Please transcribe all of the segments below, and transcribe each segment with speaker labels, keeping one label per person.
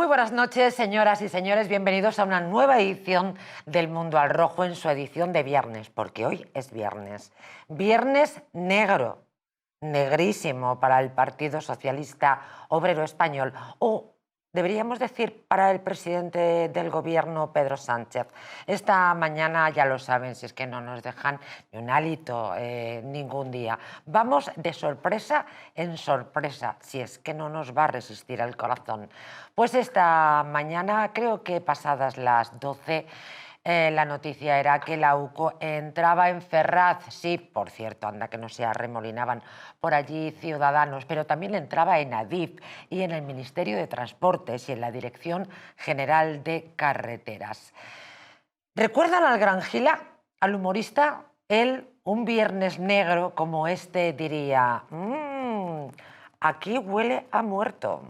Speaker 1: Muy buenas noches, señoras y señores. Bienvenidos a una nueva edición del Mundo al Rojo en su edición de viernes, porque hoy es viernes. Viernes negro, negrísimo para el Partido Socialista Obrero Español, o deberíamos decir para el presidente del gobierno, Pedro Sánchez. Esta mañana, ya lo saben, si es que no nos dejan ni un hálito ningún día. Vamos de sorpresa en sorpresa, si es que no nos va a resistir el corazón. Pues esta mañana, creo que pasadas las 12, la noticia era que la UCO entraba en Ferraz. Sí, por cierto, anda que no se arremolinaban por allí ciudadanos, pero también entraba en Adif y en el Ministerio de Transportes y en la Dirección General de Carreteras. ¿Recuerdan al Gran Gila, al humorista? Él, un viernes negro como este, diría: aquí huele a muerto.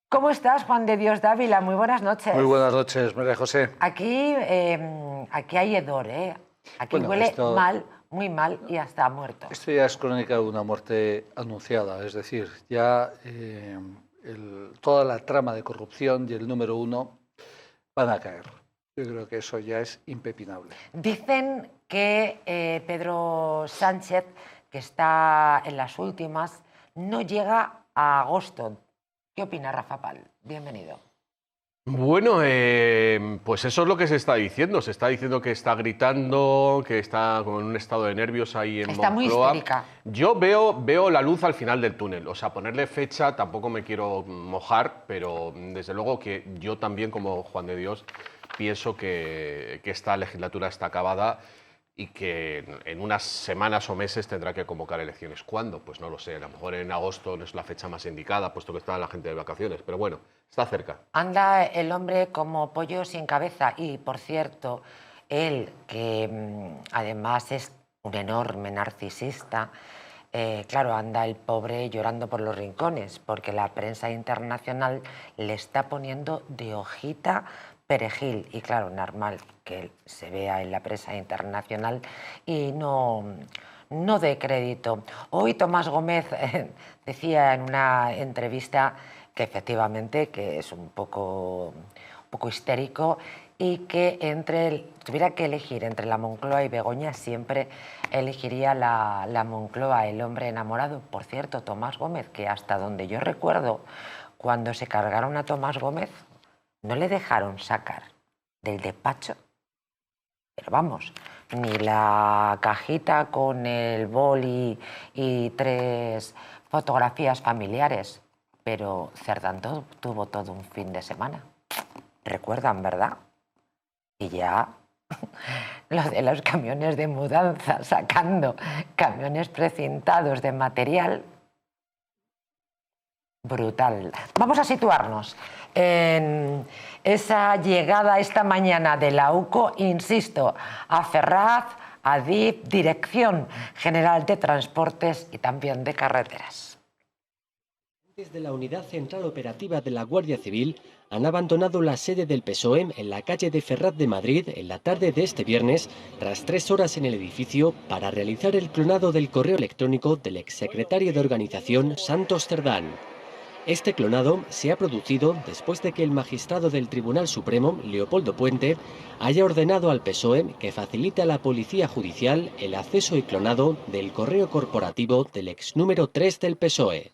Speaker 1: ¿Cómo estás, Juan de Dios Dávila? Muy buenas noches.
Speaker 2: Muy buenas noches, María José.
Speaker 1: Aquí hay hedor, ¿eh? Aquí
Speaker 2: Bueno,
Speaker 1: huele mal, muy mal y hasta muerto.
Speaker 2: Esto ya es crónica de una muerte anunciada, es decir, ya toda la trama de corrupción y el número uno van a caer. Yo creo que eso ya es impepinable.
Speaker 1: Dicen que Pedro Sánchez, que está en las últimas, no llega a agosto. ¿Qué opina Rafa Pal? Bienvenido.
Speaker 3: Bueno, pues eso es lo que se está diciendo. Se está diciendo que está gritando, que está con un estado de nervios ahí en
Speaker 1: Está muy
Speaker 3: Moncloa.
Speaker 1: histérica.
Speaker 3: Yo veo la luz al final del túnel. O sea, ponerle fecha tampoco me quiero mojar, pero desde luego que yo también, como Juan de Dios, pienso que esta legislatura está acabada y que en unas semanas o meses tendrá que convocar elecciones. ¿Cuándo? Pues no lo sé. A lo mejor en agosto no es la fecha más indicada, puesto que está la gente de vacaciones. Pero bueno, está cerca.
Speaker 1: Anda el hombre como pollo sin cabeza. Y, por cierto, él, que además es un enorme narcisista, claro, anda el pobre llorando por los rincones, porque la prensa internacional le está poniendo de hojita perejil. Y claro, normal que él se vea en la prensa internacional y no dé crédito. Hoy Tomás Gómez decía en una entrevista que efectivamente que es un poco histérico y que tuviera que elegir entre la Moncloa y Begoña, siempre elegiría la Moncloa, el hombre enamorado. Por cierto, Tomás Gómez, que hasta donde yo recuerdo, cuando se cargaron a Tomás Gómez, no le dejaron sacar del despacho, pero vamos, ni la cajita con el boli y 3 fotografías familiares, pero Cerdán tuvo todo un fin de semana. ¿Recuerdan, verdad? Y ya lo de los camiones de mudanza, sacando camiones precintados de material. Brutal. Vamos a situarnos en esa llegada esta mañana de la UCO, insisto, a Ferraz, a Adif, Dirección General de Transportes y también de Carreteras.
Speaker 4: Desde la Unidad Central Operativa de la Guardia Civil han abandonado la sede del PSOE en la calle de Ferraz de Madrid en la tarde de este viernes, tras 3 horas en el edificio para realizar el clonado del correo electrónico del exsecretario de organización Santos Cerdán. Este clonado se ha producido después de que el magistrado del Tribunal Supremo, Leopoldo Puente, haya ordenado al PSOE que facilite a la Policía Judicial el acceso y clonado del correo corporativo del ex número 3 del PSOE.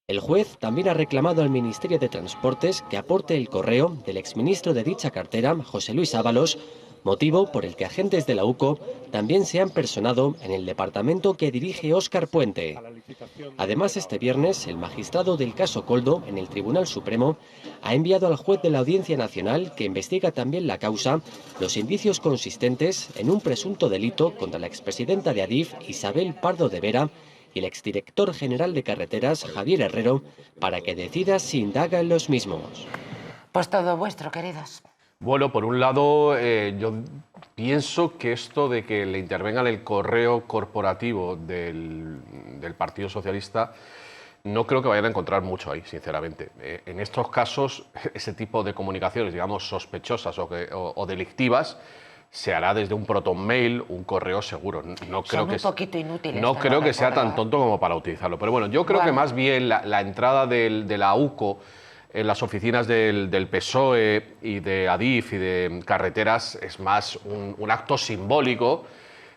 Speaker 4: El juez también ha reclamado al Ministerio de Transportes que aporte el correo del exministro de dicha cartera, José Luis Ábalos, motivo por el que agentes de la UCO también se han personado en el departamento que dirige Óscar Puente. Además, este viernes, el magistrado del caso Coldo, en el Tribunal Supremo, ha enviado al juez de la Audiencia Nacional, que investiga también la causa, los indicios consistentes en un presunto delito contra la expresidenta de Adif, Isabel Pardo de Vera, y el exdirector general de Carreteras, Javier Herrero, para que decida si indaga en los mismos.
Speaker 1: Pues todo vuestro, queridos.
Speaker 3: Bueno, por un lado, yo pienso que esto de que le intervengan el correo corporativo del Partido Socialista, no creo que vayan a encontrar mucho ahí, sinceramente. En estos casos, ese tipo de comunicaciones, digamos, sospechosas o delictivas, se hará desde un protonmail, un correo seguro. No creo que
Speaker 1: un poquito inútiles.
Speaker 3: No creo que sea tan tonto como para utilizarlo. Pero bueno, yo creo que más bien la entrada de la UCO en las oficinas del PSOE y de Adif y de Carreteras es más un acto simbólico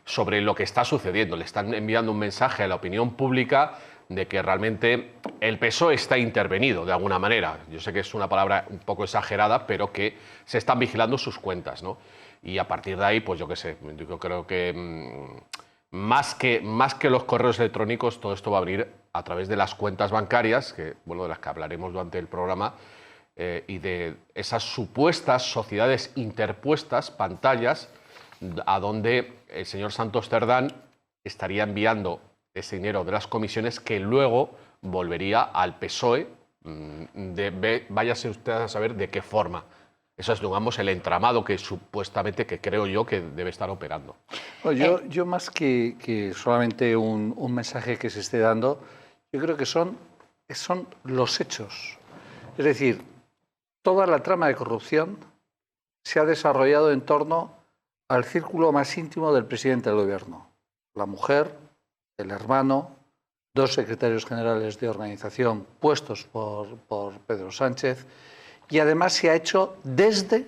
Speaker 3: sobre lo que está sucediendo. Le están enviando un mensaje a la opinión pública de que realmente el PSOE está intervenido de alguna manera. Yo sé que es una palabra un poco exagerada, pero que se están vigilando sus cuentas, ¿no? Y a partir de ahí, pues yo qué sé, yo creo que más que los correos electrónicos, todo esto va a venir a través de las cuentas bancarias, que, bueno, de las que hablaremos durante el programa, y de esas supuestas sociedades interpuestas, pantallas, a donde el señor Santos Cerdán estaría enviando ese dinero de las comisiones que luego volvería al PSOE, váyase usted a saber de qué forma. Eso es, digamos, el entramado que supuestamente, que creo yo, que debe estar operando.
Speaker 2: Bueno, yo más que solamente un mensaje que se esté dando, yo creo que son los hechos. Es decir, toda la trama de corrupción se ha desarrollado en torno al círculo más íntimo del presidente del gobierno. La mujer, el hermano, 2 secretarios generales de organización puestos por Pedro Sánchez, y además se ha hecho desde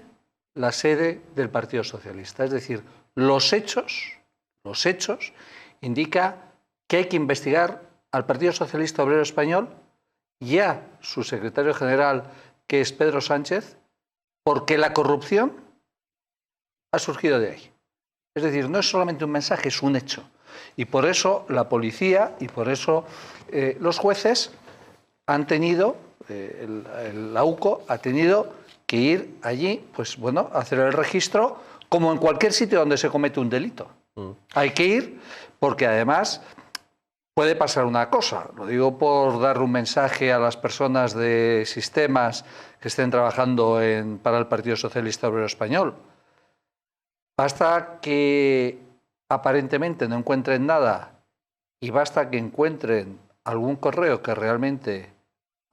Speaker 2: la sede del Partido Socialista. Es decir, los hechos indican que hay que investigar al Partido Socialista Obrero Español y a su secretario general, que es Pedro Sánchez, porque la corrupción ha surgido de ahí. Es decir, no es solamente un mensaje, es un hecho. Y por eso la policía y por eso los jueces han tenido, la UCO ha tenido que ir allí, pues bueno, a hacer el registro, como en cualquier sitio donde se comete un delito. Hay que ir porque además puede pasar una cosa. Lo digo por dar un mensaje a las personas de sistemas que estén trabajando para el Partido Socialista Obrero Español. Basta que aparentemente no encuentren nada y basta que encuentren algún correo que realmente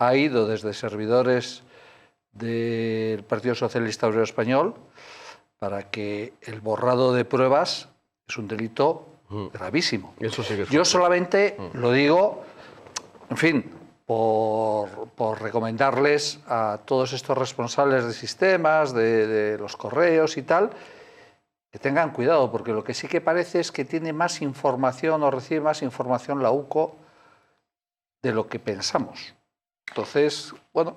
Speaker 2: ha ido desde servidores del Partido Socialista Obrero Español para que el borrado de pruebas es un delito gravísimo.
Speaker 3: Eso sí que es
Speaker 2: Yo solamente lo digo, en fin, por recomendarles a todos estos responsables de sistemas, de los correos y tal, que tengan cuidado, porque lo que sí que parece es que tiene más información o recibe más información la UCO de lo que pensamos. Entonces, bueno.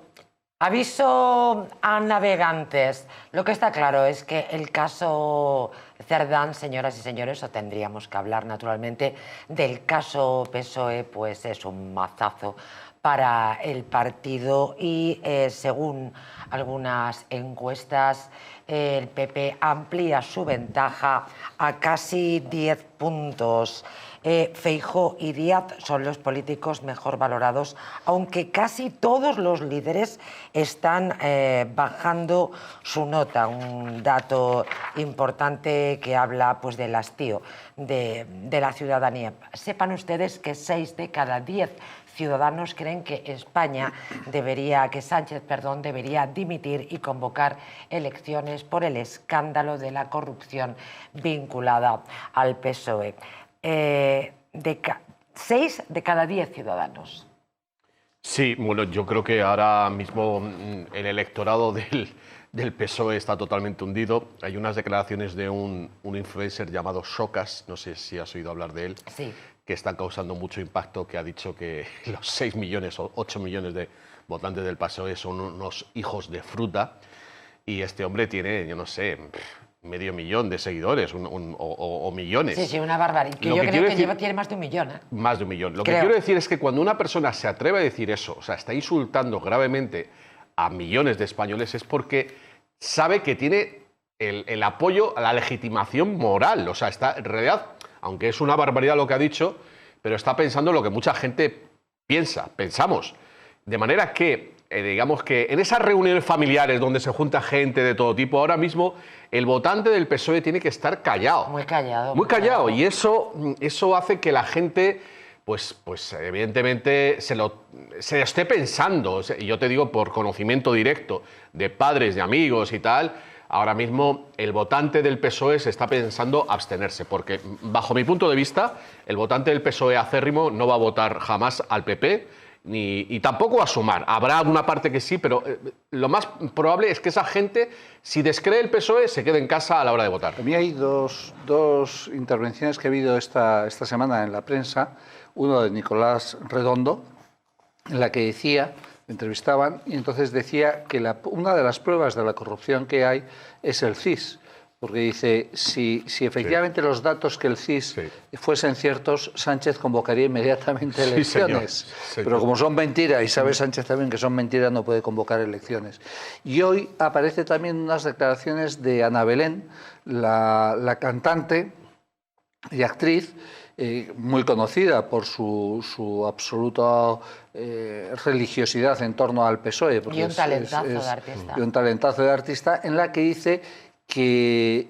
Speaker 1: Aviso a navegantes. Lo que está claro es que el caso Cerdán, señoras y señores, o tendríamos que hablar naturalmente del caso PSOE, pues es un mazazo para el partido y según algunas encuestas el PP amplía su ventaja a casi 10 puntos. Feijóo y Díaz son los políticos mejor valorados, aunque casi todos los líderes están bajando su nota. Un dato importante que habla pues, del hastío de la ciudadanía. Sepan ustedes que 6 de cada 10 ciudadanos creen que Sánchez debería dimitir y convocar elecciones por el escándalo de la corrupción vinculada al PSOE. 6 de cada 10 ciudadanos.
Speaker 3: Sí, bueno, yo creo que ahora mismo el electorado del PSOE está totalmente hundido. Hay unas declaraciones de un influencer llamado Socas, no sé si has oído hablar de él,
Speaker 1: sí,
Speaker 3: que están causando mucho impacto, que ha dicho que los 6 millones o 8 millones de votantes del PSOE son unos hijos de fruta, y este hombre tiene, yo no sé, medio millón de seguidores o millones.
Speaker 1: Sí, sí, una barbaridad. Yo creo que tiene más de 1 millón.
Speaker 3: Más de 1 millón. Lo que quiero decir es que cuando una persona se atreve a decir eso, o sea, está insultando gravemente a millones de españoles, es porque sabe que tiene el apoyo a la legitimación moral. O sea, está en realidad, aunque es una barbaridad lo que ha dicho, pero está pensando lo que mucha gente pensamos. De manera que, digamos que en esas reuniones familiares donde se junta gente de todo tipo, ahora mismo el votante del PSOE tiene que estar callado.
Speaker 1: Muy callado.
Speaker 3: Muy callado. Y eso hace que la gente, pues evidentemente, se lo esté pensando. Y yo te digo por conocimiento directo de padres, de amigos y tal, ahora mismo el votante del PSOE se está pensando abstenerse, porque bajo mi punto de vista, el votante del PSOE acérrimo no va a votar jamás al PP y tampoco a sumar. Habrá alguna parte que sí, pero lo más probable es que esa gente, si descree el PSOE, se quede en casa a la hora de votar.
Speaker 2: A mí hay dos intervenciones que he habido esta semana en la prensa. Uno de Nicolás Redondo, en la que decía, me entrevistaban, y entonces decía que una de las pruebas de la corrupción que hay es el CIS. Porque dice, si efectivamente los datos que el CIS fuesen ciertos, Sánchez convocaría inmediatamente elecciones.
Speaker 3: Señor.
Speaker 2: Pero como son mentiras, y sabe Sánchez también que son mentiras, no puede convocar elecciones. Y hoy aparece también unas declaraciones de Ana Belén, la cantante y actriz, muy conocida por su absoluta religiosidad en torno al PSOE.
Speaker 1: Y un talentazo de artista.
Speaker 2: Y un talentazo de artista, en la que dice que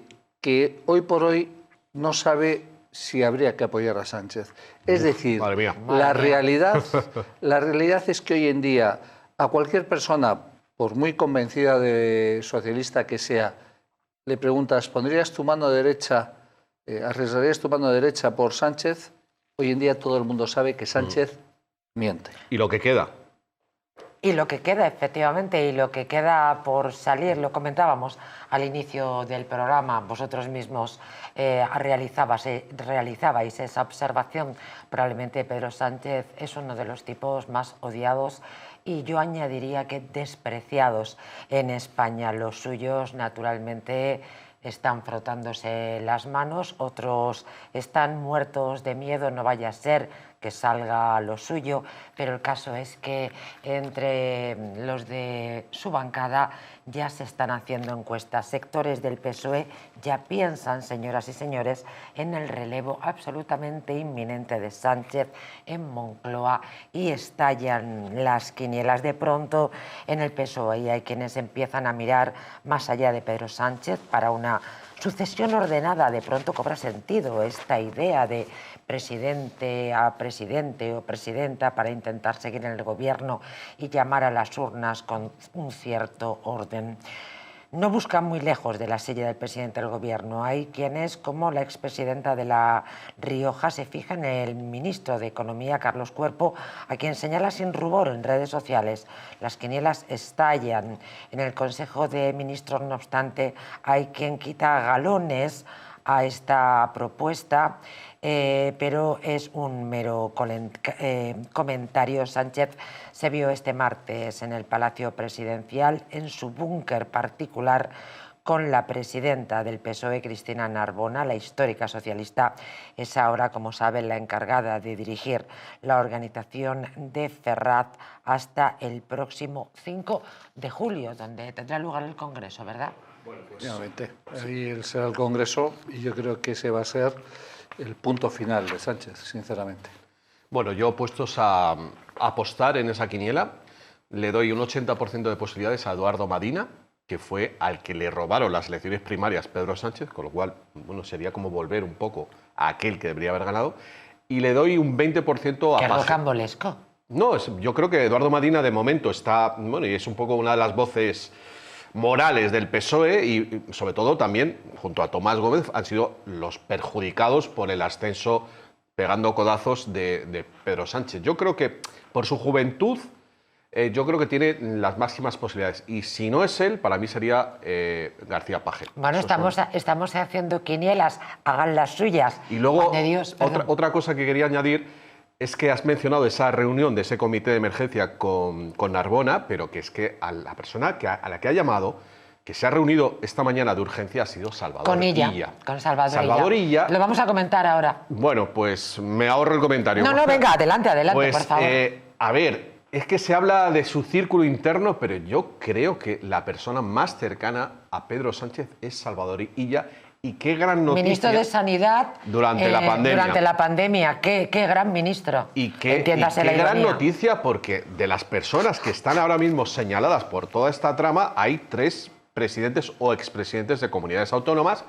Speaker 2: hoy por hoy no sabe si habría que apoyar a Sánchez. Es decir,
Speaker 3: Madre mía.
Speaker 2: la realidad es que hoy en día a cualquier persona, por muy convencida de socialista que sea, le preguntas, ¿pondrías tu mano derecha, arriesgarías tu mano derecha por Sánchez? Hoy en día todo el mundo sabe que Sánchez miente.
Speaker 3: ¿Y lo que queda?
Speaker 1: Y lo que queda, efectivamente, y lo que queda por salir, lo comentábamos al inicio del programa, vosotros mismos realizabais esa observación. Probablemente Pedro Sánchez es uno de los tipos más odiados y yo añadiría que despreciados en España. Los suyos, naturalmente, están frotándose las manos, otros están muertos de miedo, no vaya a ser que salga lo suyo, pero el caso es que entre los de su bancada ya se están haciendo encuestas. Sectores del PSOE ya piensan, señoras y señores, en el relevo absolutamente inminente de Sánchez en Moncloa y estallan las quinielas. De pronto en el PSOE hay quienes empiezan a mirar más allá de Pedro Sánchez para una sucesión ordenada. De pronto cobra sentido esta idea de presidente a presidente o presidenta para intentar seguir en el gobierno y llamar a las urnas con un cierto orden. No buscan muy lejos de la silla del presidente del gobierno. Hay quienes, como la expresidenta de La Rioja, se fijan en el ministro de Economía, Carlos Cuerpo, a quien señala sin rubor en redes sociales. Las quinielas estallan. En el Consejo de Ministros, no obstante, hay quien quita galones a esta propuesta, pero es un mero comentario. Sánchez se vio este martes en el Palacio Presidencial, en su búnker particular, con la presidenta del PSOE, Cristina Narbona. La histórica socialista es ahora, como saben, la encargada de dirigir la organización de Ferraz hasta el próximo 5 de julio, donde tendrá lugar el Congreso, ¿verdad?
Speaker 2: Bueno, pues obviamente. Ahí será el Congreso y yo creo que ese va a ser el punto final de Sánchez, sinceramente.
Speaker 3: Bueno, yo puestos a apostar en esa quiniela, le doy un 80% de posibilidades a Eduardo Madina, que fue al que le robaron las elecciones primarias Pedro Sánchez, con lo cual, bueno, sería como volver un poco a aquel que debería haber ganado, y le doy un 20% a
Speaker 1: ¡Qué
Speaker 3: Paje.
Speaker 1: rocambolesco!
Speaker 3: No, yo creo que Eduardo Madina de momento está, bueno, y es un poco una de las voces morales del PSOE y sobre todo también, junto a Tomás Gómez, han sido los perjudicados por el ascenso pegando codazos de Pedro Sánchez. Yo creo que por su juventud, yo creo que tiene las máximas posibilidades. Y si no es él, para mí sería García Paje.
Speaker 1: Bueno, estamos haciendo quinielas, hagan las suyas.
Speaker 3: Y luego,
Speaker 1: Juan de Dios,
Speaker 3: otra cosa que quería añadir es que has mencionado esa reunión de ese comité de emergencia con Narbona, pero que es que a la persona a la que ha llamado, que se ha reunido esta mañana de urgencia, ha sido Salvador Illa.
Speaker 1: Con Salvador Illa. Lo vamos a comentar ahora.
Speaker 3: Bueno, pues me ahorro el comentario.
Speaker 1: No, venga, adelante,
Speaker 3: pues,
Speaker 1: por favor.
Speaker 3: A ver, es que se habla de su círculo interno, pero yo creo que la persona más cercana a Pedro Sánchez es Salvador Illa. Y qué gran noticia.
Speaker 1: Ministro de Sanidad
Speaker 3: durante la pandemia.
Speaker 1: Durante la pandemia. Qué gran ministro.
Speaker 3: Y qué gran noticia, porque de las personas que están ahora mismo señaladas por toda esta trama, hay 3 presidentes o expresidentes de comunidades autónomas.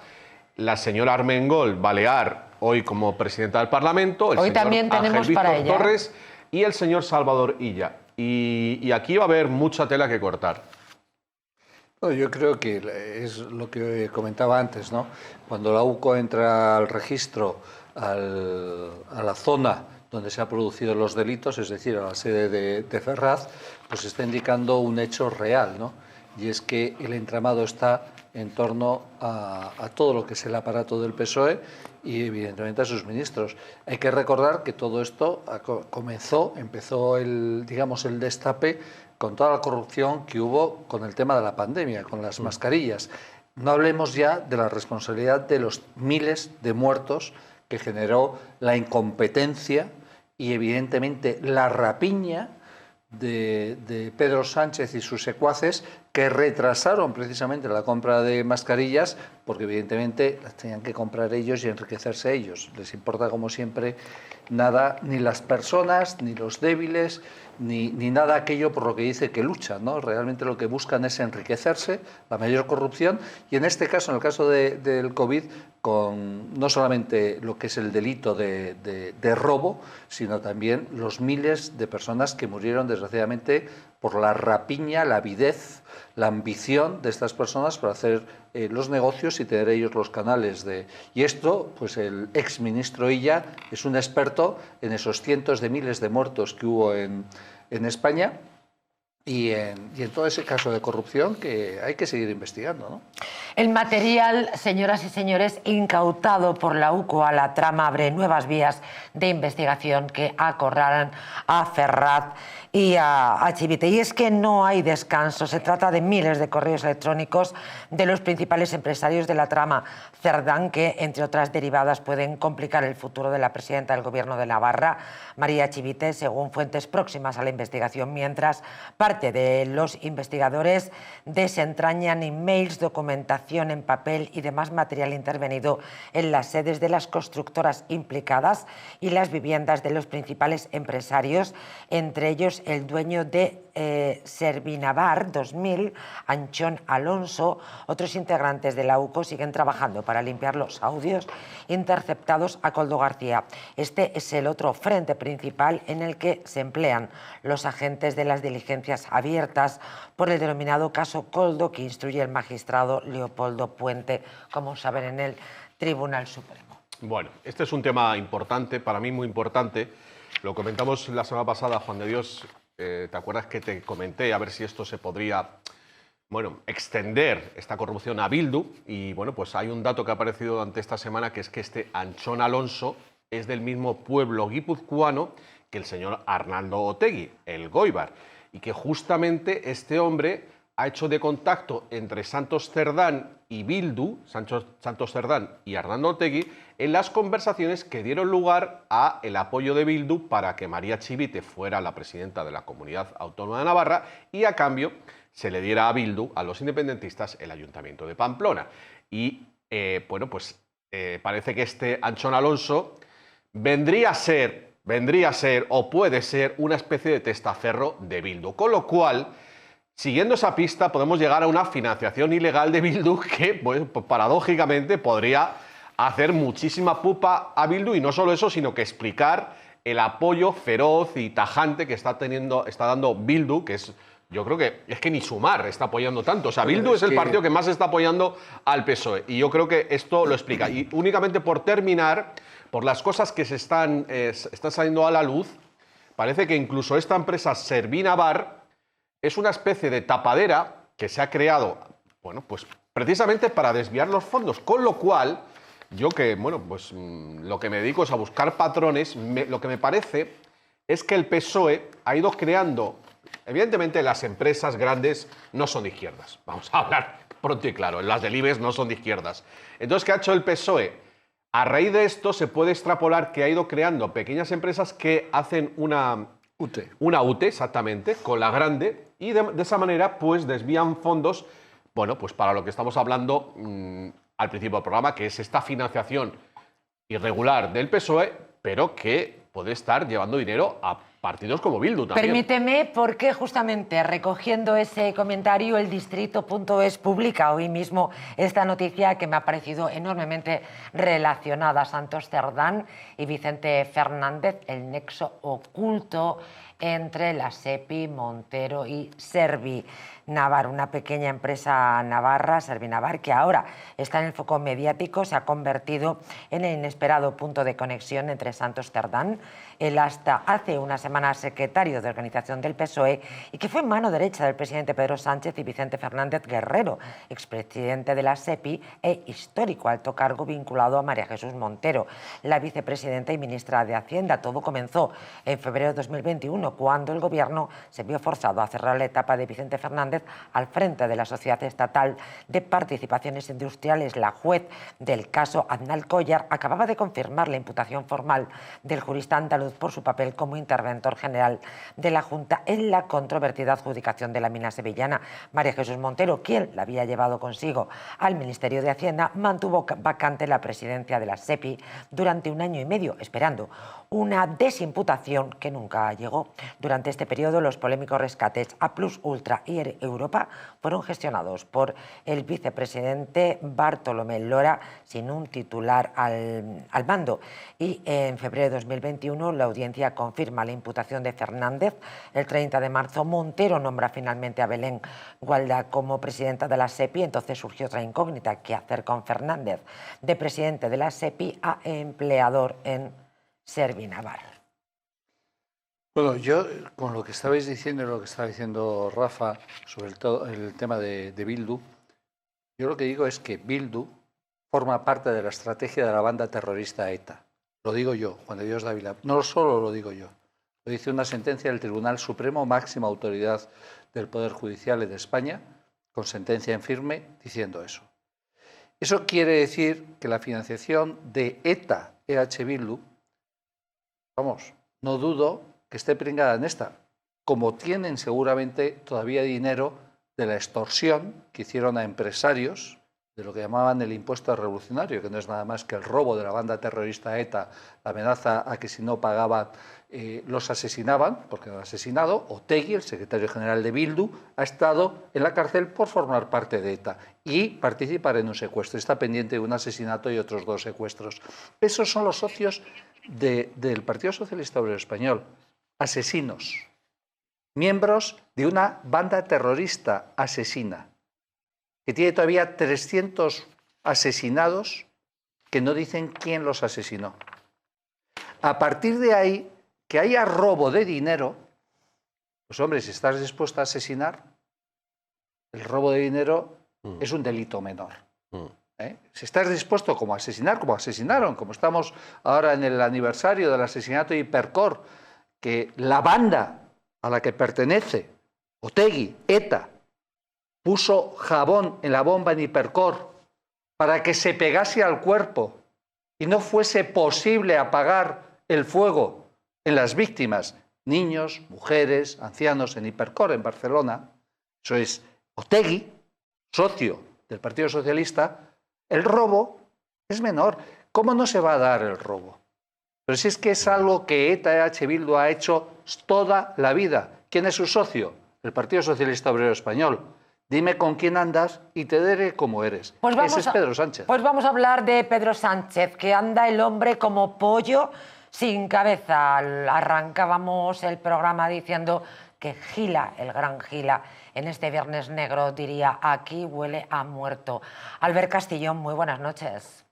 Speaker 3: La señora Armengol Balear, hoy como presidenta del Parlamento.
Speaker 1: Hoy también tenemos
Speaker 3: Ángel
Speaker 1: para
Speaker 3: Víctor
Speaker 1: ella.
Speaker 3: Torres y el señor Salvador Illa. Y aquí va a haber mucha tela que cortar.
Speaker 2: Yo creo que es lo que comentaba antes, ¿no? Cuando la UCO entra al registro, a la zona donde se han producido los delitos, es decir, a la sede de Ferraz, pues está indicando un hecho real, ¿no? Y es que el entramado está en torno a todo lo que es el aparato del PSOE y evidentemente a sus ministros. Hay que recordar que todo esto empezó el destape con toda la corrupción que hubo con el tema de la pandemia, con las mascarillas. No hablemos ya de la responsabilidad de los miles de muertos que generó la incompetencia y evidentemente la rapiña de Pedro Sánchez y sus secuaces, que retrasaron precisamente la compra de mascarillas porque evidentemente las tenían que comprar ellos y enriquecerse ellos. Les importa, como siempre, nada, ni las personas, ni los débiles, ni nada aquello por lo que dice que luchan, ¿no? Realmente lo que buscan es enriquecerse, la mayor corrupción, y en este caso, en el caso del COVID, con no solamente lo que es el delito de robo, sino también los miles de personas que murieron desgraciadamente por la rapiña, la avidez, la ambición de estas personas para hacer los negocios y tener ellos los canales de... Y esto, pues el exministro Illa es un experto en esos cientos de miles de muertos que hubo en España y en todo ese caso de corrupción que hay que seguir investigando, ¿no?
Speaker 1: El material, señoras y señores, incautado por la UCO a la trama abre nuevas vías de investigación que acorralan a Ferraz y a Chivite. Y es que no hay descanso. Se trata de miles de correos electrónicos de los principales empresarios de la trama Cerdán, que, entre otras derivadas, pueden complicar el futuro de la presidenta del Gobierno de Navarra, María Chivite, según fuentes próximas a la investigación, mientras parte de los investigadores desentrañan emails, documentación en papel y demás material intervenido en las sedes de las constructoras implicadas y las viviendas de los principales empresarios, entre ellos el dueño de Servinavar 2000, Anchón Alonso. Otros integrantes de la UCO siguen trabajando para limpiar los audios interceptados a Koldo García. Este es el otro frente principal en el que se emplean los agentes de las diligencias abiertas por el denominado caso Koldo, que instruye el magistrado Leopoldo Puente, como saben, en el Tribunal Supremo.
Speaker 3: Bueno, este es un tema importante, para mí muy importante. Lo comentamos la semana pasada, Juan de Dios. ¿Te acuerdas que te comenté a ver si esto se podría, bueno, extender esta corrupción a Bildu? Y bueno, pues hay un dato que ha aparecido durante esta semana, que es que este Anchón Alonso es del mismo pueblo guipuzcoano que el señor Arnaldo Otegi, el Goibar, y que justamente este hombre ha hecho de contacto entre Santos Cerdán y Bildu, Santos Cerdán y Arnaldo Otegi, en las conversaciones que dieron lugar a el apoyo de Bildu para que María Chivite fuera la presidenta de la Comunidad Autónoma de Navarra y a cambio se le diera a Bildu, a los independentistas, el Ayuntamiento de Pamplona. Y bueno, pues parece que este Anchón Alonso vendría a ser o puede ser una especie de testaferro de Bildu, con lo cual, siguiendo esa pista, podemos llegar a una financiación ilegal de Bildu que, pues, paradójicamente, podría hacer muchísima pupa a Bildu, y no solo eso, sino que explicar el apoyo feroz y tajante que está dando Bildu, que es, yo creo que es que ni Sumar está apoyando tanto. O sea, Bildu es el partido que más está apoyando al PSOE, y yo creo que esto lo explica. Y únicamente por terminar, por las cosas que se están saliendo a la luz, parece que incluso esta empresa Servinavar es una especie de tapadera que se ha creado, bueno, pues precisamente para desviar los fondos, con lo cual yo que, bueno, pues lo que me dedico es a buscar patrones, lo que me parece es que el PSOE ha ido creando, evidentemente las empresas grandes no son de izquierdas, vamos a hablar pronto y claro, las del IBEX no son de izquierdas. Entonces, ¿qué ha hecho el PSOE? A raíz de esto se puede extrapolar que ha ido creando pequeñas empresas que hacen una UTE, exactamente, con la grande, y de esa manera pues desvían fondos, bueno, pues para lo que estamos hablando al principio del programa, que es esta financiación irregular del PSOE, pero que puede estar llevando dinero a partidos como Bildu también.
Speaker 1: Permíteme, porque justamente recogiendo ese comentario, el Distrito.es publica hoy mismo esta noticia que me ha parecido enormemente relacionada a Santos Cerdán y Vicente Fernández, el nexo oculto entre la SEPI, Montero y Servinavar, una pequeña empresa navarra, Servinavar, que ahora está en el foco mediático, se ha convertido en el inesperado punto de conexión entre Santos Cerdán, el hasta hace una semana secretario de organización del PSOE y que fue mano derecha del presidente Pedro Sánchez, y Vicente Fernández Guerrero, expresidente de la SEPI e histórico alto cargo vinculado a María Jesús Montero, la vicepresidenta y ministra de Hacienda. Todo comenzó en febrero de 2021, cuando el gobierno se vio forzado a cerrar la etapa de Vicente Fernández al frente de la Sociedad Estatal de Participaciones Industriales. La juez del caso Aznal Cóllar acababa de confirmar la imputación formal del jurista andaluz por su papel como interventor general de la Junta en la controvertida adjudicación de la mina sevillana. María Jesús Montero, quien la había llevado consigo al Ministerio de Hacienda, mantuvo vacante la presidencia de la SEPI durante 1 año y medio, esperando una desimputación que nunca llegó. Durante este periodo, los polémicos rescates A Plus Ultra y Europa fueron gestionados por el vicepresidente Bartolomé Lora, sin un titular al mando. Y en febrero de 2021, la audiencia confirma la imputación de Fernández. El 30 de marzo, Montero nombra finalmente a Belén Gualda como presidenta de la SEPI. Entonces surgió otra incógnita: ¿qué hacer con Fernández, de presidente de la SEPI a empleador en Servinavar?
Speaker 2: Bueno, yo con lo que estabais diciendo y lo que estaba diciendo Rafa sobre el tema de Bildu, yo lo que digo es que Bildu forma parte de la estrategia de la banda terrorista ETA. Lo digo yo, Juan de Dios Dávila. No solo lo digo yo. Lo dice una sentencia del Tribunal Supremo, máxima autoridad del Poder Judicial de España, con sentencia en firme, diciendo eso. Eso quiere decir que la financiación de ETA, EH Bildu, vamos, no dudo que esté pringada en esta, como tienen seguramente todavía dinero de la extorsión que hicieron a empresarios de lo que llamaban el impuesto revolucionario, que no es nada más que el robo de la banda terrorista ETA, la amenaza a que si no pagaban los asesinaban, porque han asesinado. Otegi, el secretario general de Bildu, ha estado en la cárcel por formar parte de ETA y participar en un secuestro. Está pendiente de un asesinato y otros 2 secuestros. Esos son los socios del Partido Socialista Obrero Español, asesinos, miembros de una banda terrorista asesina, que tiene todavía 300 asesinados que no dicen quién los asesinó. A partir de ahí, que haya robo de dinero, pues hombre, si estás dispuesto a asesinar, el robo de dinero es un delito menor. Si estás dispuesto como a asesinar, como asesinaron, como estamos ahora en el aniversario del asesinato de Hipercor, que la banda a la que pertenece Otegi, ETA, puso jabón en la bomba en Hipercor para que se pegase al cuerpo y no fuese posible apagar el fuego en las víctimas, niños, mujeres, ancianos, en Hipercor, en Barcelona. Eso es Otegi, socio del Partido Socialista. El robo es menor. ¿Cómo no se va a dar el robo? Pero si es que es algo que ETA EH Bildu ha hecho toda la vida. ¿Quién es su socio? El Partido Socialista Obrero Español. Dime con quién andas y te diré cómo eres. Ese es Pedro Sánchez.
Speaker 1: Pues vamos a hablar de Pedro Sánchez, que anda el hombre como pollo sin cabeza. Arrancábamos el programa diciendo que Gila, el gran Gila, en este Viernes Negro diría: aquí huele a muerto. Albert Castillón, muy buenas noches.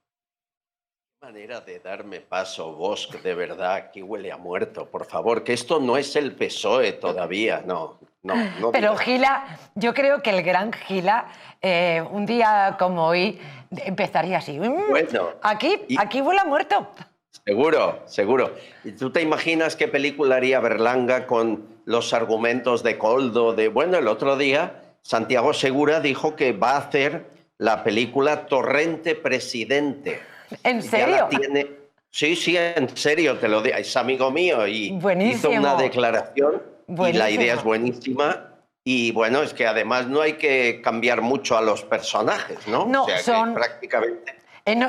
Speaker 5: Qué manera de darme paso, Bosch, de verdad, aquí huele a muerto. Por favor, que esto no es el PSOE todavía, no.
Speaker 1: Pero Gila, yo creo que el gran Gila, un día como hoy, empezaría así.
Speaker 5: Bueno,
Speaker 1: aquí huele a muerto.
Speaker 5: Seguro. ¿Y tú te imaginas qué película haría Berlanga con los argumentos de Koldo? Bueno, el otro día Santiago Segura dijo que va a hacer la película Torrente Presidente.
Speaker 1: ¿En serio?
Speaker 5: Sí, en serio, te lo digo. Es amigo mío y
Speaker 1: buenísimo.
Speaker 5: Hizo una declaración.
Speaker 1: Buenísimo.
Speaker 5: Y la idea es buenísima. Y bueno, es que además no hay que cambiar mucho a los personajes, ¿no?
Speaker 1: No,
Speaker 5: o sea,
Speaker 1: son...
Speaker 5: que prácticamente...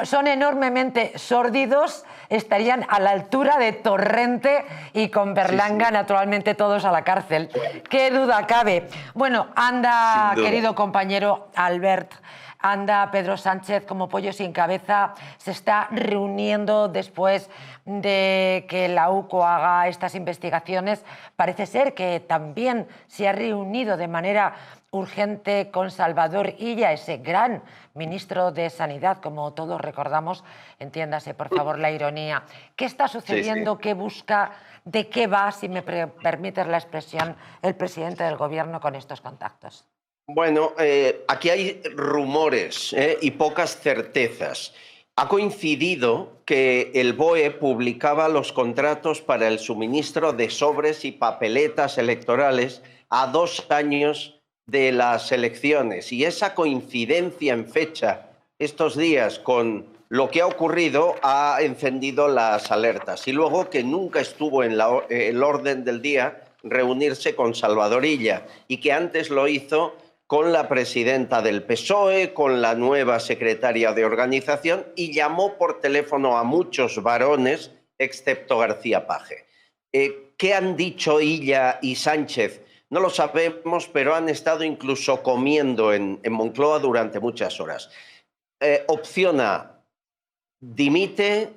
Speaker 1: Son enormemente sórdidos, estarían a la altura de Torrente y con Berlanga, sí. Naturalmente todos a la cárcel. Qué duda cabe. Bueno, anda, querido compañero Albert, anda Pedro Sánchez como pollo sin cabeza, se está reuniendo después de que la UCO haga estas investigaciones. Parece ser que también se ha reunido de manera urgente con Salvador Illa, ese gran ministro de Sanidad, como todos recordamos, entiéndase por favor la ironía. ¿Qué está sucediendo?
Speaker 5: Sí.
Speaker 1: ¿Qué busca? ¿De qué va, si me permites la expresión, el presidente del gobierno con estos contactos?
Speaker 5: Bueno, aquí hay rumores y pocas certezas. Ha coincidido que el BOE publicaba los contratos para el suministro de sobres y papeletas electorales a 2 años de las elecciones. Y esa coincidencia en fecha estos días con lo que ha ocurrido ha encendido las alertas. Y luego que nunca estuvo en el orden del día reunirse con Salvador Illa y que antes lo hizo con la presidenta del PSOE, con la nueva secretaria de organización y llamó por teléfono a muchos varones, excepto García Paje. ¿Qué han dicho Illa y Sánchez? No lo sabemos, pero han estado incluso comiendo en Moncloa durante muchas horas. Opción A, dimite,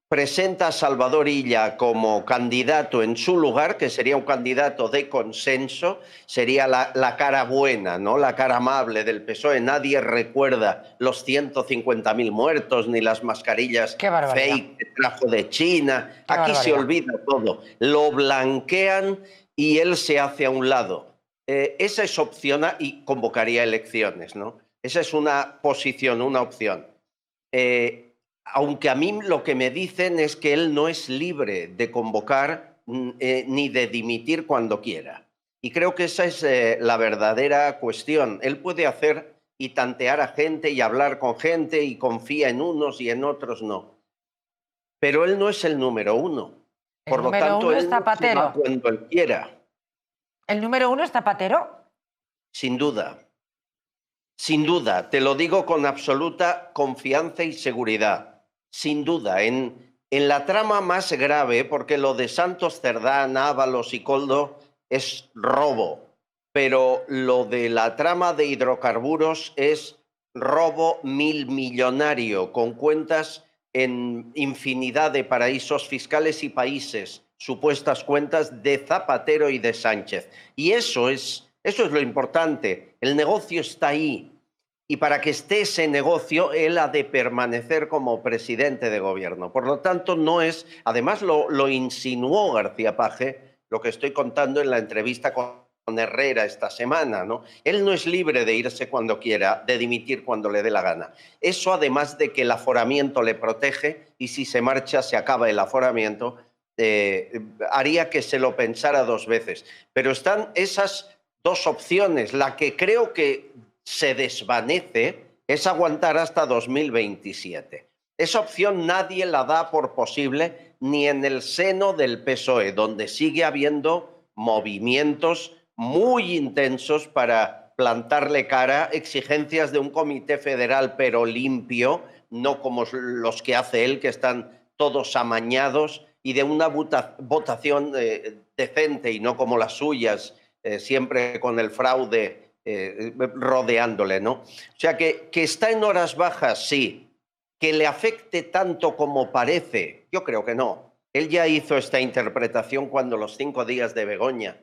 Speaker 5: presenta a Salvador Illa como candidato en su lugar, que sería un candidato de consenso, sería la cara buena, ¿no? La cara amable del PSOE. Nadie recuerda los 150.000 muertos ni las mascarillas fake que trajo de China. Aquí se olvida todo. Lo blanquean y él se hace a un lado. Esa es opción A y convocaría elecciones, ¿no? Esa es una posición, una opción. Aunque a mí lo que me dicen es que él no es libre de convocar ni de dimitir cuando quiera. Y creo que esa es la verdadera cuestión. Él puede hacer y tantear a gente y hablar con gente y confía en unos y en otros no. Pero él no es el número uno. Por lo tanto, él no se va cuando él quiera.
Speaker 1: ¿El número uno es Zapatero?
Speaker 5: Sin duda. Sin duda, te lo digo con absoluta confianza y seguridad. Sin duda, en la trama más grave, porque lo de Santos Cerdán, Ábalos y Koldo es robo, pero lo de la trama de hidrocarburos es robo milmillonario, con cuentas en infinidad de paraísos fiscales y países, supuestas cuentas de Zapatero y de Sánchez. Y eso es lo importante. El negocio está ahí. Y para que esté ese negocio, él ha de permanecer como presidente de gobierno. Por lo tanto, no es... Además, lo insinuó García Paje, lo que estoy contando en la entrevista con Herrera esta semana, ¿no? Él no es libre de irse cuando quiera, de dimitir cuando le dé la gana. Eso, además de que el aforamiento le protege, y si se marcha, se acaba el aforamiento, haría que se lo pensara 2 veces. Pero están esas 2 opciones. La que creo que se desvanece es aguantar hasta 2027. Esa opción nadie la da por posible ni en el seno del PSOE, donde sigue habiendo movimientos muy intensos para plantarle cara, exigencias de un comité federal pero limpio, no como los que hace él, que están todos amañados, y de una votación decente y no como las suyas, siempre con el fraude rodeándole, ¿no? O sea, que está en horas bajas, sí. Que le afecte tanto como parece, yo creo que no. Él ya hizo esta interpretación cuando los 5 días de Begoña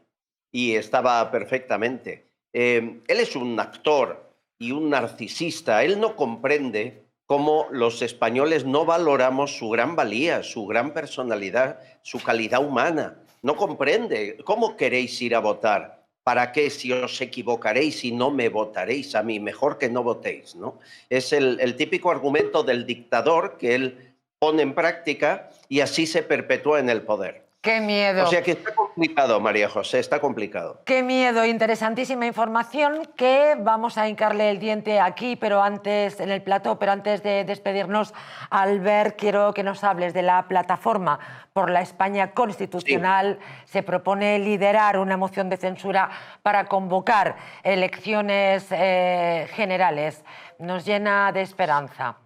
Speaker 5: y estaba perfectamente. Él es un actor y un narcisista. Él no comprende cómo los españoles no valoramos su gran valía, su gran personalidad, su calidad humana. No comprende. ¿Cómo queréis ir a votar? ¿Para qué? Si os equivocaréis y no me votaréis a mí, mejor que no votéis, ¿no? Es el típico argumento del dictador que él pone en práctica y así se perpetúa en el poder.
Speaker 1: ¡Qué miedo!
Speaker 5: O sea que está complicado, María José, está complicado.
Speaker 1: ¡Qué miedo! Interesantísima información que vamos a hincarle el diente aquí, pero antes, en el plató, pero antes de despedirnos, Albert, quiero que nos hables de la plataforma por la España constitucional. Sí. Se propone liderar una moción de censura para convocar elecciones generales. Nos llena de esperanza.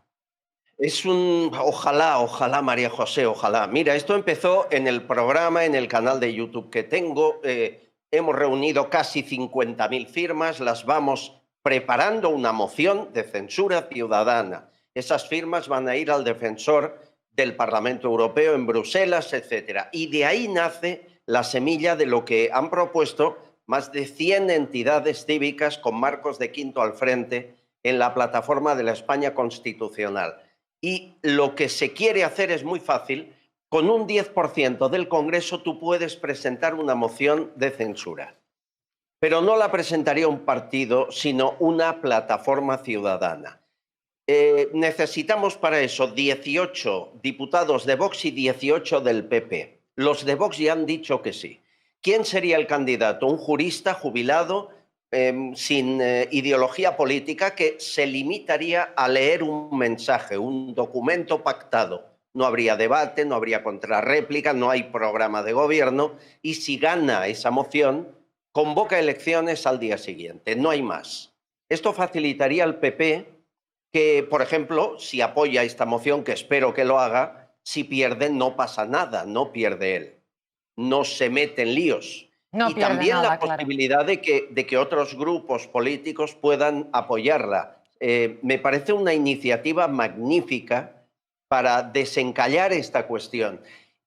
Speaker 5: Es un... Ojalá, María José, ojalá. Mira, esto empezó en el programa, en el canal de YouTube que tengo. Hemos reunido casi 50.000 firmas, las vamos preparando una moción de censura ciudadana. Esas firmas van a ir al defensor del Parlamento Europeo en Bruselas, etc. Y de ahí nace la semilla de lo que han propuesto más de 100 entidades cívicas con Marcos de Quinto al frente en la plataforma de la España Constitucional. Y lo que se quiere hacer es muy fácil. Con un 10% del Congreso tú puedes presentar una moción de censura. Pero no la presentaría un partido, sino una plataforma ciudadana. Necesitamos para eso 18 diputados de Vox y 18 del PP. Los de Vox ya han dicho que sí. ¿Quién sería el candidato? Un jurista jubilado, sin ideología política, que se limitaría a leer un mensaje, un documento pactado. No habría debate, no habría contrarréplica, no hay programa de gobierno, y si gana esa moción, convoca elecciones al día siguiente. No hay más. Esto facilitaría al PP que, por ejemplo, si apoya esta moción, que espero que lo haga, si pierde no pasa nada, no pierde él. No se mete en líos.
Speaker 1: No
Speaker 5: y
Speaker 1: pierde
Speaker 5: también
Speaker 1: nada,
Speaker 5: la
Speaker 1: claro.
Speaker 5: posibilidad de que otros grupos políticos puedan apoyarla. Me parece una iniciativa magnífica para desencallar esta cuestión.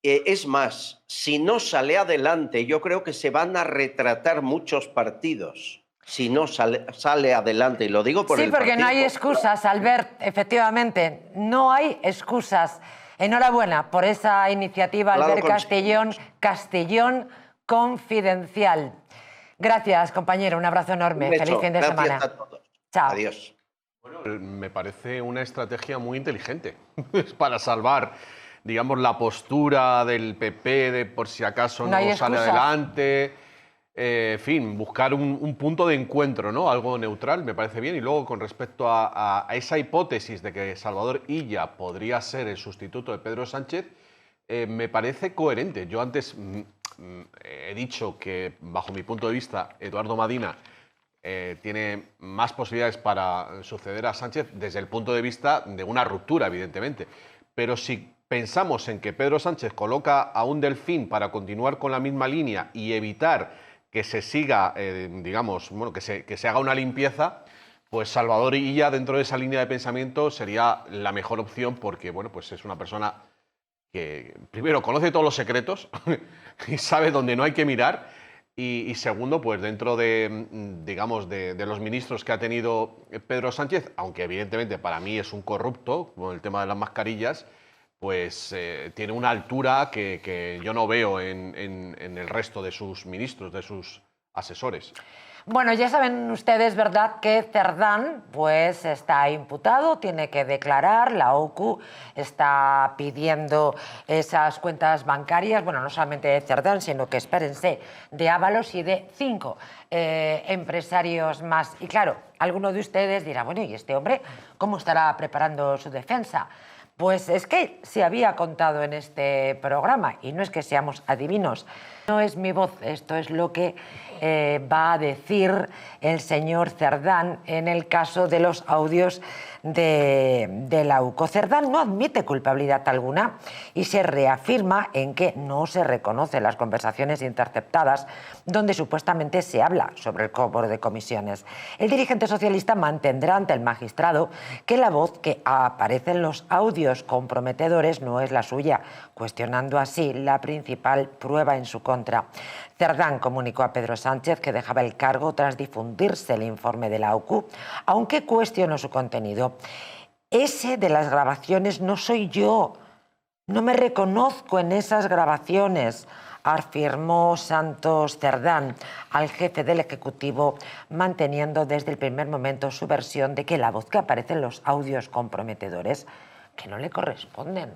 Speaker 5: Es más, si no sale adelante, yo creo que se van a retratar muchos partidos. Si no sale adelante, y lo digo por el
Speaker 1: Sí, porque no hay excusas, Albert, efectivamente, no hay excusas. Enhorabuena por esa iniciativa, Albert Castellón, Castellón Confidencial. Gracias, compañero, un abrazo enorme. Feliz fin de semana.
Speaker 5: Gracias a todos.
Speaker 1: Chao.
Speaker 5: Adiós.
Speaker 3: Bueno, me parece una estrategia muy inteligente para salvar, digamos, la postura del PP de por si acaso no sale adelante. En fin, buscar un punto de encuentro, ¿no? Algo neutral, me parece bien. Y luego, con respecto a esa hipótesis de que Salvador Illa podría ser el sustituto de Pedro Sánchez, me parece coherente. Yo antes he dicho que, bajo mi punto de vista, Eduardo Madina tiene más posibilidades para suceder a Sánchez desde el punto de vista de una ruptura, evidentemente. Pero si pensamos en que Pedro Sánchez coloca a un Delfín para continuar con la misma línea y evitar que se siga, digamos, bueno, que se haga una limpieza, pues Salvador Illa, dentro de esa línea de pensamiento, sería la mejor opción porque, bueno, pues es una persona que, primero, conoce todos los secretos y sabe dónde no hay que mirar, y segundo, pues dentro de, digamos, de los ministros que ha tenido Pedro Sánchez, aunque evidentemente para mí es un corrupto, con el tema de las mascarillas, pues tiene una altura que yo no veo en el resto de sus ministros, de sus asesores.
Speaker 1: Bueno, ya saben ustedes, ¿verdad?, que Cerdán pues está imputado, tiene que declarar, la OCU está pidiendo esas cuentas bancarias, bueno, no solamente de Cerdán, sino que, espérense, de Ábalos y de 5 empresarios más. Y claro, alguno de ustedes dirá, bueno, ¿y este hombre cómo estará preparando su defensa? Pues es que se había contado en este programa, y no es que seamos adivinos, no es mi voz, esto es lo que va a decir el señor Cerdán en el caso de los audios de la UCO. Cerdán no admite culpabilidad alguna y se reafirma en que no se reconocen las conversaciones interceptadas donde supuestamente se habla sobre el cobro de comisiones. El dirigente socialista mantendrá ante el magistrado que la voz que aparece en los audios comprometedores no es la suya, cuestionando así la principal prueba en su contra. Cerdán comunicó a Pedro Sánchez que dejaba el cargo tras difundirse el informe de la OCU, aunque cuestionó su contenido. Ese de las grabaciones no soy yo, no me reconozco en esas grabaciones, afirmó Santos Cerdán al jefe del Ejecutivo, manteniendo desde el primer momento su versión de que la voz que aparece en los audios comprometedores que no le corresponden.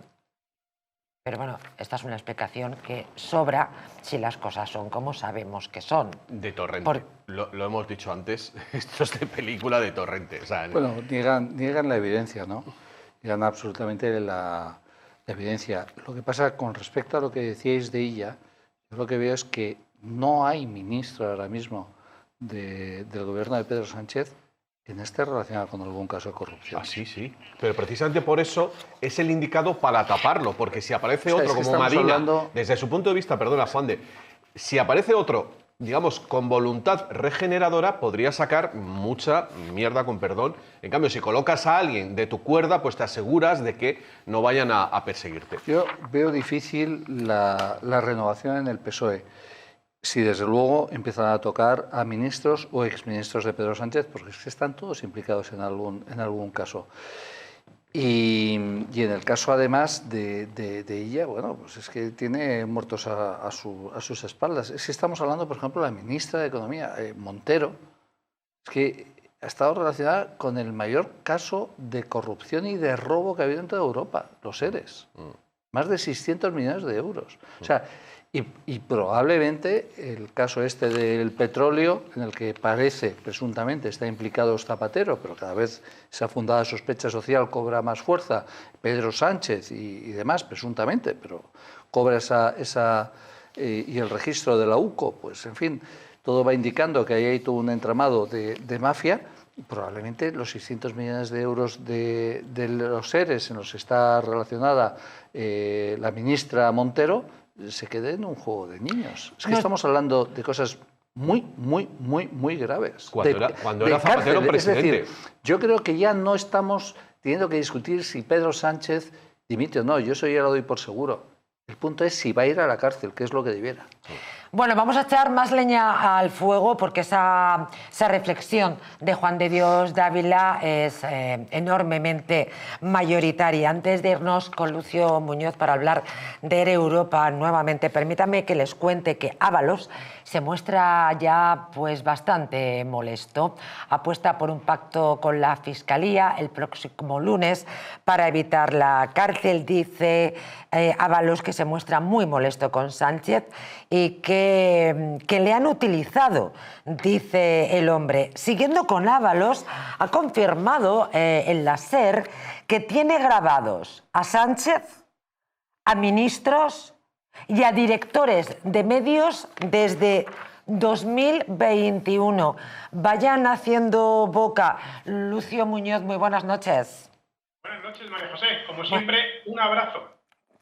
Speaker 1: Pero bueno, esta es una explicación que sobra si las cosas son como sabemos que son.
Speaker 3: De Torrente. Lo hemos dicho antes, esto es de película de Torrente. O sea,
Speaker 2: bueno, niegan la evidencia, ¿no? Niegan absolutamente la evidencia. Lo que pasa con respecto a lo que decíais de Illa, yo lo que veo es que no hay ministro ahora mismo del gobierno de Pedro Sánchez que no esté relacionado con algún caso de corrupción.
Speaker 3: Ah, sí, sí. Pero precisamente por eso es el indicado para taparlo, porque si aparece otro como Madina, desde su punto de vista, perdona, Juan de, si aparece otro digamos, con voluntad regeneradora podría sacar mucha mierda, con perdón. En cambio, si colocas a alguien de tu cuerda, pues te aseguras de que no vayan a perseguirte.
Speaker 2: Yo veo difícil la renovación en el PSOE, si desde luego empiezan a tocar a ministros o exministros de Pedro Sánchez, porque es que están todos implicados en algún caso. Y en el caso, además, de ella, bueno, pues es que tiene muertos a sus espaldas. Es que estamos hablando, por ejemplo, de la ministra de Economía, Montero, es que ha estado relacionada con el mayor caso de corrupción y de robo que ha habido en toda Europa, los ERES. Más de 600 millones de euros. O sea, y probablemente el caso este del petróleo, en el que parece, presuntamente, está implicado Zapatero, pero cada vez esa fundada sospecha social cobra más fuerza, Pedro Sánchez y demás, presuntamente, pero cobra y el registro de la UCO, pues en fin, todo va indicando que ahí hay todo un entramado de mafia. Probablemente los 600 millones de euros de los ERES en los que está relacionada la ministra Montero se quede en un juego de niños. Es que estamos hablando de cosas muy graves.
Speaker 3: Cuando era Zapatero presidente.
Speaker 2: Es decir, yo creo que ya no estamos teniendo que discutir si Pedro Sánchez dimite o no. Yo eso ya lo doy por seguro. El punto es si va a ir a la cárcel, que es lo que debiera.
Speaker 1: Bueno, vamos a echar más leña al fuego porque esa reflexión de Juan de Dios Dávila es enormemente mayoritaria. Antes de irnos con Lucio Muñoz para hablar de Europa nuevamente, permítanme que les cuente que Ábalos se muestra ya pues bastante molesto. Apuesta por un pacto con la Fiscalía el próximo lunes para evitar la cárcel. Dice Ábalos que se muestra muy molesto con Sánchez y que le han utilizado, dice el hombre. Siguiendo con Ábalos, ha confirmado en la SER que tiene grabados a Sánchez, a ministros y a directores de medios desde 2021. Vayan haciendo boca. Lucio Muñoz, muy buenas noches.
Speaker 6: Buenas noches, María José. Como siempre, un abrazo.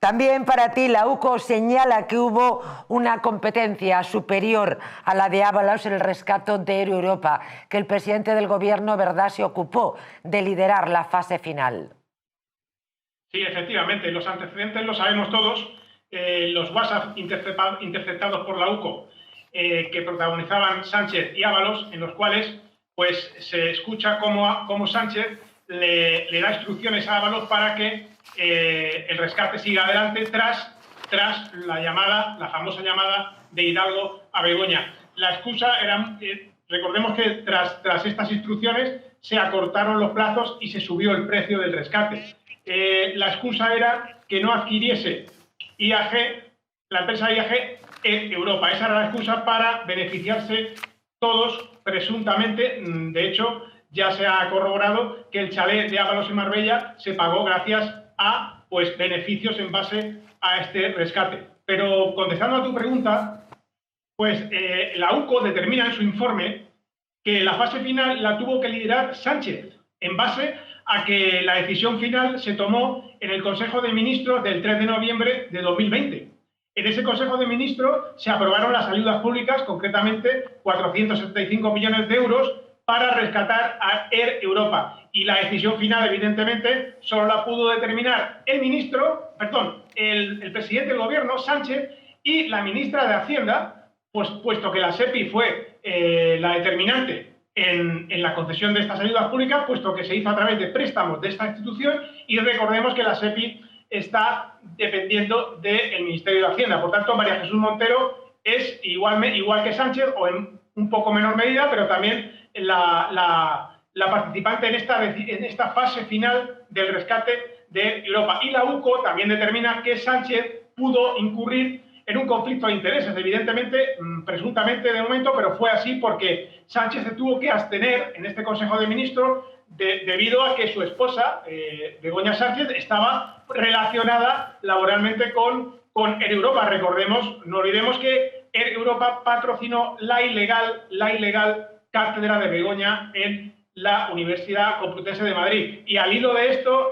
Speaker 1: También para ti, la UCO señala que hubo una competencia superior a la de Ábalos en el rescate de Air Europa, que el presidente del gobierno, ¿verdad?, se ocupó de liderar la fase final.
Speaker 6: Sí, efectivamente, los antecedentes los sabemos todos. Los WhatsApp interceptados por la UCO que protagonizaban Sánchez y Ábalos, en los cuales pues, se escucha cómo Sánchez le da instrucciones a Ábalos para que el rescate siga adelante tras la famosa llamada de Hidalgo a Begoña. La excusa era, recordemos que tras estas instrucciones se acortaron los plazos y se subió el precio del rescate. La excusa era que no adquiriese IAG, la empresa IAG, en Europa. Esa era la excusa para beneficiarse todos, presuntamente. De hecho, ya se ha corroborado que el chalet de Ábalos en Marbella se pagó gracias a pues, beneficios en base a este rescate. Pero contestando a tu pregunta, pues la UCO determina en su informe que la fase final la tuvo que liderar Sánchez, en base a que la decisión final se tomó en el Consejo de Ministros del 3 de noviembre de 2020. En ese Consejo de Ministros se aprobaron las ayudas públicas, concretamente 475 millones de euros, para rescatar a Air Europa. Y la decisión final, evidentemente, solo la pudo determinar el presidente del gobierno, Sánchez, y la ministra de Hacienda, pues, puesto que la SEPI fue la determinante en la concesión de estas ayudas públicas, puesto que se hizo a través de préstamos de esta institución, y recordemos que la SEPI está dependiendo del Ministerio de Hacienda. Por tanto, María Jesús Montero es igual que Sánchez, o en un poco menor medida, pero también la participante en esta fase final del rescate de Europa. Y la UCO también determina que Sánchez pudo incurrir en un conflicto de intereses, evidentemente, presuntamente de momento, pero fue así porque Sánchez se tuvo que abstener en este Consejo de Ministros debido a que su esposa, Begoña Sánchez, estaba relacionada laboralmente con Air Europa. Recordemos, no olvidemos que Air Europa patrocinó la ilegal cátedra de Begoña en la Universidad Complutense de Madrid. Y al hilo de esto,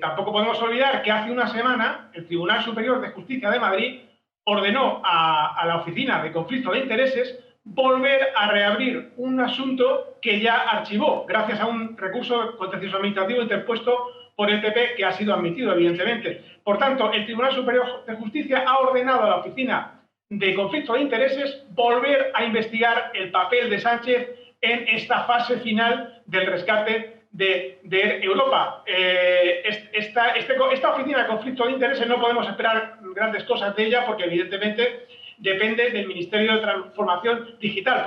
Speaker 6: tampoco podemos olvidar que hace una semana el Tribunal Superior de Justicia de Madrid ordenó a la Oficina de Conflicto de Intereses volver a reabrir un asunto que ya archivó, gracias a un recurso contencioso administrativo interpuesto por el PP, que ha sido admitido, evidentemente. Por tanto, el Tribunal Superior de Justicia ha ordenado a la Oficina de Conflicto de Intereses volver a investigar el papel de Sánchez en esta fase final del rescate de Europa. Esta Oficina de Conflicto de Intereses no podemos esperar grandes cosas de ella porque, evidentemente, depende del Ministerio de Transformación Digital.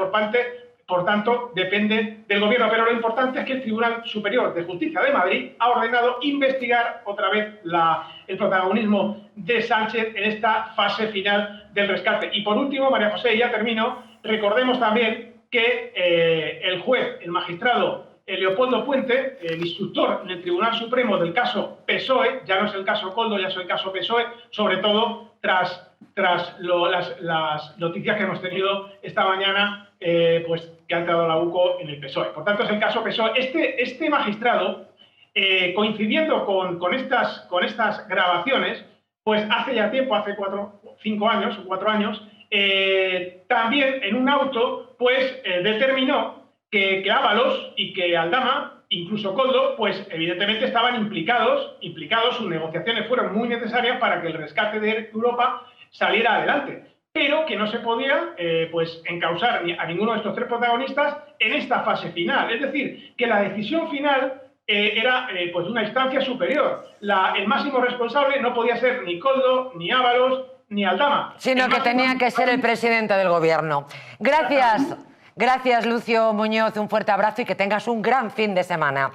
Speaker 6: Por tanto, depende del Gobierno. Pero lo importante es que el Tribunal Superior de Justicia de Madrid ha ordenado investigar otra vez el protagonismo de Sánchez en esta fase final del rescate. Y por último, María José, y ya termino, recordemos también que el juez, el magistrado Leopoldo Puente, el instructor en el Tribunal Supremo del caso PSOE, ya no es el caso Koldo, ya es el caso PSOE, sobre todo tras las noticias que hemos tenido esta mañana, pues que ha entrado la UCO en el PSOE. Por tanto, es el caso PSOE. Este magistrado, coincidiendo con estas grabaciones, pues hace ya tiempo, hace 4 años, también en un auto, pues determinó que Ábalos y que Aldama, incluso Koldo, pues evidentemente estaban implicados, sus negociaciones fueron muy necesarias para que el rescate de Europa saliera adelante, pero que no se podía pues encausar a ninguno de estos tres protagonistas en esta fase final. Es decir, que la decisión final era pues de una instancia superior. El máximo responsable no podía ser ni Koldo, ni Ábalos, ni Aldama.
Speaker 1: Sino que tenía que ser el presidente del Gobierno. Gracias. Gracias, Lucio Muñoz. Un fuerte abrazo y que tengas un gran fin de semana.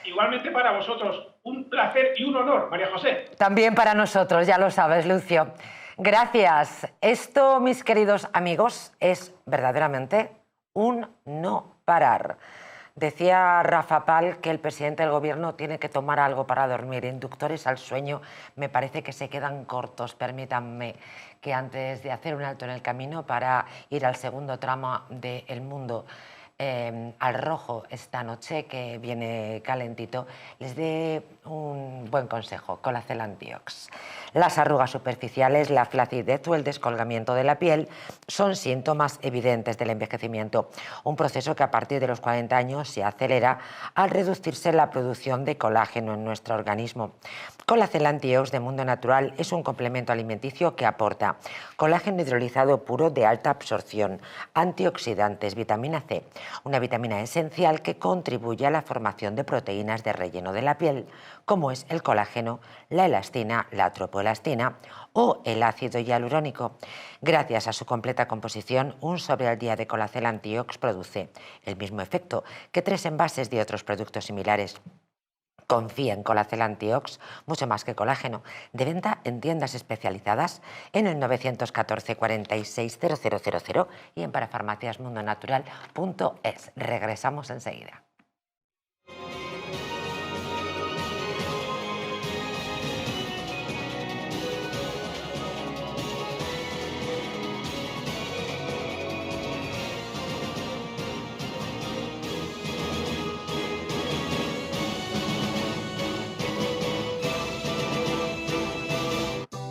Speaker 6: Igualmente para vosotros. Un placer y un honor, María José.
Speaker 1: También para nosotros, ya lo sabes, Lucio. Gracias. Esto, mis queridos amigos, es verdaderamente un no parar. Decía Rafa Pal que el presidente del Gobierno tiene que tomar algo para dormir. Inductores al sueño me parece que se quedan cortos. Permítanme que antes de hacer un alto en el camino para ir al segundo tramo de El Mundo al rojo esta noche, que viene calentito, les dé un buen consejo: Colacel Antiox. Las arrugas superficiales, la flacidez o el descolgamiento de la piel son síntomas evidentes del envejecimiento, un proceso que a partir de los 40 años se acelera al reducirse la producción de colágeno en nuestro organismo. Colacel Antiox de Mundo Natural es un complemento alimenticio que aporta colágeno hidrolizado puro de alta absorción, antioxidantes, vitamina C, una vitamina esencial que contribuye a la formación de proteínas de relleno de la piel, como es el colágeno, la elastina, la tropoelastina o el ácido hialurónico. Gracias a su completa composición, un sobre al día de Colacel Antiox produce el mismo efecto que 3 envases de otros productos similares. Confía en Colacel Antiox, mucho más que colágeno. De venta en tiendas especializadas en el 914 46 0000 y en parafarmaciasmundonatural.es. Regresamos enseguida.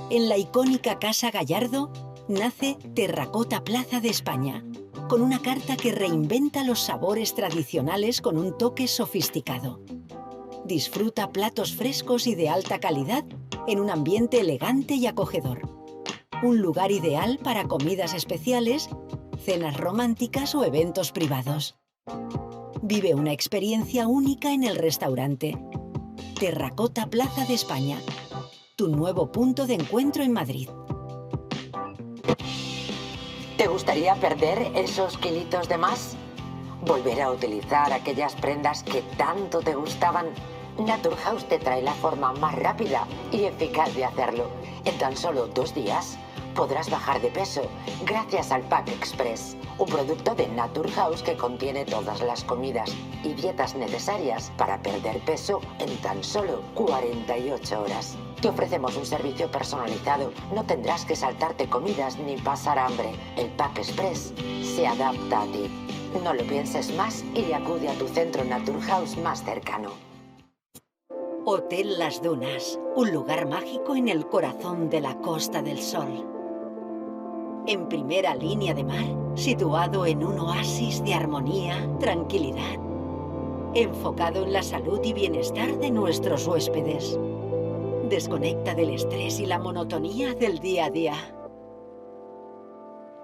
Speaker 7: En la icónica Casa Gallardo nace Terracota Plaza de España, con una carta que reinventa los sabores tradicionales con un toque sofisticado. Disfruta platos frescos y de alta calidad en un ambiente elegante y acogedor. Un lugar ideal para comidas especiales, cenas románticas o eventos privados. Vive una experiencia única en el restaurante. Terracota Plaza de España, tu nuevo punto de encuentro en Madrid.
Speaker 1: ¿Te gustaría perder esos kilitos de más? ¿Volver a utilizar aquellas prendas que tanto te gustaban? Naturhaus te trae la forma más rápida y eficaz de hacerlo. En tan solo 2 días podrás bajar de peso gracias al Pack Express, un producto de Naturhaus que contiene todas las comidas y dietas necesarias para perder peso en tan solo 48 horas. Te ofrecemos un servicio personalizado. No tendrás que saltarte comidas ni pasar hambre. El Pack Express se adapta a ti. No lo pienses más y acude a tu centro Naturhaus más cercano.
Speaker 7: Hotel Las Dunas, un lugar mágico en el corazón de la Costa del Sol. En primera línea de mar, situado en un oasis de armonía, tranquilidad, enfocado en la salud y bienestar de nuestros huéspedes. Desconecta del estrés y la monotonía del día a día.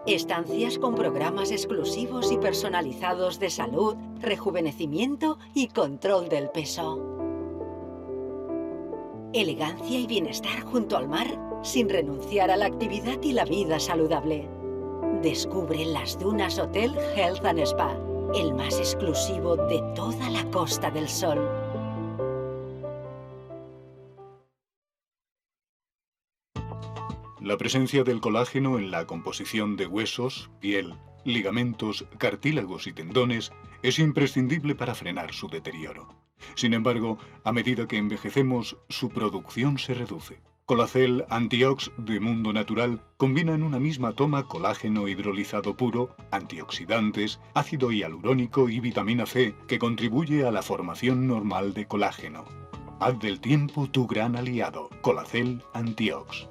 Speaker 7: Estancias con programas exclusivos y personalizados de salud, rejuvenecimiento y control del peso. Elegancia y bienestar junto al mar, sin renunciar a la actividad y la vida saludable. Descubre las Dunas Hotel Health and Spa, el más exclusivo de toda la Costa del Sol.
Speaker 8: La presencia del colágeno en la composición de huesos, piel, ligamentos, cartílagos y tendones es imprescindible para frenar su deterioro. Sin embargo, a medida que envejecemos, su producción se reduce. Colacel Antiox de Mundo Natural combina en una misma toma colágeno hidrolizado puro, antioxidantes, ácido hialurónico y vitamina C que contribuye a la formación normal de colágeno. Haz del tiempo tu gran aliado. Colacel Antiox.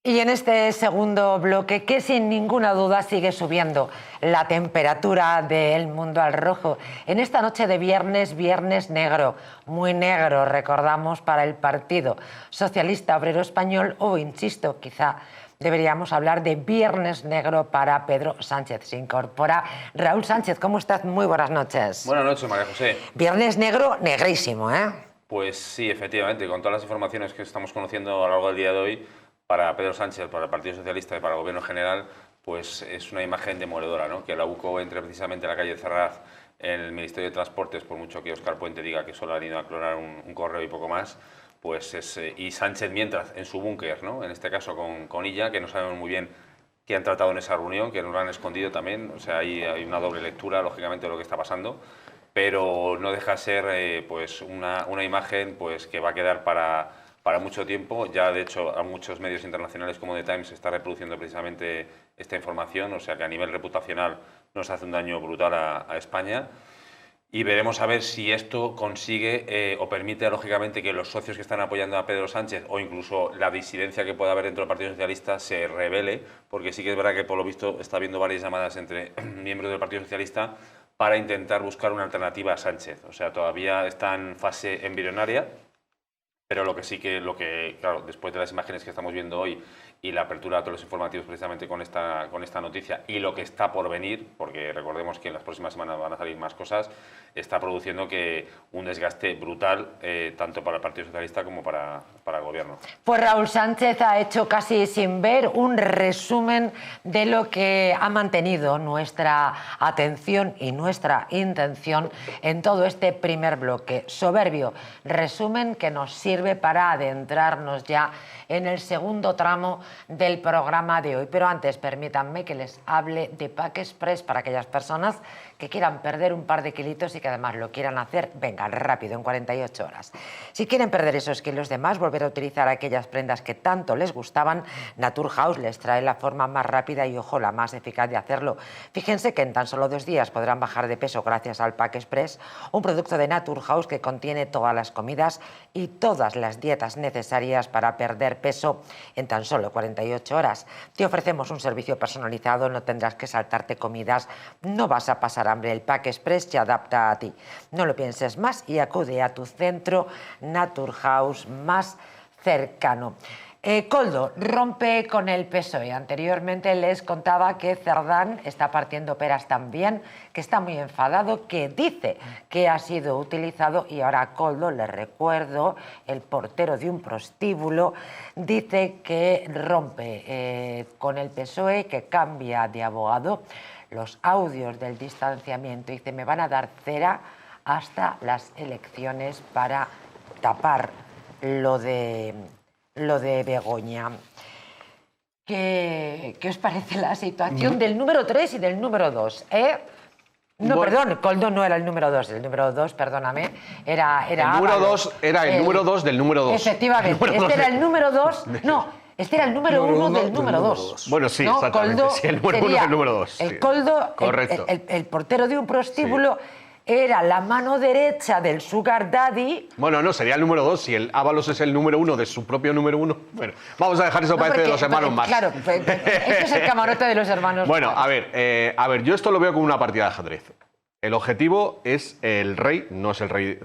Speaker 1: Y en este segundo bloque, que sin ninguna duda sigue subiendo la temperatura del mundo al rojo, en esta noche de viernes, viernes negro, muy negro, recordamos, para el Partido Socialista Obrero Español, o insisto, quizá deberíamos hablar de viernes negro para Pedro Sánchez. Se incorpora Raúl Sánchez. ¿Cómo estás? Muy buenas noches.
Speaker 9: Buenas noches, María José.
Speaker 1: Viernes negro, negrísimo, ¿eh?
Speaker 9: Pues sí, efectivamente, con todas las informaciones que estamos conociendo a lo largo del día de hoy, para Pedro Sánchez, para el Partido Socialista y para el Gobierno en general, pues es una imagen demoledora, ¿no? Que la UCO entre precisamente a la calle Ferraz en el Ministerio de Transportes, por mucho que Óscar Puente diga que solo han ido a clonar un correo y poco más, pues es, y Sánchez mientras en su búnker, ¿no? En este caso con Illa, que no sabemos muy bien qué han tratado en esa reunión, que nos lo han escondido también, o sea, hay una doble lectura, lógicamente, de lo que está pasando, pero no deja de ser pues una imagen pues que va a quedar para mucho tiempo. Ya, de hecho, a muchos medios internacionales como The Times se está reproduciendo precisamente esta información, o sea que a nivel reputacional nos hace un daño brutal a España. Y veremos a ver si esto consigue o permite, lógicamente, que los socios que están apoyando a Pedro Sánchez o incluso la disidencia que pueda haber dentro del Partido Socialista se revele, porque sí que es verdad que, por lo visto, está habiendo varias llamadas entre miembros del Partido Socialista para intentar buscar una alternativa a Sánchez. O sea, todavía está en fase embrionaria, pero claro, después de las imágenes que estamos viendo hoy y la apertura de todos los informativos precisamente con esta noticia y lo que está por venir, porque recordemos que en las próximas semanas van a salir más cosas, está produciendo un desgaste brutal tanto para el Partido Socialista como para el Gobierno.
Speaker 1: Pues Raúl Sánchez ha hecho casi sin ver un resumen de lo que ha mantenido nuestra atención y nuestra intención en todo este primer bloque. Soberbio resumen que nos sirve para adentrarnos ya en el segundo tramo del programa de hoy. Pero antes, permítanme que les hable de Pack Express para aquellas personas que quieran perder un par de kilitos y que además lo quieran hacer, vengan rápido, en 48 horas. Si quieren perder esos kilos de más, volver a utilizar aquellas prendas que tanto les gustaban, Naturhaus les trae la forma más rápida y, ojo, la más eficaz de hacerlo. Fíjense que en tan solo 2 días podrán bajar de peso gracias al Pack Express, un producto de Naturhaus que contiene todas las comidas y todas las dietas necesarias para perder peso en tan solo 48 horas. Te ofrecemos un servicio personalizado, no tendrás que saltarte comidas, no vas a pasar hambre. El Pack Express se adapta a ti. No lo pienses más y acude a tu centro Naturhaus más cercano. Koldo rompe con el PSOE. Anteriormente les contaba que Cerdán está partiendo peras también, que está muy enfadado, que dice que ha sido utilizado, y ahora Koldo, les recuerdo, el portero de un prostíbulo, dice que rompe con el PSOE, que cambia de abogado. Los audios del distanciamiento, dice, me van a dar cera hasta las elecciones para tapar lo de Begoña. ¿Qué os parece la situación del número 3 y del número 2? No,
Speaker 3: Bueno.
Speaker 1: perdón, Coldo no era el número 2. El número 2, perdóname, era
Speaker 3: El número
Speaker 1: Ábalos.
Speaker 3: 2 era el número 2 del número 2.
Speaker 1: Efectivamente, este era el número 2. No, este era el número 1 del número 2.
Speaker 3: Bueno, sí, exactamente. Sí, el número 1 es el número 2.
Speaker 1: El Coldo,
Speaker 3: correcto.
Speaker 1: el portero de un prostíbulo, era la mano derecha del Sugar Daddy.
Speaker 3: Bueno, no, sería el número 2. Si el Ábalos es el número 1 de su propio número 1. Bueno, vamos a dejar eso para de los hermanos más.
Speaker 1: Claro, este es el camarote de los hermanos.
Speaker 3: Bueno, a ver, yo esto lo veo como una partida de ajedrez. El objetivo es el rey, no es el rey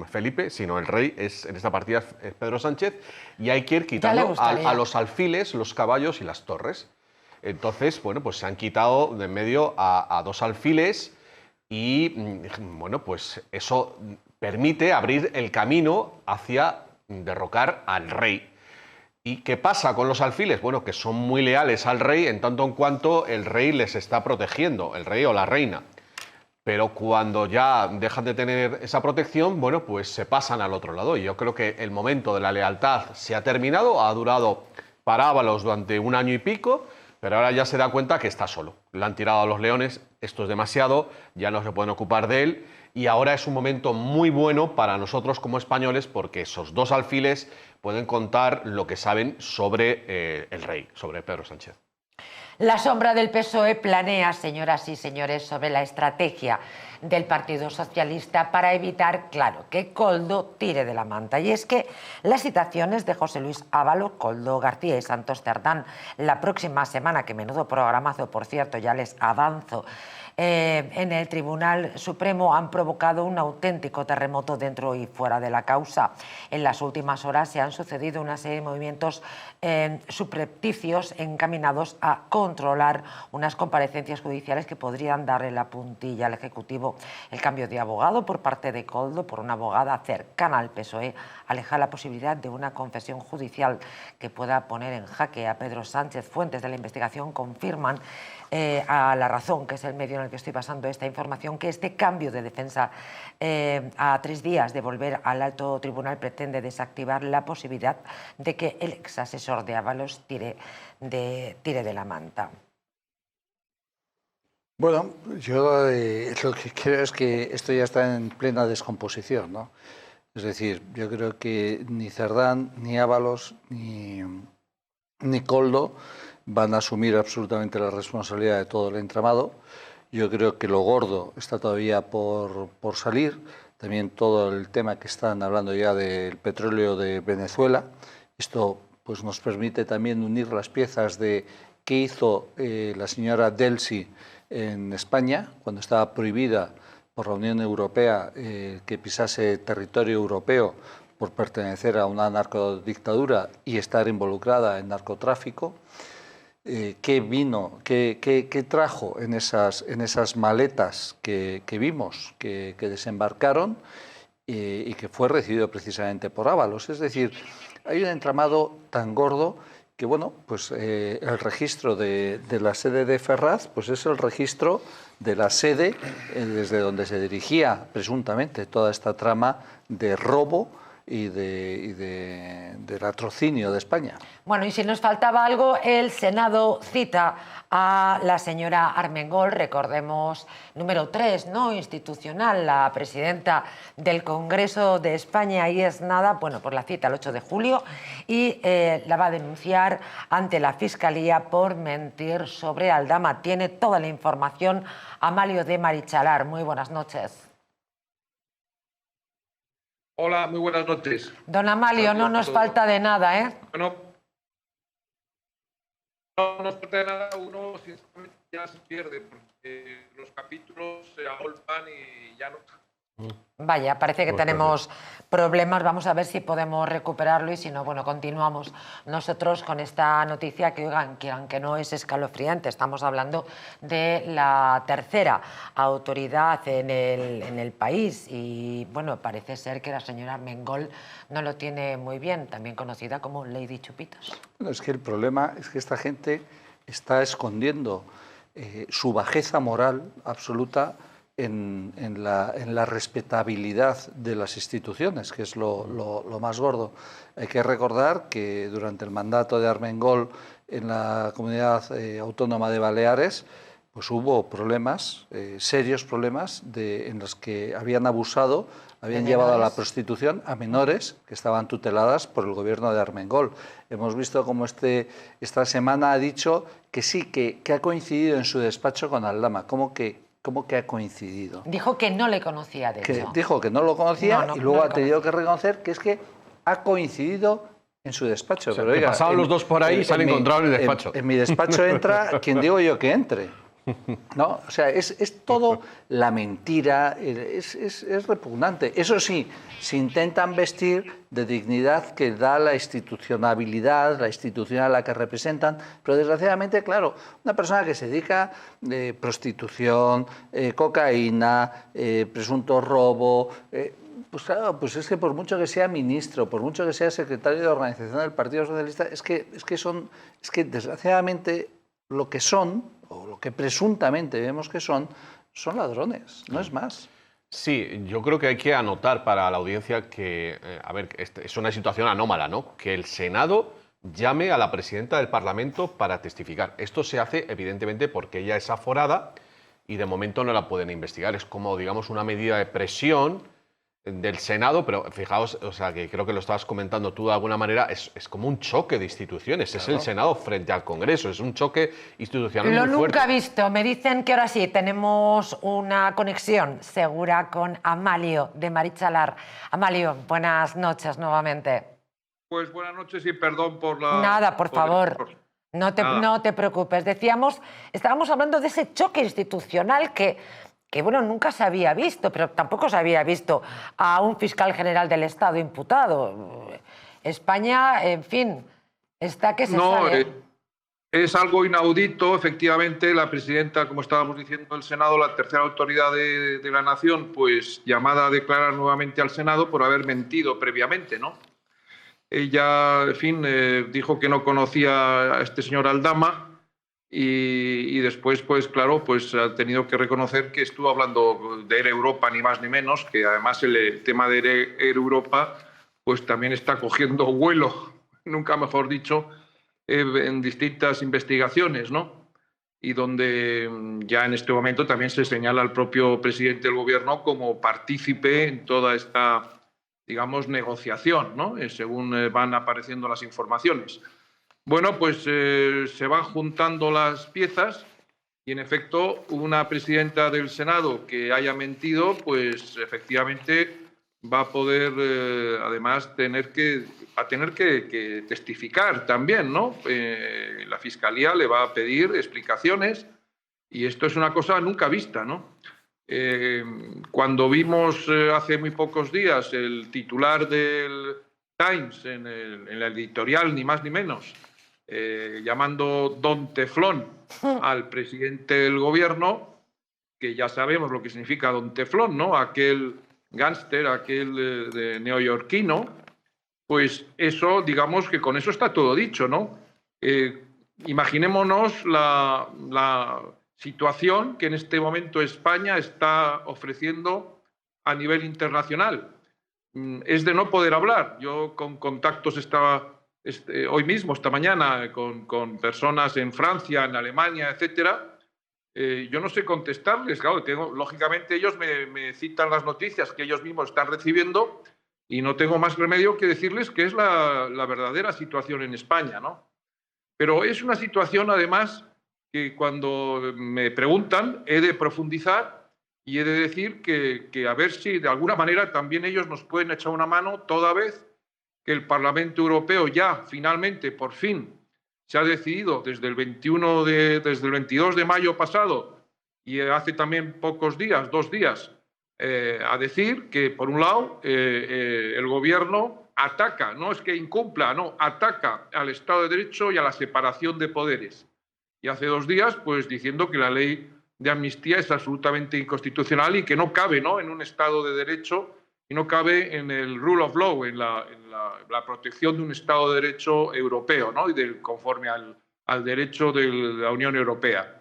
Speaker 3: Felipe, sino el rey es en esta partida es Pedro Sánchez, y hay que ir quitando a los alfiles, los caballos y las torres. Entonces, bueno, pues se han quitado de en medio a 2 alfiles y, bueno, pues eso permite abrir el camino hacia derrocar al rey. ¿Y qué pasa con los alfiles? Bueno, que son muy leales al rey en tanto en cuanto el rey les está protegiendo, el rey o la reina. Pero cuando ya dejan de tener esa protección, bueno, pues se pasan al otro lado. Y yo creo que el momento de la lealtad se ha terminado, ha durado para Ábalos durante 1 año y pico, pero ahora ya se da cuenta que está solo. Le han tirado a los leones, esto es demasiado, ya no se pueden ocupar de él, y ahora es un momento muy bueno para nosotros como españoles porque esos 2 alfiles pueden contar lo que saben sobre el rey, sobre Pedro Sánchez.
Speaker 1: La sombra del PSOE planea, señoras y señores, sobre la estrategia del Partido Socialista para evitar, claro, que Coldo tire de la manta. Y es que las citaciones de José Luis Ábalos, Coldo García y Santos Cerdán la próxima semana, que menudo programazo, por cierto, ya les avanzo, en el Tribunal Supremo han provocado un auténtico terremoto dentro y fuera de la causa. En las últimas horas se han sucedido una serie de movimientos subrepticios encaminados a controlar unas comparecencias judiciales que podrían darle la puntilla al Ejecutivo. El cambio de abogado por parte de Coldo por una abogada cercana al PSOE aleja la posibilidad de una confesión judicial que pueda poner en jaque a Pedro Sánchez. Fuentes de la investigación confirman a La Razón, que es el medio en el que estoy basando esta información, que este cambio de defensa a 3 días de volver al alto tribunal pretende desactivar la posibilidad de que el ex asesor de Ábalos tire de la manta.
Speaker 2: Bueno, yo lo que creo es que esto ya está en plena descomposición, ¿no? Es decir, yo creo que ni Cerdán, ni Ábalos, ni Coldo van a asumir absolutamente la responsabilidad de todo el entramado. Yo creo que lo gordo está todavía por salir. También todo el tema que están hablando ya del petróleo de Venezuela. Esto pues, nos permite también unir las piezas de qué hizo la señora Delcy en España, cuando estaba prohibida por la Unión Europea que pisase territorio europeo por pertenecer a una narcodictadura y estar involucrada en narcotráfico. ¿Qué trajo en esas maletas que vimos, que desembarcaron y que fue recibido precisamente por Ábalos? Es decir, hay un entramado tan gordo que, bueno, pues el registro de la sede de Ferraz pues es el registro de la sede desde donde se dirigía presuntamente toda esta trama de robo y del latrocinio de España.
Speaker 1: Bueno, y si nos faltaba algo, el Senado cita a la señora Armengol, recordemos, número 3, ¿no?, institucional, la presidenta del Congreso de España, y es nada, bueno, pues la cita el 8 de julio y la va a denunciar ante la Fiscalía por mentir sobre Aldama. Tiene toda la información Amalio de Marichalar. Muy buenas noches.
Speaker 10: Hola, muy buenas noches.
Speaker 1: Don Amalio, no nos falta de nada, ¿eh?
Speaker 10: Bueno, no nos falta de nada, uno sinceramente ya se pierde, porque los capítulos se agolpan y ya no...
Speaker 1: Vaya, parece que tenemos problemas. Vamos a ver si podemos recuperarlo y si no, bueno, continuamos nosotros con esta noticia que, oigan, que aunque no es escalofriante, estamos hablando de la tercera autoridad en el país y, bueno, parece ser que la señora Armengol no lo tiene muy bien, también conocida como Lady Chupitos.
Speaker 2: Bueno, es que el problema es que esta gente está escondiendo su bajeza moral absoluta en la respetabilidad de las instituciones, que es lo más gordo. Hay que recordar que durante el mandato de Armengol en la Comunidad Autónoma de Baleares, pues hubo problemas, serios problemas, en los que habían abusado, habían llevado a la prostitución a menores que estaban tuteladas por el gobierno de Armengol. Hemos visto cómo esta semana ha dicho que sí, que ha coincidido en su despacho con Aldama. ¿Cómo que ha coincidido?
Speaker 1: Dijo que no le conocía, de hecho.
Speaker 2: Dijo que no lo conocía y luego
Speaker 1: no
Speaker 2: ha tenido que reconocer que es que ha coincidido en su despacho.
Speaker 3: O sea,
Speaker 2: pero
Speaker 3: que pasaban los dos por ahí y se han encontrado en el despacho.
Speaker 2: En mi despacho entra quien digo yo que entre. ¿No? O sea, es todo la mentira, es repugnante. Eso sí, se intentan vestir de dignidad que da la institucionalidad, la institución a la que representan, pero desgraciadamente, claro, una persona que se dedica a prostitución, cocaína, presunto robo... pues claro, pues es que por mucho que sea ministro, por mucho que sea secretario de organización del Partido Socialista, es que desgraciadamente lo que son, o lo que presuntamente vemos que son ladrones, no es más.
Speaker 3: Sí, yo creo que hay que anotar para la audiencia que, a ver, es una situación anómala, ¿no? Que el Senado llame a la presidenta del Parlamento para testificar. Esto se hace, evidentemente, porque ella es aforada y de momento no la pueden investigar. Es como, digamos, una medida de presión del Senado, pero fijaos, o sea, que creo que lo estabas comentando tú de alguna manera, es como un choque de instituciones, claro. Es el Senado frente al Congreso, es un choque institucional muy fuerte.
Speaker 1: Lo nunca visto. Me dicen que ahora sí tenemos una conexión segura con Amalio de Marichalar. Amalio, buenas noches nuevamente.
Speaker 10: Pues buenas noches y perdón por la...
Speaker 1: Nada, por favor. No te preocupes. Estábamos hablando de ese choque institucional que bueno, nunca se había visto, pero tampoco se había visto a un fiscal general del Estado imputado. España, en fin, está que se sale.
Speaker 10: Es algo inaudito, efectivamente. La presidenta, como estábamos diciendo, del Senado, la tercera autoridad de la nación, pues llamada a declarar nuevamente al Senado por haber mentido previamente, ¿no? Ella, en fin, dijo que no conocía a este señor Aldama. Y después, pues claro, pues ha tenido que reconocer que estuvo hablando de Air Europa, ni más ni menos, que además el tema de Air Europa pues también está cogiendo vuelo, nunca mejor dicho, en distintas investigaciones, ¿no? Y donde ya en este momento también se señala al propio presidente del gobierno como partícipe en toda esta, digamos, negociación, ¿no? Según van apareciendo las informaciones. Bueno, pues se van juntando las piezas y, en efecto, una presidenta del Senado que haya mentido, pues efectivamente va a poder, además, tener que testificar también, ¿no? La Fiscalía le va a pedir explicaciones y esto es una cosa nunca vista, ¿no? Cuando vimos hace muy pocos días el titular del Times en la editorial, ni más ni menos, llamando Don Teflón al presidente del gobierno, que ya sabemos lo que significa Don Teflón, ¿no? Aquel gángster, aquel neoyorquino, pues eso, digamos que con eso está todo dicho, ¿no? Imaginémonos la situación que en este momento España está ofreciendo a nivel internacional. Es de no poder hablar. Yo con contactos estaba hoy mismo, esta mañana, con personas en Francia, en Alemania, etcétera. Yo no sé contestarles, claro, lógicamente ellos me citan las noticias que ellos mismos están recibiendo y no tengo más remedio que decirles que es la verdadera situación en España, ¿no? Pero es una situación, además, que cuando me preguntan he de profundizar y he de decir que a ver si de alguna manera también ellos nos pueden echar una mano toda vez que el Parlamento Europeo ya finalmente, por fin, se ha decidido desde el 22 de mayo pasado y hace también pocos días, 2 días, a decir que, por un lado, el Gobierno ataca, no es que incumpla, no, ataca al Estado de Derecho y a la separación de poderes. Y hace 2 días, pues diciendo que la ley de amnistía es absolutamente inconstitucional y que no cabe, ¿no?, en un Estado de Derecho y no cabe en el rule of law, en la protección de un Estado de Derecho europeo, ¿no?, y conforme al derecho de la Unión Europea.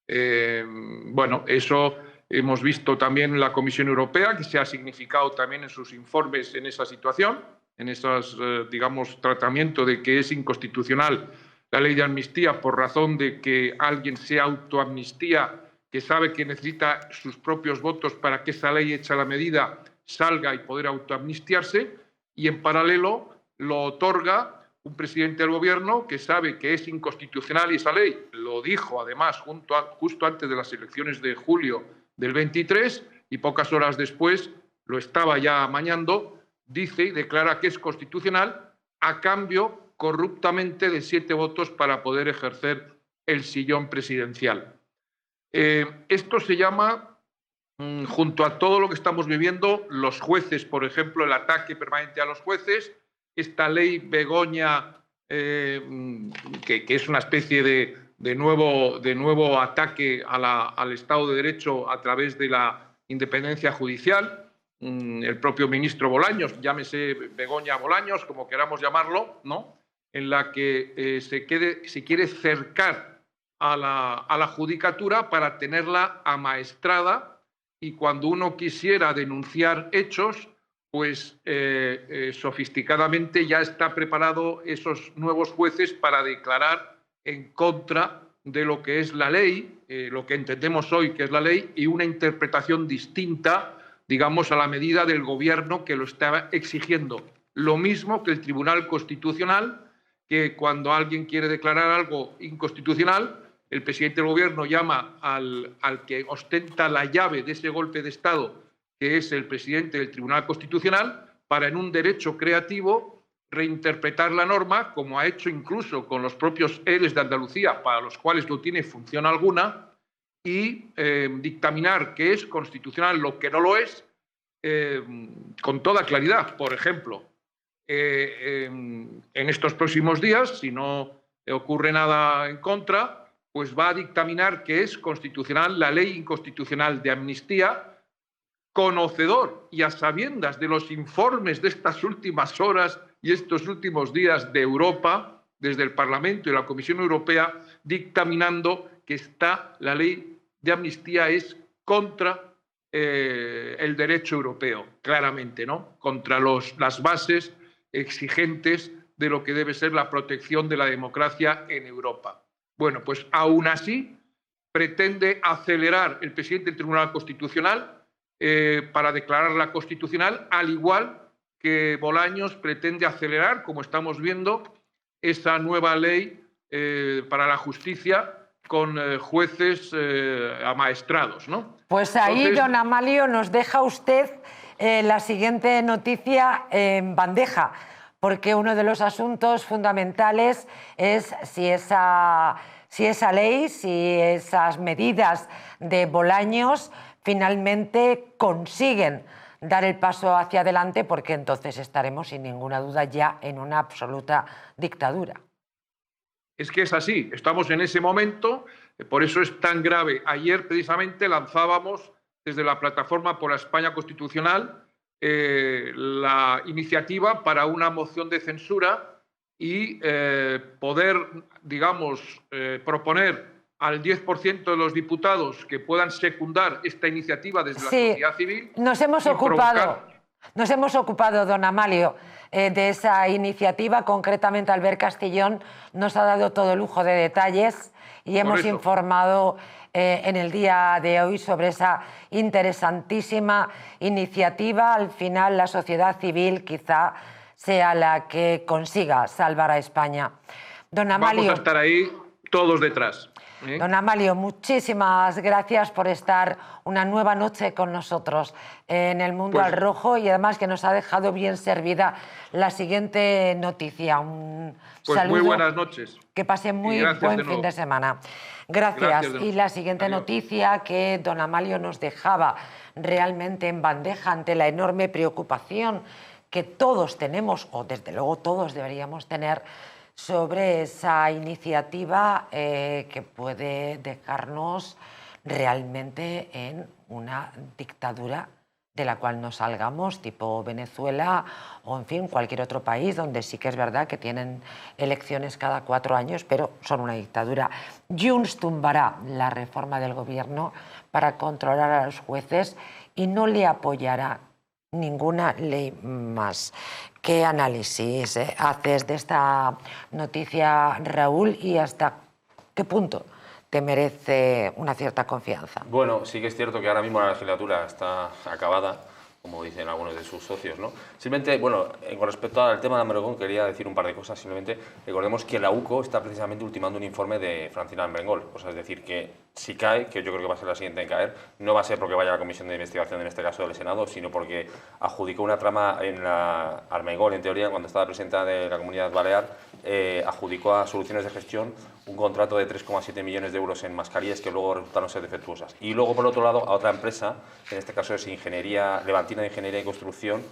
Speaker 10: Bueno, eso hemos visto también en la Comisión Europea, que se ha significado también en sus informes en esa situación, en esos, digamos, tratamiento de que es inconstitucional la ley de amnistía por razón de que alguien se autoamnistía, que sabe que necesita sus propios votos para que esa ley hecha la medida salga y poder autoamnistiarse, y en paralelo lo otorga un presidente del gobierno que sabe que es inconstitucional esa ley. Lo dijo además justo antes de las elecciones de julio del 23 y pocas horas después lo estaba ya amañando, dice y declara que es constitucional a cambio corruptamente de 7 votos para poder ejercer el sillón presidencial. Esto se llama, junto a todo lo que estamos viviendo, los jueces, por ejemplo, el ataque permanente a los jueces, esta ley Begoña, que es una especie de nuevo ataque al Estado de Derecho a través de la independencia judicial. El propio ministro Bolaños, llámese Begoña Bolaños, como queramos llamarlo, ¿no?, en la que se quiere cercar a la judicatura para tenerla amaestrada, y cuando uno quisiera denunciar hechos, pues sofisticadamente ya está preparado esos nuevos jueces para declarar en contra de lo que es la ley, lo que entendemos hoy que es la ley, y una interpretación distinta, digamos, a la medida del gobierno que lo está exigiendo. Lo mismo que el Tribunal Constitucional, que cuando alguien quiere declarar algo inconstitucional, el presidente del gobierno llama al que ostenta la llave de ese golpe de Estado, que es el presidente del Tribunal Constitucional, para en un derecho creativo reinterpretar la norma, como ha hecho incluso con los propios ERES de Andalucía, para los cuales no tiene función alguna, y dictaminar que es constitucional lo que no lo es, con toda claridad. Por ejemplo, en estos próximos días, si no ocurre nada en contra, pues va a dictaminar que es constitucional la ley inconstitucional de amnistía, conocedor y a sabiendas de los informes de estas últimas horas y estos últimos días de Europa, desde el Parlamento y la Comisión Europea, dictaminando que la ley de amnistía es contra el derecho europeo, claramente, ¿no?, contra las bases exigentes de lo que debe ser la protección de la democracia en Europa. Bueno, pues aún así pretende acelerar el presidente del Tribunal Constitucional para declararla constitucional, al igual que Bolaños pretende acelerar, como estamos viendo, esa nueva ley para la justicia con jueces amaestrados, ¿no?
Speaker 1: Pues ahí, entonces, don Amalio, nos deja usted la siguiente noticia en bandeja, porque uno de los asuntos fundamentales es si esa ley, si esas medidas de Bolaños finalmente consiguen dar el paso hacia adelante, porque entonces estaremos sin ninguna duda ya en una absoluta dictadura.
Speaker 10: Es que es así, estamos en ese momento, por eso es tan grave. Ayer precisamente lanzábamos desde la Plataforma por la España Constitucional la iniciativa para una moción de censura y poder, digamos, proponer al 10% de los diputados que puedan secundar esta iniciativa desde la sociedad civil.
Speaker 1: Nos hemos ocupado, don Amalio, de esa iniciativa. Concretamente, Albert Castillón nos ha dado todo lujo de detalles y hemos informado en el día de hoy sobre esa interesantísima iniciativa. Al final, la sociedad civil quizá sea la que consiga salvar a España. Don Amalio,
Speaker 10: vamos a estar ahí todos detrás.
Speaker 1: Don Amalio, muchísimas gracias por estar una nueva noche con nosotros en El Mundo al Rojo, y además que nos ha dejado bien servida la siguiente noticia. Un saludo.
Speaker 10: Muy buenas noches.
Speaker 1: Que pase muy buen fin de semana. Gracias. Y la siguiente noticia que don Amalio nos dejaba realmente en bandeja ante la enorme preocupación que todos tenemos, o desde luego todos deberíamos tener, sobre esa iniciativa que puede dejarnos realmente en una dictadura de la cual no salgamos, tipo Venezuela o, en fin, cualquier otro país donde sí que es verdad que tienen elecciones cada 4 años, pero son una dictadura. Junts tumbará la reforma del gobierno para controlar a los jueces y no le apoyará ninguna ley más. ¿Qué análisis haces de esta noticia, Raúl, y hasta qué punto te merece una cierta confianza?
Speaker 9: Bueno, sí que es cierto que ahora mismo la legislatura está acabada, como dicen algunos de sus socios, ¿no? Simplemente, bueno, con respecto al tema de Ambrengol, quería decir un par de cosas. Simplemente recordemos que la UCO está precisamente ultimando un informe de Francina Ambrengol. O sea, es decir, que si cae, que yo creo que va a ser la siguiente en caer, no va a ser porque vaya a la comisión de investigación, en este caso del Senado, sino porque adjudicó una trama en la Armengol, en teoría, cuando estaba presidenta de la Comunidad Balear, adjudicó a Soluciones de Gestión un contrato de 3,7 millones de euros en mascarillas que luego resultaron ser defectuosas. Y luego, por otro lado, a otra empresa, en este caso es Levantina de Ingeniería y Construcción,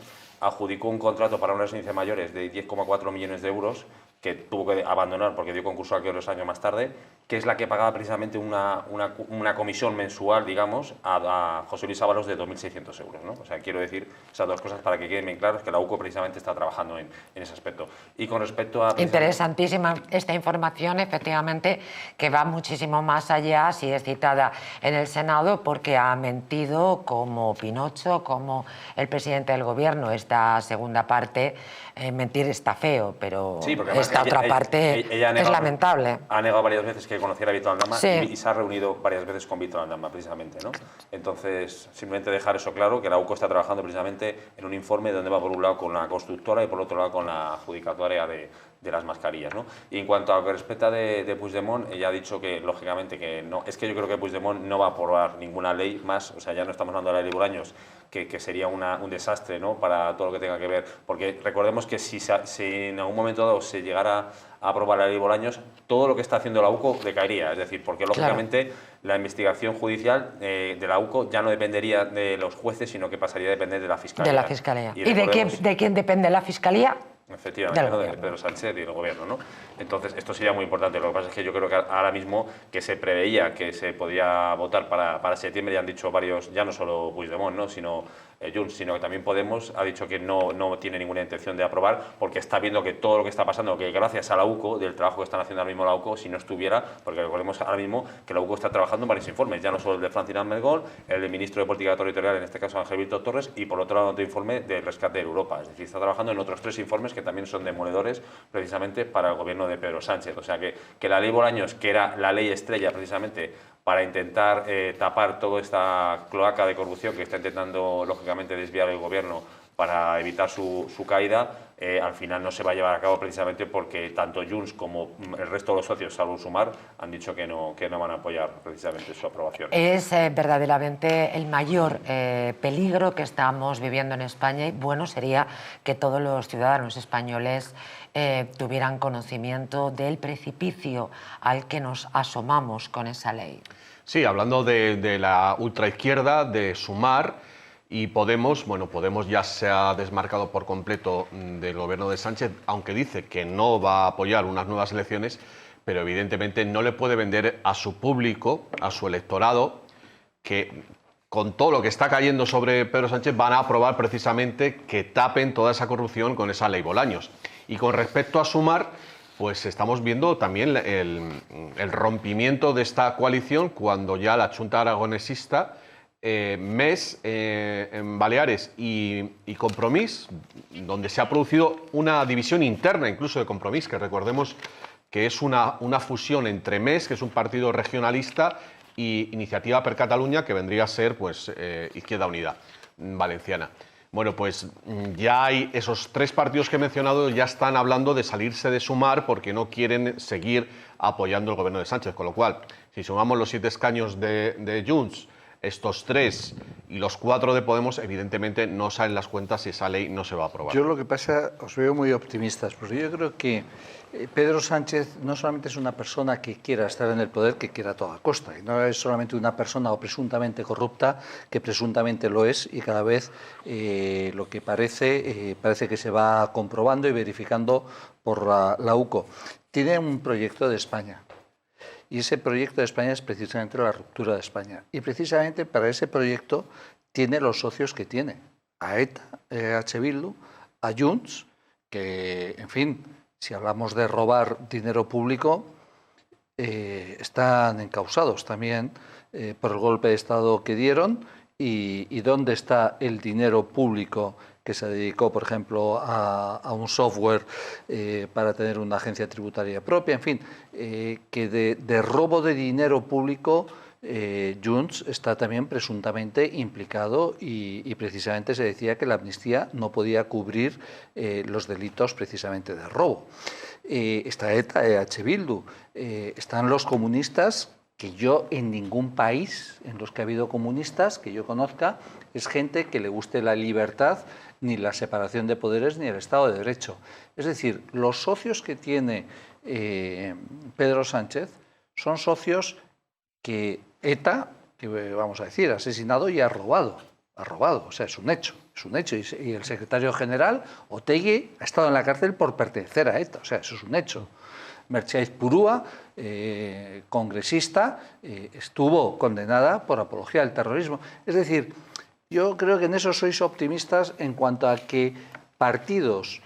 Speaker 9: adjudicó un contrato para una residencia de mayores de 10,4 millones de euros que tuvo que abandonar porque dio concurso aquí 2 años más tarde, que es la que pagaba precisamente una comisión mensual, digamos, a José Luis Ábalos de 2.600 euros, ¿no? O sea, quiero decir esas dos cosas para que queden bien claras, que la UCO precisamente está trabajando en ese aspecto. Y con respecto a...
Speaker 1: Interesantísima esta información, efectivamente, que va muchísimo más allá si es citada en el Senado, porque ha mentido como Pinocho, como el presidente del Gobierno. Esta segunda parte, mentir está feo, pero
Speaker 9: sí,
Speaker 1: esta otra parte es lamentable.
Speaker 9: Ha negado varias veces que conociera a Víctor Aldama,
Speaker 1: sí,
Speaker 9: y se ha reunido varias veces con Víctor Aldama, precisamente, ¿no? Entonces, simplemente dejar eso claro, que la UCO está trabajando precisamente en un informe donde va por un lado con la constructora y por otro lado con la adjudicataria de las mascarillas, ¿no? Y en cuanto a lo que respecta de Puigdemont, ella ha dicho que, lógicamente, que no, es que yo creo que Puigdemont no va a aprobar ninguna ley más, o sea, ya no estamos hablando de la ley de Bolaños, que sería un desastre, ¿no?, para todo lo que tenga que ver, porque recordemos que si en algún momento dado se llegara a aprobar la ley de Bolaños, todo lo que está haciendo la UCO decaería, es decir, porque lógicamente la investigación judicial de la UCO ya no dependería de los jueces, sino que pasaría a depender de la Fiscalía.
Speaker 1: De la Fiscalía. ¿Y de quién depende la Fiscalía?
Speaker 9: Efectivamente, ¿no?, de Pedro Sánchez y del Gobierno, ¿no? Entonces, esto sería muy importante. Lo que pasa es que yo creo que ahora mismo que se preveía que se podía votar para septiembre, ya han dicho varios, ya no solo Puigdemont, ¿no?, sino Junts, sino que también Podemos ha dicho que no tiene ninguna intención de aprobar, porque está viendo que todo lo que está pasando, que gracias a la UCO, del trabajo que están haciendo ahora mismo la UCO, si no estuviera, porque recordemos ahora mismo que la UCO está trabajando en varios informes, ya no solo el de Francina Ambrengol, el del ministro de Política Territorial, en este caso Ángel Víctor Torres, y por otro lado otro informe del rescate de Europa. Es decir, está trabajando en otros 3 informes que también son demoledores precisamente para el gobierno de Pedro Sánchez. O sea que la ley Bolaños, que era la ley estrella precisamente para intentar tapar toda esta cloaca de corrupción que está intentando lógicamente desviar el gobierno para evitar su caída, al final no se va a llevar a cabo precisamente porque tanto Junts como el resto de los socios, salvo Sumar, han dicho que no van a apoyar precisamente su aprobación.
Speaker 1: Es verdaderamente el mayor peligro que estamos viviendo en España, y bueno sería que todos los ciudadanos españoles tuvieran conocimiento del precipicio al que nos asomamos con esa ley.
Speaker 3: Sí, hablando de la ultraizquierda, de Sumar y Podemos, bueno, Podemos ya se ha desmarcado por completo del gobierno de Sánchez, aunque dice que no va a apoyar unas nuevas elecciones, pero evidentemente no le puede vender a su público, a su electorado, que con todo lo que está cayendo sobre Pedro Sánchez van a aprobar precisamente que tapen toda esa corrupción con esa ley Bolaños. Y con respecto a Sumar, pues estamos viendo también el rompimiento de esta coalición cuando ya la Chunta Aragonesista, MES en Baleares y Compromís, donde se ha producido una división interna incluso de Compromís, que recordemos que es una fusión entre MES, que es un partido regionalista, y Iniciativa per Catalunya, que vendría a ser pues Izquierda Unida valenciana. Bueno, pues ya hay esos 3 partidos que he mencionado, ya están hablando de salirse de Sumar porque no quieren seguir apoyando el gobierno de Sánchez, con lo cual, si sumamos los 7 escaños de Junts, estos 3 y los 4 de Podemos, evidentemente no salen las cuentas y esa ley no se va a aprobar.
Speaker 2: Yo lo que pasa, os veo muy optimistas, porque yo creo que Pedro Sánchez no solamente es una persona que quiera estar en el poder, que quiera a toda costa, y no es solamente una persona o presuntamente corrupta, que presuntamente lo es, y cada vez lo que parece que se va comprobando y verificando por la UCO. Tiene un proyecto de España. Y ese proyecto de España es precisamente la ruptura de España. Y precisamente para ese proyecto tiene los socios que tiene. A ETA, EH Bildu, a Junts, que, en fin, si hablamos de robar dinero público, están encausados también por el golpe de Estado que dieron y dónde está el dinero público que se dedicó, por ejemplo, a un software para tener una agencia tributaria propia, en fin, que de robo de dinero público Junts está también presuntamente implicado y precisamente se decía que la amnistía no podía cubrir los delitos precisamente de robo. Está ETA, EH Bildu, están los comunistas, que yo en ningún país en los que ha habido comunistas que yo conozca es gente que le guste la libertad, ni la separación de poderes, ni el Estado de Derecho. Es decir, los socios que tiene Pedro Sánchez son socios que ETA, que vamos a decir, ha asesinado y ha robado. Ha robado, o sea, es un hecho. Es un hecho. Y el secretario general, Otegi, ha estado en la cárcel por pertenecer a ETA. O sea, eso es un hecho. Mercedes Purúa, congresista, estuvo condenada por apología del terrorismo. Es decir, yo creo que en eso sois optimistas en cuanto a que partidos,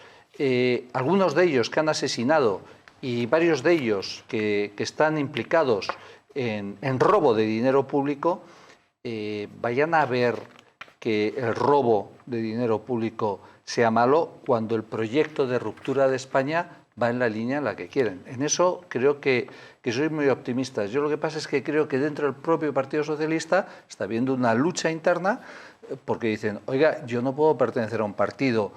Speaker 2: algunos de ellos que han asesinado y varios de ellos que están implicados en robo de dinero público, vayan a ver que el robo de dinero público sea malo cuando el proyecto de ruptura de España va en la línea en la que quieren. En eso creo que sois muy optimistas. Yo lo que pasa es que creo que dentro del propio Partido Socialista está habiendo una lucha interna porque dicen, oiga, yo no puedo pertenecer a un partido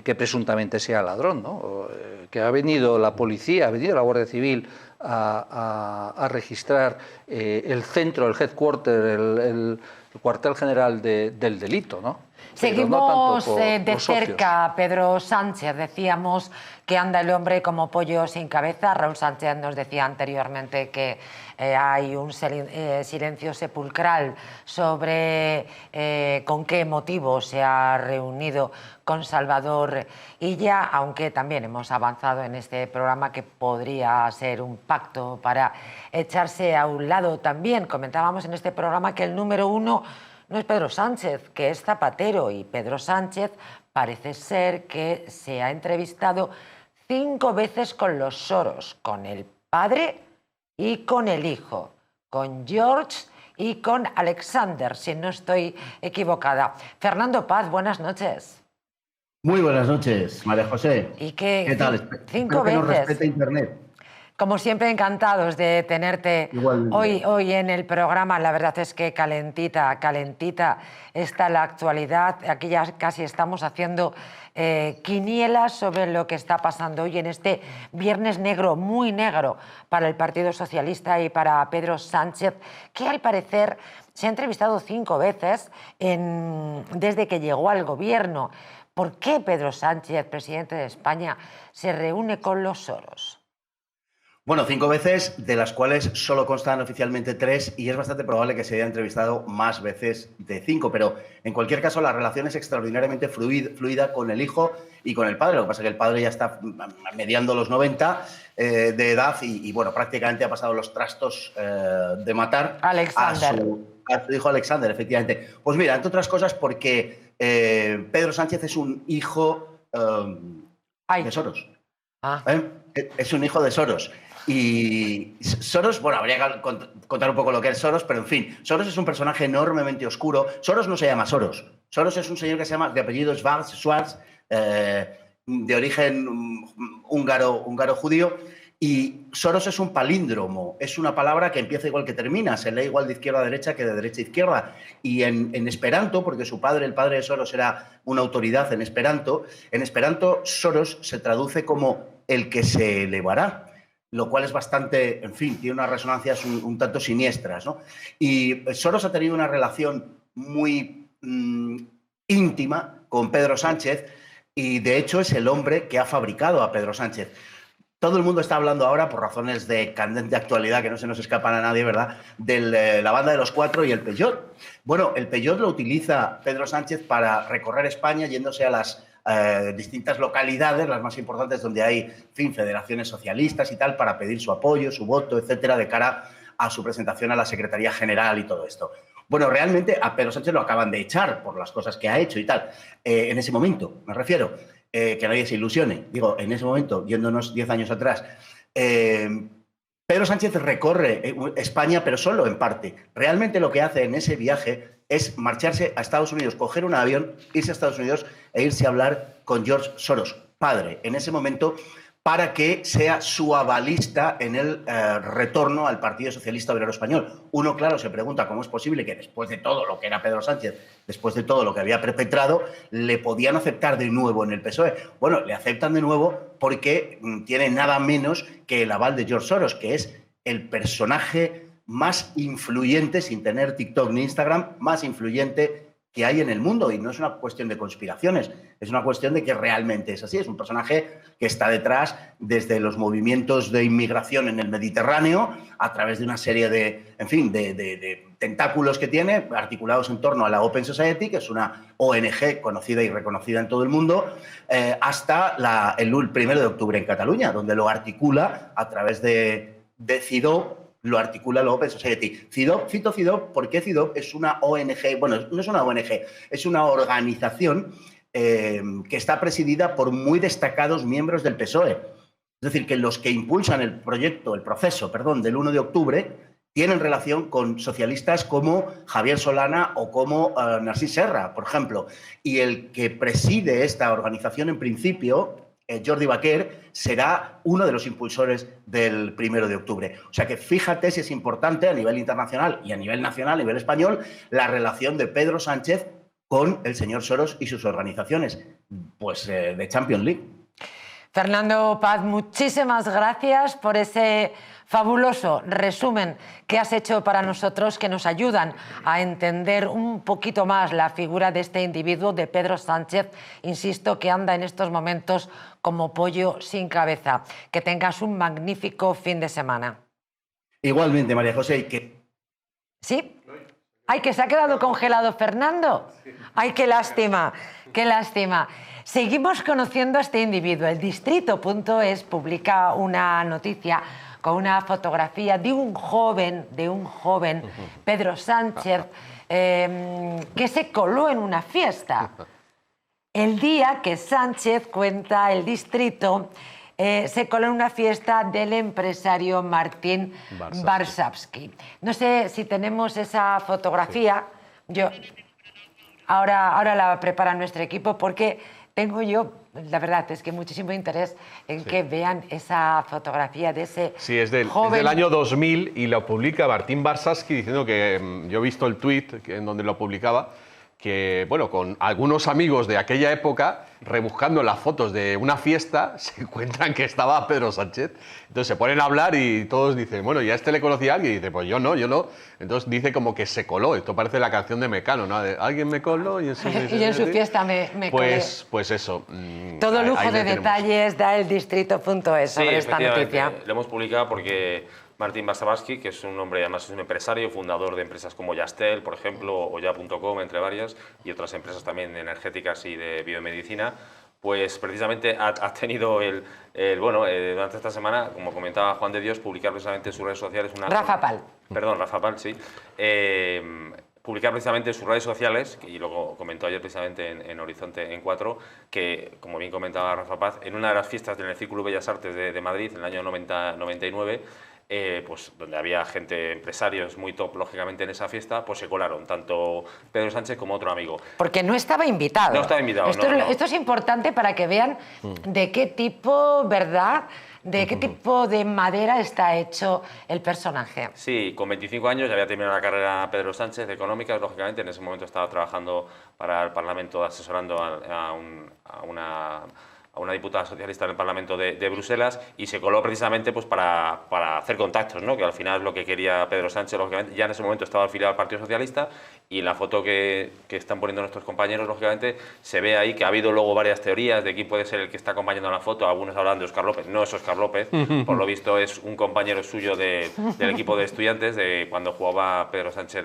Speaker 2: que presuntamente sea ladrón, ¿no? Que ha venido la policía, ha venido la Guardia Civil a registrar el centro, el headquarter, el cuartel general del delito, ¿no?
Speaker 1: Seguimos
Speaker 2: no
Speaker 1: de cerca Pedro Sánchez. Decíamos que anda el hombre como pollo sin cabeza. Raúl Sánchez nos decía anteriormente que hay un silencio sepulcral sobre con qué motivo se ha reunido con Salvador Illa, aunque también hemos avanzado en este programa que podría ser un pacto para echarse a un lado. También comentábamos en este programa que el número uno no es Pedro Sánchez, que es Zapatero, y Pedro Sánchez parece ser que se ha entrevistado 5 veces con los Soros, con el padre y con el hijo, con George y con Alexander, si no estoy equivocada. Fernando Paz, buenas noches.
Speaker 11: Muy buenas noches, María José.
Speaker 1: ¿Y
Speaker 11: qué tal?
Speaker 1: 5
Speaker 11: Espero que nos
Speaker 1: veces?
Speaker 11: respete Internet.
Speaker 1: Como siempre, encantados de tenerte hoy en el programa. La verdad es que calentita está la actualidad. Aquí ya casi estamos haciendo quinielas sobre lo que está pasando hoy en este viernes negro, muy negro para el Partido Socialista y para Pedro Sánchez, que al parecer se ha entrevistado 5 veces desde que llegó al gobierno. ¿Por qué Pedro Sánchez, presidente de España, se reúne con los Soros?
Speaker 11: Bueno, 5 veces, de las cuales solo constan oficialmente 3, y es bastante probable que se haya entrevistado más veces de 5, pero en cualquier caso la relación es extraordinariamente fluida con el hijo y con el padre. Lo que pasa es que el padre ya está mediando los 90 de edad y bueno, prácticamente ha pasado los trastos de matar a su hijo Alexander, efectivamente. Pues mira, entre otras cosas porque Pedro Sánchez es un hijo de Soros. Es un hijo de Soros. Y Soros, bueno, habría que contar un poco lo que es Soros, pero en fin, Soros es un personaje enormemente oscuro. Soros no se llama Soros. Soros es un señor que se llama, de apellido Schwarz, de origen húngaro-judío, y Soros es un palíndromo, es una palabra que empieza igual que termina, se lee igual de izquierda a derecha que de derecha a izquierda. Y en esperanto, porque su padre, el padre de Soros, era una autoridad en esperanto Soros se traduce como el que se elevará, lo cual es bastante, en fin, tiene unas resonancias un tanto siniestras, ¿no? Y Soros ha tenido una relación muy íntima con Pedro Sánchez y, de hecho, es el hombre que ha fabricado a Pedro Sánchez. Todo el mundo está hablando ahora, por razones de candente actualidad, que no se nos escapan a nadie, ¿verdad?, de la banda de los 4 y el Peugeot. Bueno, el Peugeot lo utiliza Pedro Sánchez para recorrer España, yéndose a las distintas localidades, las más importantes donde hay, en fin, federaciones socialistas y tal, para pedir su apoyo, su voto, etcétera, de cara a su presentación a la Secretaría General y todo esto. Bueno, realmente a Pedro Sánchez lo acaban de echar por las cosas que ha hecho y tal. En ese momento, me refiero, que nadie se ilusione, digo, en ese momento, yéndonos 10 años atrás, Pedro Sánchez recorre España, pero solo en parte. Realmente lo que hace en ese viaje es marcharse a Estados Unidos, coger un avión, irse a Estados Unidos e irse a hablar con George Soros, padre, en ese momento, para que sea su avalista en el retorno al Partido Socialista Obrero Español. Uno, claro, se pregunta cómo es posible que después de todo lo que era Pedro Sánchez, después de todo lo que había perpetrado, le podían aceptar de nuevo en el PSOE. Bueno, le aceptan de nuevo porque tiene nada menos que el aval de George Soros, que es el personaje más influyente, sin tener TikTok ni Instagram, más influyente que hay en el mundo. Y no es una cuestión de conspiraciones, es una cuestión de que realmente es así. Es un personaje que está detrás desde los movimientos de inmigración en el Mediterráneo, a través de una serie de, en fin, de tentáculos que tiene, articulados en torno a la Open Society, que es una ONG conocida y reconocida en todo el mundo, hasta el 1 de octubre en Cataluña, donde lo articula a través de CIDOB, lo articula la Open Society. CIDOB, cito CIDOB porque CIDOB es una ONG, bueno, no es una ONG, es una organización que está presidida por muy destacados miembros del PSOE. Es decir, que los que impulsan el proceso del 1 de octubre tienen relación con socialistas como Javier Solana o como Narcís Serra, por ejemplo. Y el que preside esta organización, en principio, Jordi Baquer, será uno de los impulsores del 1 de octubre. O sea que fíjate si es importante a nivel internacional y a nivel nacional, a nivel español, la relación de Pedro Sánchez con el señor Soros y sus organizaciones, pues de Champions League.
Speaker 1: Fernando Paz, muchísimas gracias por ese fabuloso resumen que has hecho para nosotros, que nos ayudan a entender un poquito más la figura de este individuo, de Pedro Sánchez, insisto, que anda en estos momentos como pollo sin cabeza. Que tengas un magnífico fin de semana.
Speaker 11: Igualmente, María José, y que...
Speaker 1: ¿Sí? ¡Ay, que se ha quedado congelado Fernando! ¡Ay, qué lástima! ¡Qué lástima! Seguimos conociendo a este individuo. El Distrito.es publica una noticia con una fotografía de un joven, Pedro Sánchez, que se coló en una fiesta. El día que Sánchez, cuenta el Distrito, se coló en una fiesta del empresario Martín Varsavsky. No sé si tenemos esa fotografía. Yo ahora la prepara nuestro equipo, porque tengo yo, la verdad, es que muchísimo interés en que vean esa fotografía de ese joven.
Speaker 3: Es del año 2000 y lo publica Martín Varsavsky diciendo que, yo he visto el tuit en donde lo publicaba, que, bueno, con algunos amigos de aquella época, rebuscando las fotos de una fiesta, se encuentran que estaba Pedro Sánchez. Entonces se ponen a hablar y todos dicen, bueno, ¿ya este le conocía a alguien? Y dice, pues yo no. Entonces dice como que se coló. Esto parece la canción de Mecano, ¿no? De, alguien me coló y en su,
Speaker 1: y en su fiesta me colé.
Speaker 3: Pues eso.
Speaker 1: Todo lujo de detalles da el Distrito.es sobre esta noticia.
Speaker 9: Lo hemos publicado porque Martín Varsavsky, que es un hombre, además es un empresario, fundador de empresas como Yastel, por ejemplo, o Ya.com, entre varias, y otras empresas también energéticas y de biomedicina, pues precisamente ha tenido durante esta semana, como comentaba Juan de Dios, publicar precisamente en sus redes sociales
Speaker 1: Rafa Pal, sí.
Speaker 9: Publicar precisamente en sus redes sociales, y lo comentó ayer precisamente en Horizonte en 4, que, como bien comentaba Rafa Paz, en una de las fiestas del Círculo Bellas Artes de Madrid, en el año 99, pues donde había gente, empresarios muy top, lógicamente, en esa fiesta, pues se colaron tanto Pedro Sánchez como otro amigo.
Speaker 1: Porque no estaba invitado.
Speaker 9: No estaba invitado,
Speaker 1: Esto es importante para que vean de qué tipo, ¿verdad?, de qué tipo de madera está hecho el personaje.
Speaker 9: Sí, con 25 años ya había terminado la carrera Pedro Sánchez de económicas, lógicamente. En ese momento estaba trabajando para el Parlamento, asesorando a una diputada socialista en el Parlamento de Bruselas, y se coló precisamente pues para hacer contactos, ¿no? Que al final es lo que quería Pedro Sánchez, lógicamente. Ya en ese momento estaba afiliado al Partido Socialista, y en la foto que están poniendo nuestros compañeros, lógicamente, se ve ahí que ha habido luego varias teorías de quién puede ser el que está acompañando la foto. Algunos hablan de Óscar López, no es Óscar López, por lo visto es un compañero suyo del equipo de Estudiantes, de cuando jugaba Pedro Sánchez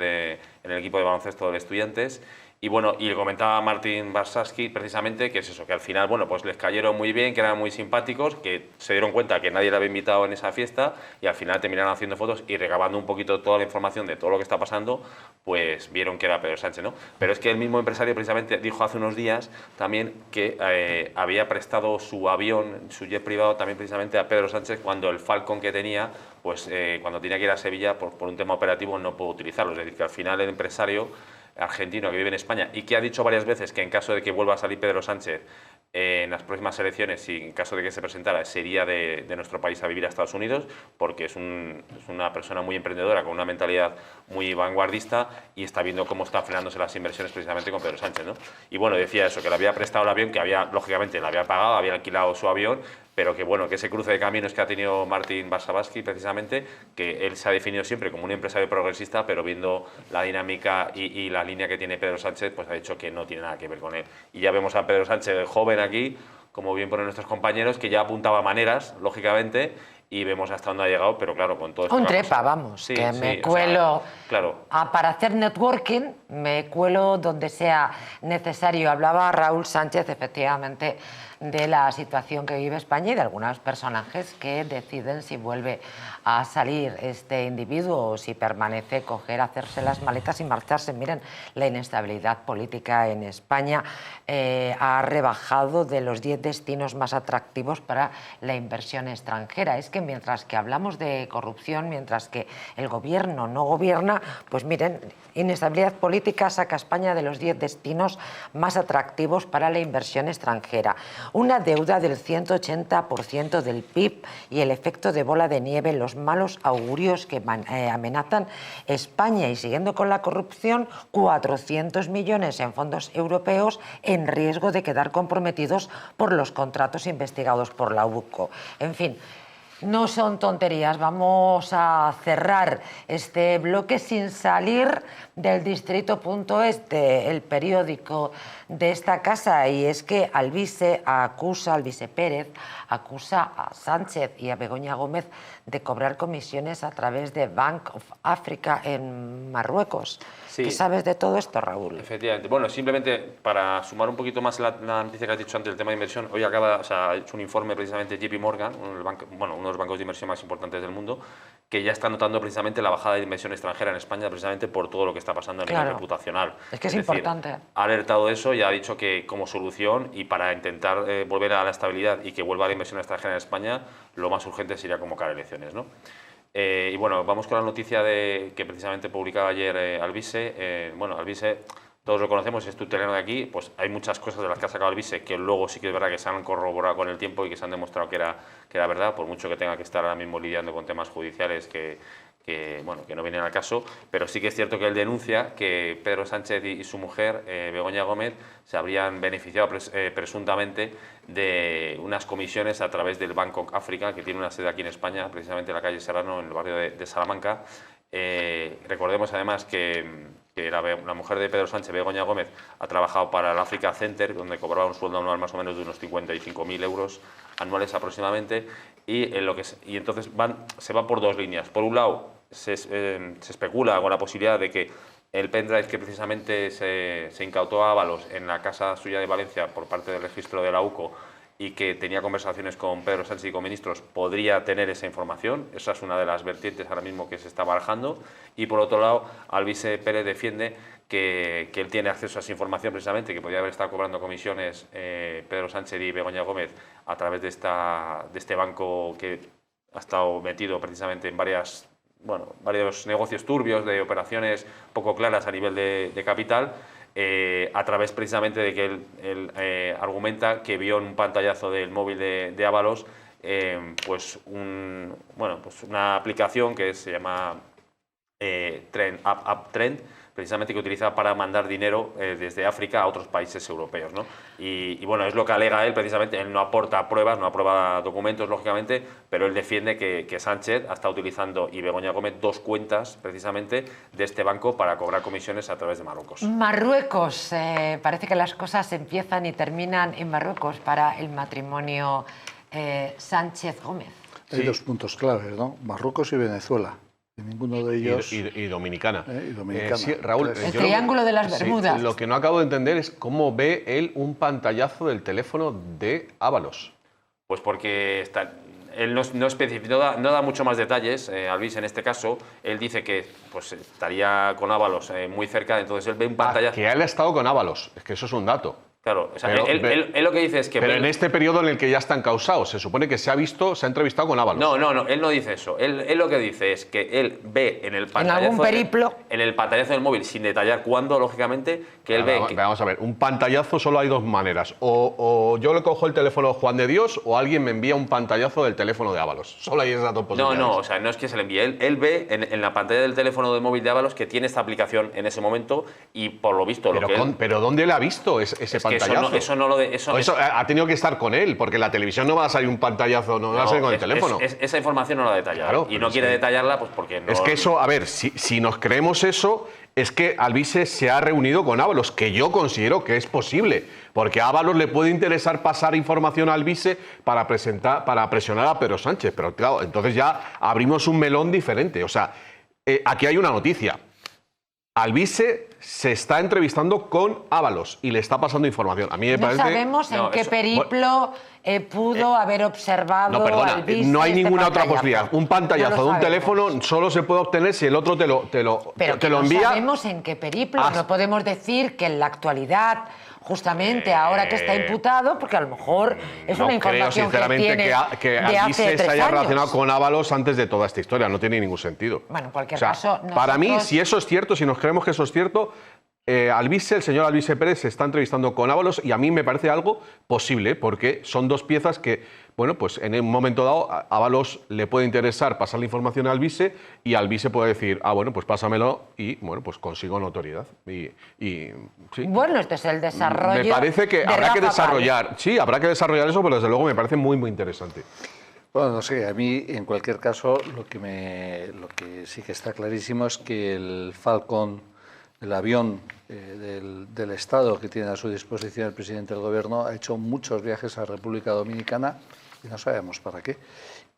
Speaker 9: en el equipo de baloncesto de Estudiantes. Y bueno, y le comentaba a Martín Varsavsky precisamente que es eso, que al final, bueno, pues les cayeron muy bien, que eran muy simpáticos, que se dieron cuenta que nadie le había invitado en esa fiesta, y al final terminaron haciendo fotos y recabando un poquito toda la información de todo lo que está pasando, pues vieron que era Pedro Sánchez, ¿no? Pero es que el mismo empresario precisamente dijo hace unos días también que había prestado su avión, su jet privado, también precisamente a Pedro Sánchez, cuando el Falcon que tenía, pues cuando tenía que ir a Sevilla por un tema operativo no pudo utilizarlo. Es decir, que al final el empresario argentino que vive en España y que ha dicho varias veces que en caso de que vuelva a salir Pedro Sánchez en las próximas elecciones, y en caso de que se presentara, sería de nuestro país a vivir a Estados Unidos, porque es una persona muy emprendedora, con una mentalidad muy vanguardista, y está viendo cómo están frenándose las inversiones precisamente con Pedro Sánchez, ¿no? Y bueno, decía eso, que le había prestado el avión, que lógicamente le había pagado, había alquilado su avión, pero que bueno, que ese cruce de caminos que ha tenido Martín Varsavsky precisamente, que él se ha definido siempre como un empresario progresista, pero viendo la dinámica y la línea que tiene Pedro Sánchez, pues ha dicho que no tiene nada que ver con él. Y ya vemos a Pedro Sánchez joven aquí, como bien ponen nuestros compañeros, que ya apuntaba maneras, lógicamente, y vemos hasta dónde ha llegado, pero claro, con todo esto...
Speaker 1: Un trepa, vamos,
Speaker 9: sí,
Speaker 1: que
Speaker 9: sí,
Speaker 1: me cuelo...
Speaker 9: claro.
Speaker 1: Para hacer networking, me cuelo donde sea necesario. Hablaba Raúl Sánchez, efectivamente, de la situación que vive España y de algunos personajes que deciden si vuelve a salir este individuo o si permanece, coger, hacerse las maletas y marcharse. Miren, la inestabilidad política en España ha rebajado de los 10 destinos más atractivos para la inversión extranjera. Es que mientras que hablamos de corrupción, mientras que el gobierno no gobierna, pues miren, inestabilidad política saca a España de los 10 destinos más atractivos para la inversión extranjera. Una deuda del 180% del PIB y el efecto de bola de nieve, los malos augurios que amenazan España, y siguiendo con la corrupción, 400 millones en fondos europeos en riesgo de quedar comprometidos por los contratos investigados por la UCO. En fin, no son tonterías. Vamos a cerrar este bloque sin salir del Distrito.es, el periódico de esta casa, y es que Alvise Pérez acusa a Sánchez y a Begoña Gómez de cobrar comisiones a través de Bank of Africa en Marruecos.
Speaker 9: Sí.
Speaker 1: ¿Qué sabes de todo esto, Raúl?
Speaker 9: Efectivamente. Bueno, simplemente para sumar un poquito más la noticia que has dicho antes del tema de inversión, hoy ha hecho un informe precisamente JP Morgan, uno de los bancos de inversión más importantes del mundo, que ya está notando precisamente la bajada de inversión extranjera en España, precisamente por todo lo que está pasando a nivel reputacional.
Speaker 1: Es que es importante.
Speaker 9: Ha alertado de eso y ha dicho que como solución y para intentar volver a la estabilidad y que vuelva la inversión extranjera en España, lo más urgente sería convocar elecciones, ¿no? Y bueno, vamos con la noticia que precisamente publicaba ayer Alvise. Bueno, Alvise, todos lo conocemos, es tutelero de aquí, pues hay muchas cosas de las que ha sacado Alvise que luego sí que es verdad que se han corroborado con el tiempo y que se han demostrado que era verdad, por mucho que tenga que estar ahora mismo lidiando con temas judiciales que no vienen al caso, pero sí que es cierto que él denuncia que Pedro Sánchez y su mujer, Begoña Gómez, se habrían beneficiado presuntamente de unas comisiones a través del Bank of Africa, que tiene una sede aquí en España, precisamente en la calle Serrano, en el barrio de Salamanca. Recordemos además que la mujer de Pedro Sánchez, Begoña Gómez, ha trabajado para el Africa Center, donde cobraba un sueldo anual más o menos de unos 55.000 euros anuales aproximadamente, y entonces se va por dos líneas. Por un lado, se especula con la posibilidad de que el pendrive que precisamente se incautó a Ábalos en la casa suya de Valencia por parte del registro de la UCO y que tenía conversaciones con Pedro Sánchez y con ministros, podría tener esa información. Esa es una de las vertientes ahora mismo que se está barajando. Y por otro lado, Alvise Pérez defiende que él tiene acceso a esa información precisamente, que podría haber estado cobrando comisiones Pedro Sánchez y Begoña Gómez a través de este banco que ha estado metido precisamente en varios negocios turbios de operaciones poco claras a nivel de capital, a través precisamente de que él argumenta que vio en un pantallazo del móvil de Ábalos una aplicación que se llama Uptrend, precisamente que utiliza para mandar dinero desde África a otros países europeos, ¿no? Y bueno, es lo que alega él precisamente. Él no aporta pruebas, no aprueba documentos, lógicamente, pero él defiende que Sánchez ha estado utilizando, y Begoña Gómez, dos cuentas precisamente de este banco para cobrar comisiones a través de Marruecos.
Speaker 1: Marruecos, parece que las cosas empiezan y terminan en Marruecos para el matrimonio Sánchez-Gómez.
Speaker 2: Hay dos puntos claves, ¿no? Marruecos y Venezuela. Y ninguno de ellos...
Speaker 3: Y Dominicana.
Speaker 2: Y Dominicana.
Speaker 3: Sí, Raúl,
Speaker 1: el triángulo de las Bermudas.
Speaker 3: Sí, lo que no acabo de entender es cómo ve él un pantallazo del teléfono de Ábalos.
Speaker 9: Pues porque él no da mucho más detalles, Alvise en este caso. Él dice que pues, estaría con Ábalos muy cerca, entonces él ve un pantallazo...
Speaker 3: Que él ha estado con Ábalos, es que eso es un dato.
Speaker 9: Claro, o sea,
Speaker 3: Pero-
Speaker 9: él lo que dice es que...
Speaker 3: Pero en este periodo en el que ya están causados, se supone que se ha entrevistado con Ábalos.
Speaker 9: No, él no dice eso. Él lo que dice es que él ve en el pantallazo...
Speaker 1: algún periplo.
Speaker 9: En el pantallazo del móvil, sin detallar cuándo, lógicamente, que él ve...
Speaker 3: Vamos a ver, un pantallazo solo hay dos maneras. O yo le cojo el teléfono de Juan de Dios o alguien me envía un pantallazo del teléfono de Ábalos. Solo hay esas dos posibilidades.
Speaker 9: No, o sea, no es que se le envíe. Él ve en la pantalla del teléfono de móvil de Ábalos que tiene esta aplicación en ese momento y, por lo visto,
Speaker 3: Pero ¿dónde le ha visto ese
Speaker 9: que
Speaker 3: pantallazo?
Speaker 9: eso no lo de...
Speaker 3: Eso ha tenido que estar con él, porque en la televisión no va a salir un pantallazo, no va a salir con el teléfono.
Speaker 9: Esa información no la detalla.
Speaker 3: Claro,
Speaker 9: y no quiere detallarla pues porque no...
Speaker 3: Es que eso, a ver, si nos creemos eso, es que Alvise se ha reunido con Ábalos, que yo considero que es posible, porque a Ábalos le puede interesar pasar información a Alvise para presionar a Pedro Sánchez, pero claro, entonces ya abrimos un melón diferente. O sea, aquí hay una noticia. Alvise se está entrevistando con Ábalos y le está pasando información. A mí me parece...
Speaker 1: No sabemos en qué periplo pudo haber observado.
Speaker 3: No, perdona,
Speaker 1: Alvise
Speaker 3: no hay
Speaker 1: este
Speaker 3: ninguna otra
Speaker 1: pantallazo.
Speaker 3: posibilidad. Un pantallazo
Speaker 1: No lo
Speaker 3: de un
Speaker 1: sabemos.
Speaker 3: teléfono solo se puede obtener si el otro te lo
Speaker 1: No
Speaker 3: envía.
Speaker 1: sabemos en qué periplo. No podemos decir que en la actualidad, justamente ahora que está imputado, porque a lo mejor es
Speaker 3: No
Speaker 1: una
Speaker 3: creo,
Speaker 1: información
Speaker 3: sinceramente,
Speaker 1: que tiene
Speaker 3: que
Speaker 1: de
Speaker 3: Alvise
Speaker 1: hace
Speaker 3: se
Speaker 1: 3
Speaker 3: haya
Speaker 1: años.
Speaker 3: relacionado con Ábalos antes de toda esta historia. No tiene ningún sentido.
Speaker 1: Bueno, en cualquier
Speaker 3: O sea,
Speaker 1: caso,
Speaker 3: para mí,
Speaker 1: nosotros-
Speaker 3: si eso es cierto, si nos creemos que eso es cierto, el señor Alvise Pérez se está entrevistando con Ábalos y a mí me parece algo posible, porque son dos piezas que, bueno, pues en un momento dado a Ábalos le puede interesar pasar la información a Alvise y Alvise puede decir, bueno, pues pásamelo y, bueno, pues consigo notoriedad. Y sí.
Speaker 1: Bueno, este es el desarrollo.
Speaker 3: Me parece que
Speaker 1: de
Speaker 3: habrá que
Speaker 1: Rafa
Speaker 3: desarrollar, sí, habrá que desarrollar eso, pero desde luego me parece muy, muy interesante.
Speaker 2: Bueno, no sé, a mí en cualquier caso lo que sí que está clarísimo es que el Falcon, el avión del Estado que tiene a su disposición el presidente del Gobierno, ha hecho muchos viajes a República Dominicana y no sabemos para qué.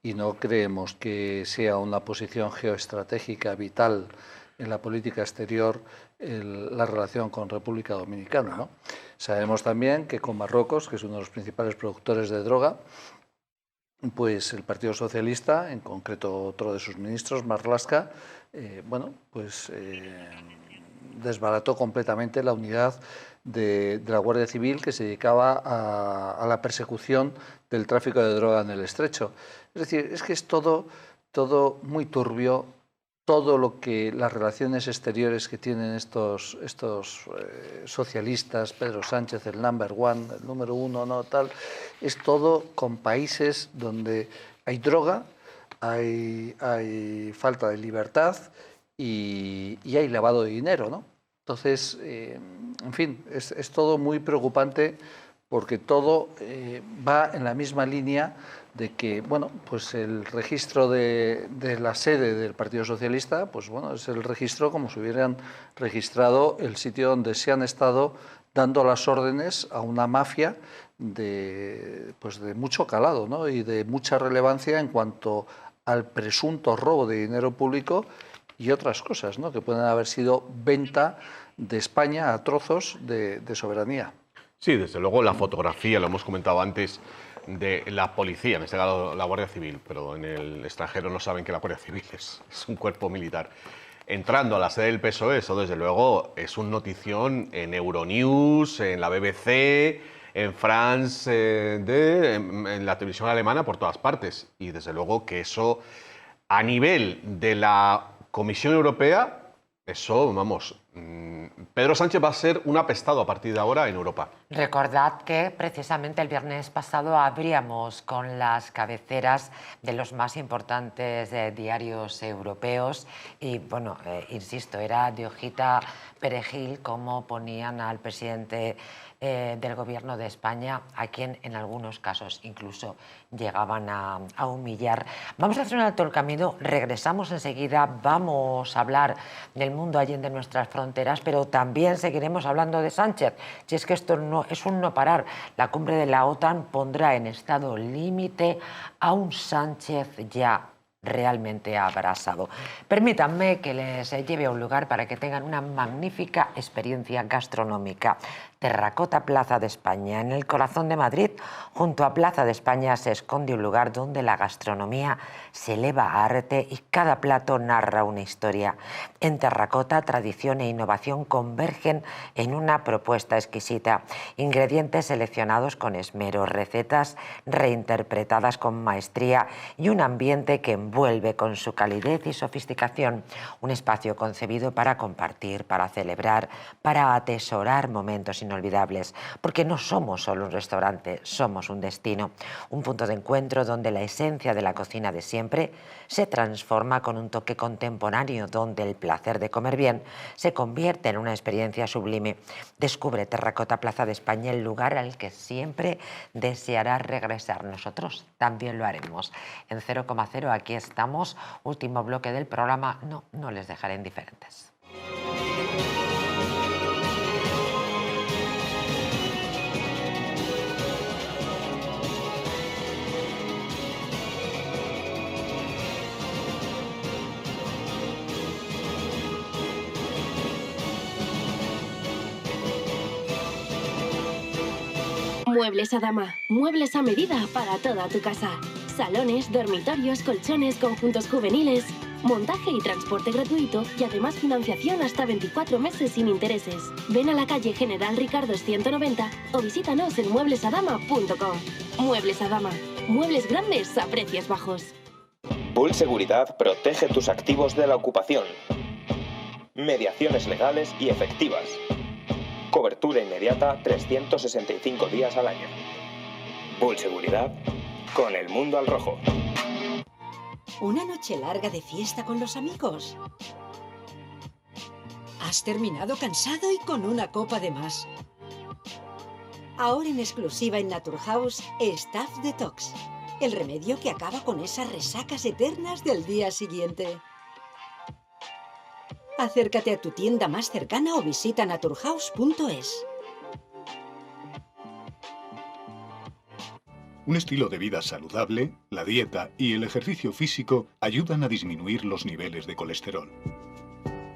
Speaker 2: Y no creemos que sea una posición geoestratégica vital en la política exterior la relación con República Dominicana, ¿no? Sabemos también que con Marruecos, que es uno de los principales productores de droga, pues el Partido Socialista, en concreto otro de sus ministros, Marlaska, desbarató completamente la unidad de la Guardia Civil que se dedicaba a la persecución del tráfico de droga en el Estrecho. Es decir, es que es todo muy turbio, todo lo que las relaciones exteriores que tienen estos socialistas, Pedro Sánchez, el number one, el número uno, no tal, es todo con países donde hay droga, hay falta de libertad y hay lavado de dinero, ¿no? Entonces, en fin, es todo muy preocupante porque todo va en la misma línea de que, bueno, pues el registro de la sede del Partido Socialista, pues bueno, es el registro como si hubieran registrado el sitio donde se han estado dando las órdenes a una mafia de mucho calado, ¿no? Y de mucha relevancia en cuanto al presunto robo de dinero público y otras cosas, ¿no? Que pueden haber sido venta de España a trozos de soberanía.
Speaker 3: Sí, desde luego la fotografía, lo hemos comentado antes, de la policía, en este caso la Guardia Civil, pero en el extranjero no saben que la Guardia Civil es un cuerpo militar. Entrando a la sede del PSOE, eso desde luego es un notición en Euronews, en la BBC, en France, en la televisión alemana, por todas partes. Y desde luego que eso, a nivel de la Comisión Europea, eso, vamos, Pedro Sánchez va a ser un apestado a partir de ahora en Europa.
Speaker 1: Recordad que precisamente el viernes pasado abríamos con las cabeceras de los más importantes diarios europeos y, bueno, insisto, era de hojita perejil como ponían al presidente del Gobierno de España, a quien en algunos casos incluso llegaban a humillar. Vamos a hacer un alto el camino, regresamos enseguida, vamos a hablar del mundo allende nuestras fronteras, pero también seguiremos hablando de Sánchez. Si es que esto no es un no parar, la cumbre de la OTAN pondrá en estado límite a un Sánchez ya realmente abrasado. Permítanme que les lleve a un lugar para que tengan una magnífica experiencia gastronómica. Terracota Plaza de España. En el corazón de Madrid, junto a Plaza de España, se esconde un lugar donde la gastronomía se eleva a arte y cada plato narra una historia. En Terracota, tradición e innovación convergen en una propuesta exquisita. Ingredientes seleccionados con esmero, recetas reinterpretadas con maestría y un ambiente que envuelve con su calidez y sofisticación. Un espacio concebido para compartir, para celebrar, para atesorar momentos inolvidables, porque no somos solo un restaurante, somos un destino, un punto de encuentro donde la esencia de la cocina de siempre se transforma con un toque contemporáneo, donde el placer de comer bien se convierte en una experiencia sublime. Descubre Terracota Plaza de España, el lugar al que siempre desearás regresar. Nosotros también lo haremos. En 0,0 aquí estamos, último bloque del programa. No les dejaré indiferentes.
Speaker 12: Muebles Adama. Muebles a medida para toda tu casa. Salones, dormitorios, colchones, conjuntos juveniles. Montaje y transporte gratuito y además financiación hasta 24 meses sin intereses. Ven a la calle General Ricardo 190 o visítanos en mueblesadama.com. Muebles Adama. Muebles grandes a precios bajos.
Speaker 13: Bull Seguridad protege tus activos de la ocupación. Mediaciones legales y efectivas. Cobertura inmediata 365 días al año. Bull Seguridad, con el mundo al rojo.
Speaker 7: ¿Una noche larga de fiesta con los amigos? ¿Has terminado cansado y con una copa de más? Ahora en exclusiva en Naturhaus, Staff Detox. El remedio que acaba con esas resacas eternas del día siguiente. Acércate a tu tienda más cercana o visita naturhaus.es.
Speaker 8: Un estilo de vida saludable, la dieta y el ejercicio físico ayudan a disminuir los niveles de colesterol.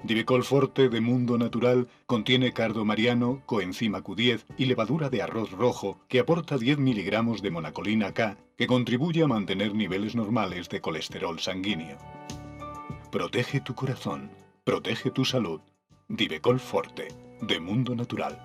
Speaker 8: Divecol Forte de Mundo Natural contiene cardo mariano, coenzima Q10 y levadura de arroz rojo que aporta 10 miligramos de monacolina K que contribuye a mantener niveles normales de colesterol sanguíneo. Protege tu corazón. Protege tu salud. Divecol Forte, de Mundo Natural.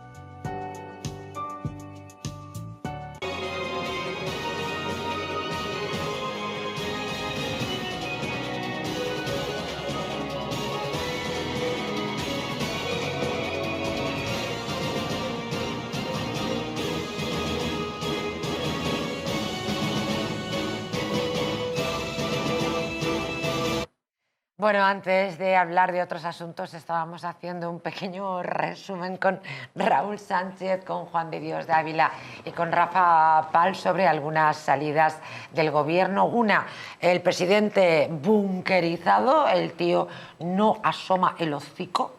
Speaker 1: Bueno, antes de hablar de otros asuntos, estábamos haciendo un pequeño resumen con Raúl Sánchez, con Juan de Dios de Ávila y con Rafa Pal sobre algunas salidas del gobierno. Una, el presidente bunkerizado, el tío no asoma el hocico.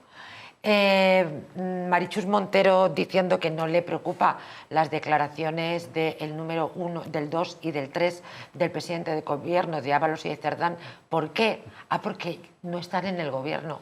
Speaker 1: Marichus Montero diciendo que no le preocupa las declaraciones del número 1, del 2 y del 3 del presidente de gobierno de Ábalos y de Cerdán. ¿Por qué? Porque no están en el gobierno.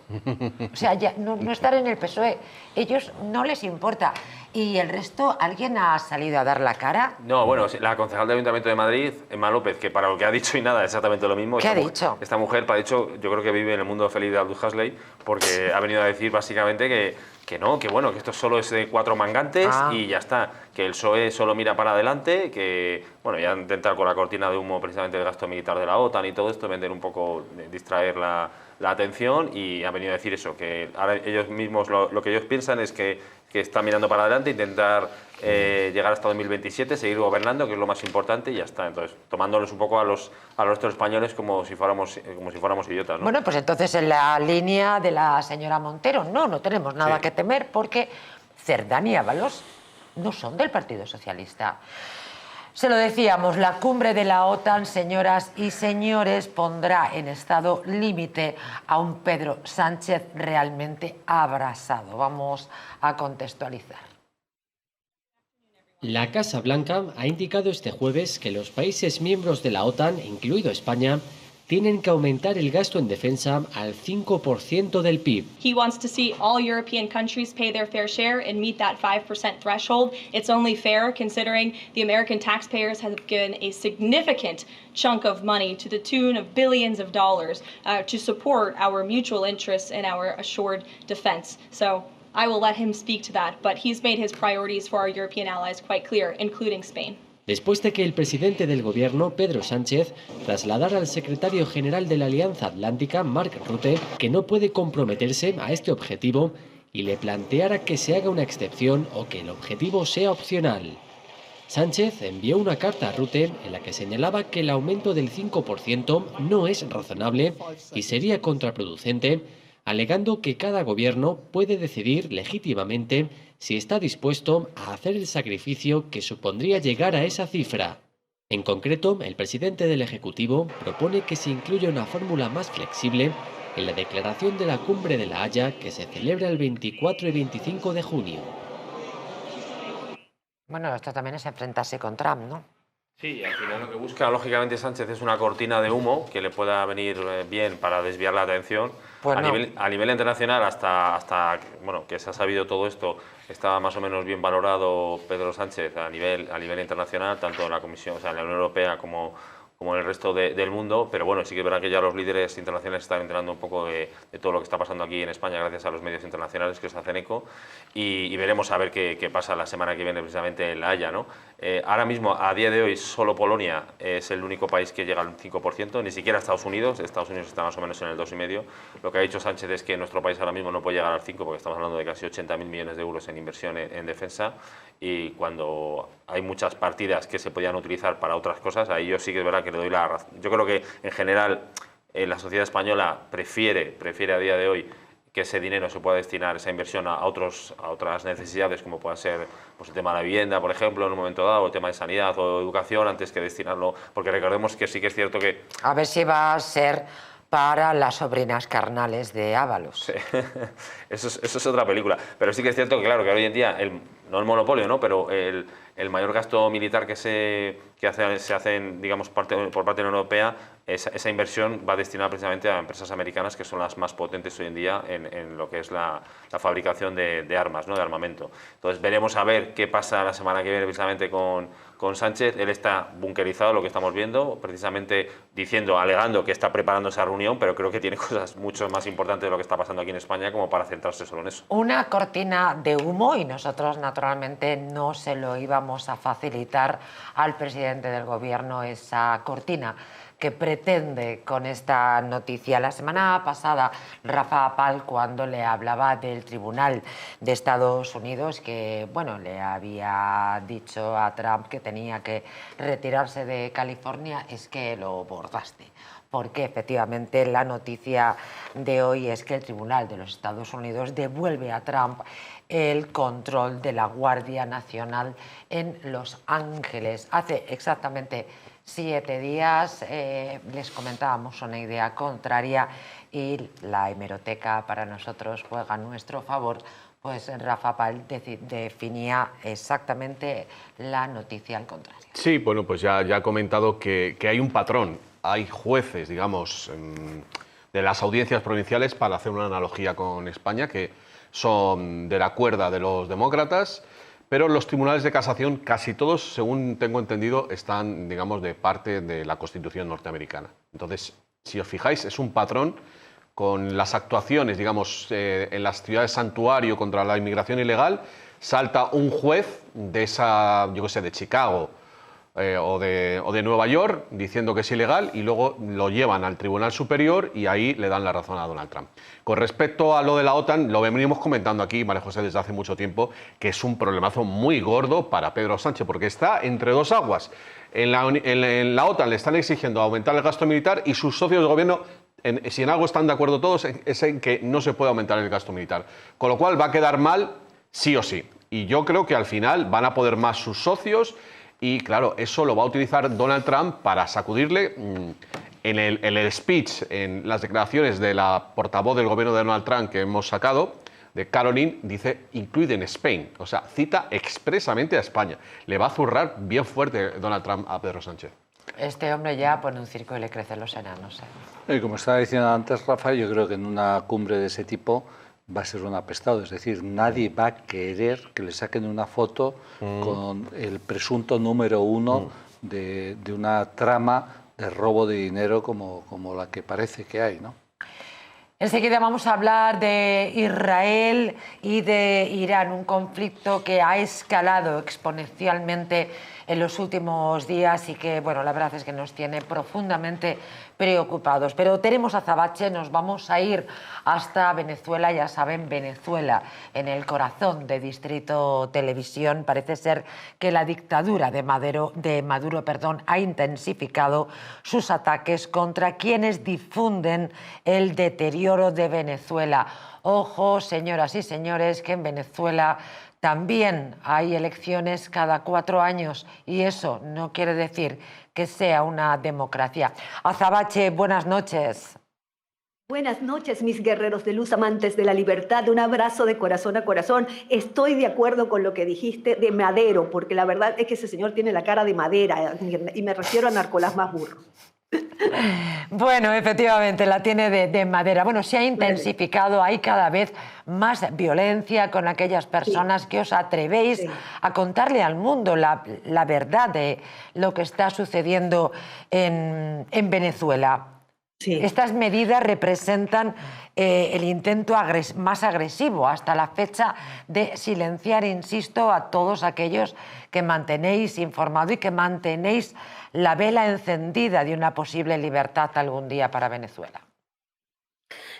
Speaker 1: O sea, ya no están en el PSOE. Ellos no les importa. ¿Y el resto, alguien ha salido a dar la cara?
Speaker 9: No, bueno, la concejal del Ayuntamiento de Madrid, Emma López, que para lo que ha dicho y nada, exactamente lo mismo.
Speaker 1: ¿Qué ha dicho?
Speaker 9: Esta mujer, para dicho, yo creo que vive en el mundo feliz de Aldous Huxley, porque ha venido a decir básicamente que no, que bueno, que esto solo es de 4 mangantes y ya está, que el PSOE solo mira para adelante, que bueno, ya han intentado con la cortina de humo precisamente del gasto militar de la OTAN y todo esto, vender un poco, distraer la atención, y ha venido a decir eso, que ahora ellos mismos lo que ellos piensan es que están mirando para adelante, intentar llegar hasta 2027, seguir gobernando, que es lo más importante, y ya está. Entonces, tomándolos un poco a los otros españoles como si fuéramos idiotas, ¿no?
Speaker 1: Bueno, pues entonces en la línea de la señora Montero, no tenemos nada que temer, porque Cerdán y Ábalos no son del Partido Socialista. Se lo decíamos, la cumbre de la OTAN, señoras y señores, pondrá en estado límite a un Pedro Sánchez realmente abrasado. Vamos a contextualizar.
Speaker 4: La Casa Blanca ha indicado este jueves que los países miembros de la OTAN, incluido España, tienen que aumentar el gasto en defensa al 5% del PIB.
Speaker 14: He wants to see all European countries pay their fair share and meet that 5% threshold. It's only fair considering the American taxpayers have given a significant chunk of money to the tune of billions of dollars to support our mutual interests and our assured defense. So I will let him speak to that, but he's made his priorities for our European allies quite clear, including Spain.
Speaker 4: Después de que el presidente del gobierno, Pedro Sánchez, trasladara al secretario general de la Alianza Atlántica, Mark Rutte, que no puede comprometerse a este objetivo y le planteara que se haga una excepción o que el objetivo sea opcional. Sánchez envió una carta a Rutte en la que señalaba que el aumento del 5% no es razonable y sería contraproducente, alegando que cada gobierno puede decidir legítimamente si está dispuesto a hacer el sacrificio que supondría llegar a esa cifra. En concreto, el presidente del Ejecutivo propone que se incluya una fórmula más flexible en la declaración de la Cumbre de La Haya que se celebra el 24 y 25 de junio.
Speaker 1: Bueno, esto también es enfrentarse con Trump, ¿no?
Speaker 9: Sí, al final lo que busca lógicamente Sánchez es una cortina de humo que le pueda venir bien para desviar la atención.
Speaker 1: Pues
Speaker 9: a,
Speaker 1: no.
Speaker 9: a nivel internacional, hasta bueno, que se ha sabido todo esto, está más o menos bien valorado Pedro Sánchez a nivel internacional, tanto en la Comisión, o sea, en la Unión Europea como en el resto del mundo, pero bueno, sí que es verdad que ya los líderes internacionales están enterando un poco de todo lo que está pasando aquí en España gracias a los medios internacionales que se hacen eco y veremos a ver qué pasa la semana que viene precisamente en La Haya, ¿no? Ahora mismo, a día de hoy, solo Polonia es el único país que llega al 5%, ni siquiera Estados Unidos está más o menos en el 2,5%. Lo que ha dicho Sánchez es que nuestro país ahora mismo no puede llegar al 5% porque estamos hablando de casi 80.000 millones de euros en inversión en defensa y cuando hay muchas partidas que se podían utilizar para otras cosas, ahí yo sí que es verdad que le doy la razón. Yo creo que en general la sociedad española prefiere a día de hoy que ese dinero se pueda destinar, esa inversión a otras necesidades, como pueda ser pues, el tema de la vivienda, por ejemplo, en un momento dado, o el tema de sanidad o educación, antes que destinarlo, porque recordemos que sí que es cierto que...
Speaker 1: A ver si va a ser para las sobrinas carnales de Ábalos.
Speaker 9: Sí. Eso es otra película, pero sí que es cierto que, claro, que hoy en día, no el monopolio, ¿no? Pero el mayor gasto militar que se hace digamos, por parte de la Unión Europea, esa inversión va destinada precisamente a empresas americanas que son las más potentes hoy en día en lo que es la fabricación de armas, ¿no? De armamento. Entonces veremos a ver qué pasa la semana que viene precisamente con Sánchez. Él está bunkerizado, lo que estamos viendo, precisamente alegando que está preparando esa reunión, pero creo que tiene cosas mucho más importantes de lo que está pasando aquí en España como para centrarse solo en eso.
Speaker 1: Una cortina de humo y nosotros naturalmente no se lo íbamos a facilitar al presidente del gobierno esa cortina que pretende con esta noticia. La semana pasada, Rafa Pal, cuando le hablaba del Tribunal de Estados Unidos, que bueno, le había dicho a Trump que tenía que retirarse de California, es que lo bordaste. Porque efectivamente la noticia de hoy es que el Tribunal de los Estados Unidos devuelve a Trump el control de la Guardia Nacional en Los Ángeles. Hace exactamente 7 días les comentábamos una idea contraria y la hemeroteca para nosotros juega a nuestro favor, pues Rafa Pal definía exactamente la noticia al contrario.
Speaker 3: Sí, bueno, pues ya ha comentado que hay un patrón, hay jueces, digamos, de las audiencias provinciales, para hacer una analogía con España, que son de la cuerda de los demócratas, pero los tribunales de casación, casi todos, según tengo entendido, están, digamos, de parte de la Constitución norteamericana. Entonces, si os fijáis, es un patrón con las actuaciones, digamos, en las ciudades santuario contra la inmigración ilegal, salta un juez de esa, yo qué sé, de Chicago o de Nueva York, diciendo que es ilegal, y luego lo llevan al Tribunal Superior y ahí le dan la razón a Donald Trump. Con respecto a lo de la OTAN, lo venimos comentando aquí, María José, desde hace mucho tiempo, que es un problemazo muy gordo para Pedro Sánchez, porque está entre dos aguas. En la OTAN le están exigiendo aumentar el gasto militar y sus socios de gobierno, si en algo están de acuerdo todos, es en que no se puede aumentar el gasto militar. Con lo cual va a quedar mal sí o sí. Y yo creo que al final van a poder más sus socios. Y claro, eso lo va a utilizar Donald Trump para sacudirle. En el speech, en las declaraciones de la portavoz del gobierno de Donald Trump que hemos sacado, de Caroline, dice include Spain, o sea, cita expresamente a España. Le va a zurrar bien fuerte Donald Trump a Pedro Sánchez.
Speaker 1: Este hombre ya pone un circo y le crecen los enanos.
Speaker 2: Y como estaba diciendo antes, Rafa, yo creo que en una cumbre de ese tipo va a ser un apestado. Es decir, nadie va a querer que le saquen una foto con el presunto número 1 de una trama de robo de dinero como la que parece que hay, ¿no?
Speaker 1: Enseguida vamos a hablar de Israel y de Irán, un conflicto que ha escalado exponencialmente en los últimos días y que, bueno, la verdad es que nos tiene profundamente preocupados. Pero tenemos a Azabache, nos vamos a ir hasta Venezuela, ya saben, Venezuela, en el corazón de Distrito Televisión. Parece ser que la dictadura de Maduro, ha intensificado sus ataques contra quienes difunden el deterioro de Venezuela. Ojo, señoras y señores, que en Venezuela también hay elecciones cada 4 años y eso no quiere decir que sea una democracia. Azabache, buenas noches.
Speaker 15: Buenas noches, mis guerreros de luz, amantes de la libertad. Un abrazo de corazón a corazón. Estoy de acuerdo con lo que dijiste de Madero, porque la verdad es que ese señor tiene la cara de madera y me refiero a Narcolás más burro.
Speaker 1: Bueno, efectivamente, la tiene de madera. Bueno, se ha intensificado, hay cada vez más violencia con aquellas personas que os atrevéis a contarle al mundo la verdad de lo que está sucediendo en Venezuela. Estas medidas representan el intento más agresivo hasta la fecha de silenciar, insisto, a todos aquellos que mantenéis informado y que mantenéis la vela encendida de una posible libertad algún día para Venezuela.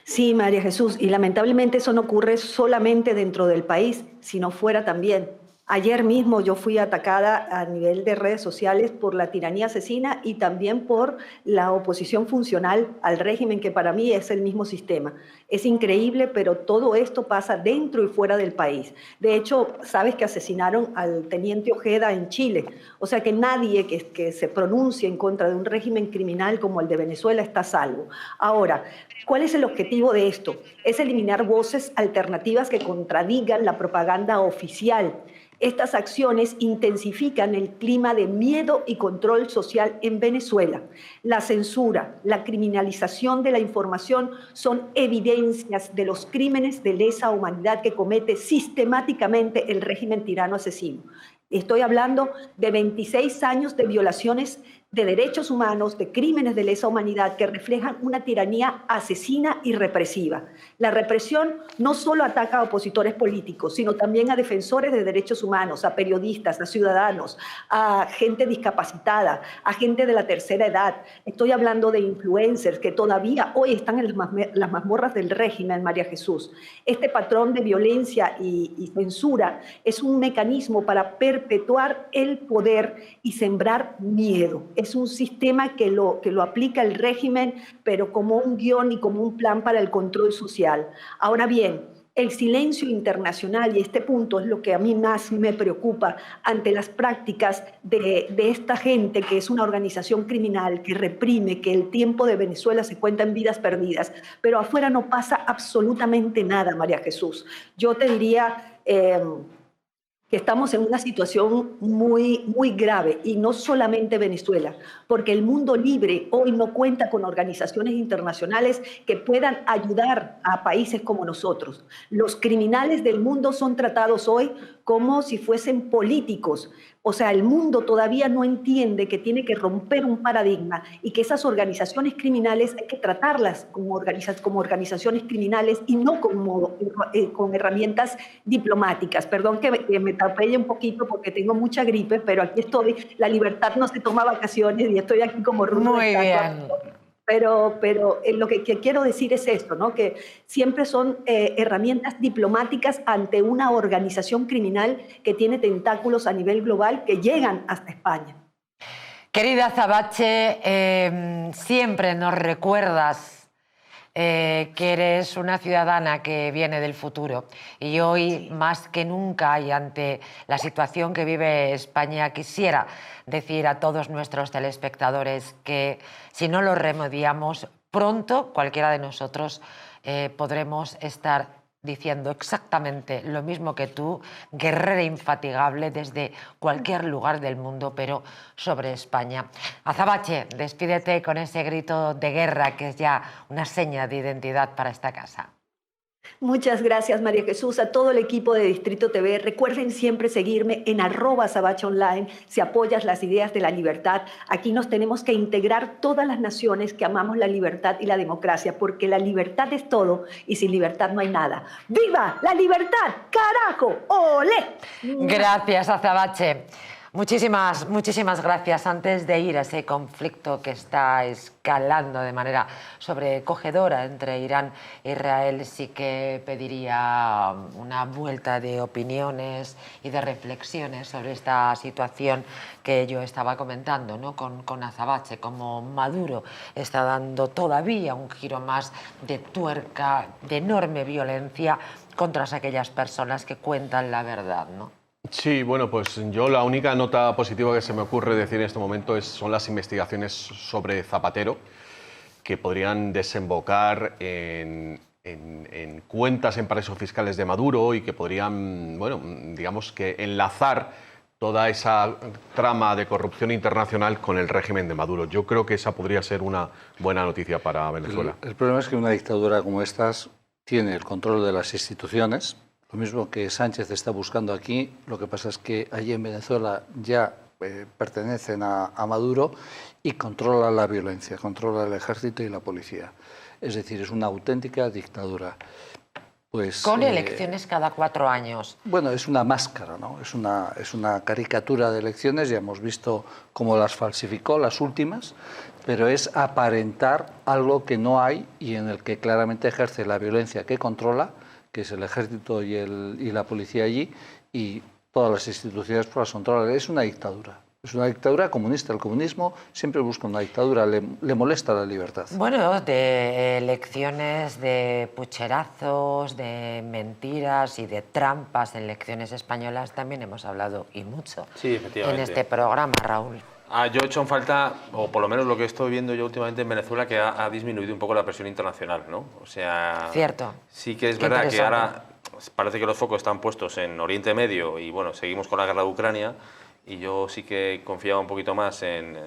Speaker 15: Sí, María Jesús, y lamentablemente eso no ocurre solamente dentro del país, sino fuera también. Ayer mismo yo fui atacada a nivel de redes sociales por la tiranía asesina y también por la oposición funcional al régimen, que para mí es el mismo sistema. Es increíble, pero todo esto pasa dentro y fuera del país. De hecho, sabes que asesinaron al teniente Ojeda en Chile. O sea que nadie que se pronuncie en contra de un régimen criminal como el de Venezuela está a salvo. Ahora, ¿cuál es el objetivo de esto? Es eliminar voces alternativas que contradigan la propaganda oficial. Estas acciones intensifican el clima de miedo y control social en Venezuela. La censura, la criminalización de la información son evidencias de los crímenes de lesa humanidad que comete sistemáticamente el régimen tirano asesino. Estoy hablando de 26 años de violaciones de derechos humanos, de crímenes de lesa humanidad que reflejan una tiranía asesina y represiva. La represión no solo ataca a opositores políticos, sino también a defensores de derechos humanos, a periodistas, a ciudadanos, a gente discapacitada, a gente de la tercera edad. Estoy hablando de influencers que todavía hoy están en las mazmorras del régimen, María Jesús. Este patrón de violencia y censura es un mecanismo para perpetuar el poder y sembrar miedo. Es un sistema que lo aplica el régimen, pero como un guión y como un plan para el control social. Ahora bien, el silencio internacional, y este punto es lo que a mí más me preocupa ante las prácticas de esta gente que es una organización criminal, que reprime, que el tiempo de Venezuela se cuenta en vidas perdidas, pero afuera no pasa absolutamente nada, María Jesús. Yo te diría que estamos en una situación muy, muy grave, y no solamente Venezuela, porque el mundo libre hoy no cuenta con organizaciones internacionales que puedan ayudar a países como nosotros. Los criminales del mundo son tratados hoy como si fuesen políticos. O sea, el mundo todavía no entiende que tiene que romper un paradigma y que esas organizaciones criminales hay que tratarlas como organizaciones criminales y no con herramientas diplomáticas. Perdón que me tapelle un poquito porque tengo mucha gripe, pero aquí estoy. La libertad no se toma vacaciones y estoy aquí como rumbo.
Speaker 1: Muy bien.
Speaker 15: Pero lo que quiero decir es esto, ¿no? Que siempre son herramientas diplomáticas ante una organización criminal que tiene tentáculos a nivel global que llegan hasta España.
Speaker 1: Querida Azabache, siempre nos recuerdas que eres una ciudadana que viene del futuro, y hoy más que nunca y ante la situación que vive España quisiera decir a todos nuestros telespectadores que si no lo remediamos pronto cualquiera de nosotros podremos estar diciendo exactamente lo mismo que tú, guerrera infatigable desde cualquier lugar del mundo, pero sobre España. Azabache, despídete con ese grito de guerra que es ya una seña de identidad para esta casa.
Speaker 15: Muchas gracias, María Jesús, a todo el equipo de Distrito TV. Recuerden siempre seguirme en @azabacheonline si apoyas las ideas de la libertad. Aquí nos tenemos que integrar todas las naciones que amamos la libertad y la democracia, porque la libertad es todo y sin libertad no hay nada. ¡Viva la libertad! ¡Carajo! ¡Olé!
Speaker 1: Gracias, Azabache. Muchísimas gracias. Antes de ir a ese conflicto que está escalando de manera sobrecogedora entre Irán e Israel, sí que pediría una vuelta de opiniones y de reflexiones sobre esta situación que yo estaba comentando, ¿no? con Azabache, como Maduro está dando todavía un giro más de tuerca, de enorme violencia contra aquellas personas que cuentan la verdad, ¿no?
Speaker 3: Sí, bueno, pues yo la única nota positiva que se me ocurre decir en este momento son las investigaciones sobre Zapatero, que podrían desembocar en cuentas en paraísos fiscales de Maduro y que podrían, bueno, digamos que enlazar toda esa trama de corrupción internacional con el régimen de Maduro. Yo creo que esa podría ser una buena noticia para Venezuela.
Speaker 2: El problema es que una dictadura como estas tiene el control de las instituciones. Lo mismo que Sánchez está buscando aquí, lo que pasa es que allí en Venezuela ya pertenecen a Maduro y controla la violencia, controla el ejército y la policía. Es decir, es una auténtica dictadura. Pues,
Speaker 1: con elecciones cada 4 años.
Speaker 2: Bueno, es una máscara, ¿no? Es una caricatura de elecciones, ya hemos visto cómo las falsificó, las últimas, pero es aparentar algo que no hay y en el que claramente ejerce la violencia que controla, que es el ejército y la policía allí, y todas las instituciones por las controlan. Es una dictadura comunista. El comunismo siempre busca una dictadura, le molesta la libertad.
Speaker 1: Bueno, de elecciones, de pucherazos, de mentiras y de trampas en elecciones españolas también hemos hablado y mucho.
Speaker 9: Sí, efectivamente.
Speaker 1: En este programa, Raúl.
Speaker 9: Yo he hecho en falta, o por lo menos lo que estoy viendo yo últimamente en Venezuela, que ha disminuido un poco la presión internacional, ¿no? O sea,
Speaker 1: cierto.
Speaker 9: Sí que es verdad que ahora parece que los focos están puestos en Oriente Medio y bueno, seguimos con la guerra de Ucrania y yo sí que confiaba un poquito más en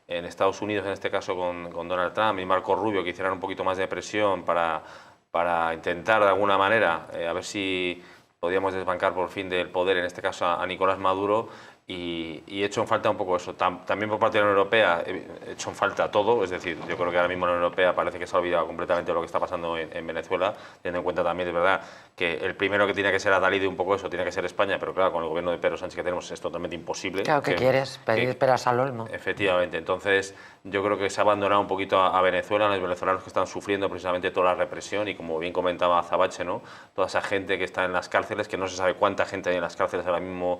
Speaker 9: Estados Unidos, en este caso con Donald Trump y Marco Rubio, que hicieran un poquito más de presión para intentar de alguna manera a ver si podíamos desbancar por fin del poder, en este caso a Nicolás Maduro. Y he hecho en falta un poco eso. También por parte de la Unión Europea he hecho en falta todo, es decir, yo creo que ahora mismo la Unión Europea parece que se ha olvidado completamente de lo que está pasando en Venezuela, teniendo en cuenta también, es verdad, que el primero que tiene que ser adalid de un poco eso tiene que ser España, pero claro, con el gobierno de Pedro Sánchez que tenemos es totalmente imposible.
Speaker 1: Claro, que quieres pedir peras al olmo.
Speaker 9: Efectivamente, entonces yo creo que se ha abandonado un poquito a Venezuela, a los venezolanos que están sufriendo precisamente toda la represión y como bien comentaba Azabache, ¿no? Toda esa gente que está en las cárceles, que no se sabe cuánta gente hay en las cárceles ahora mismo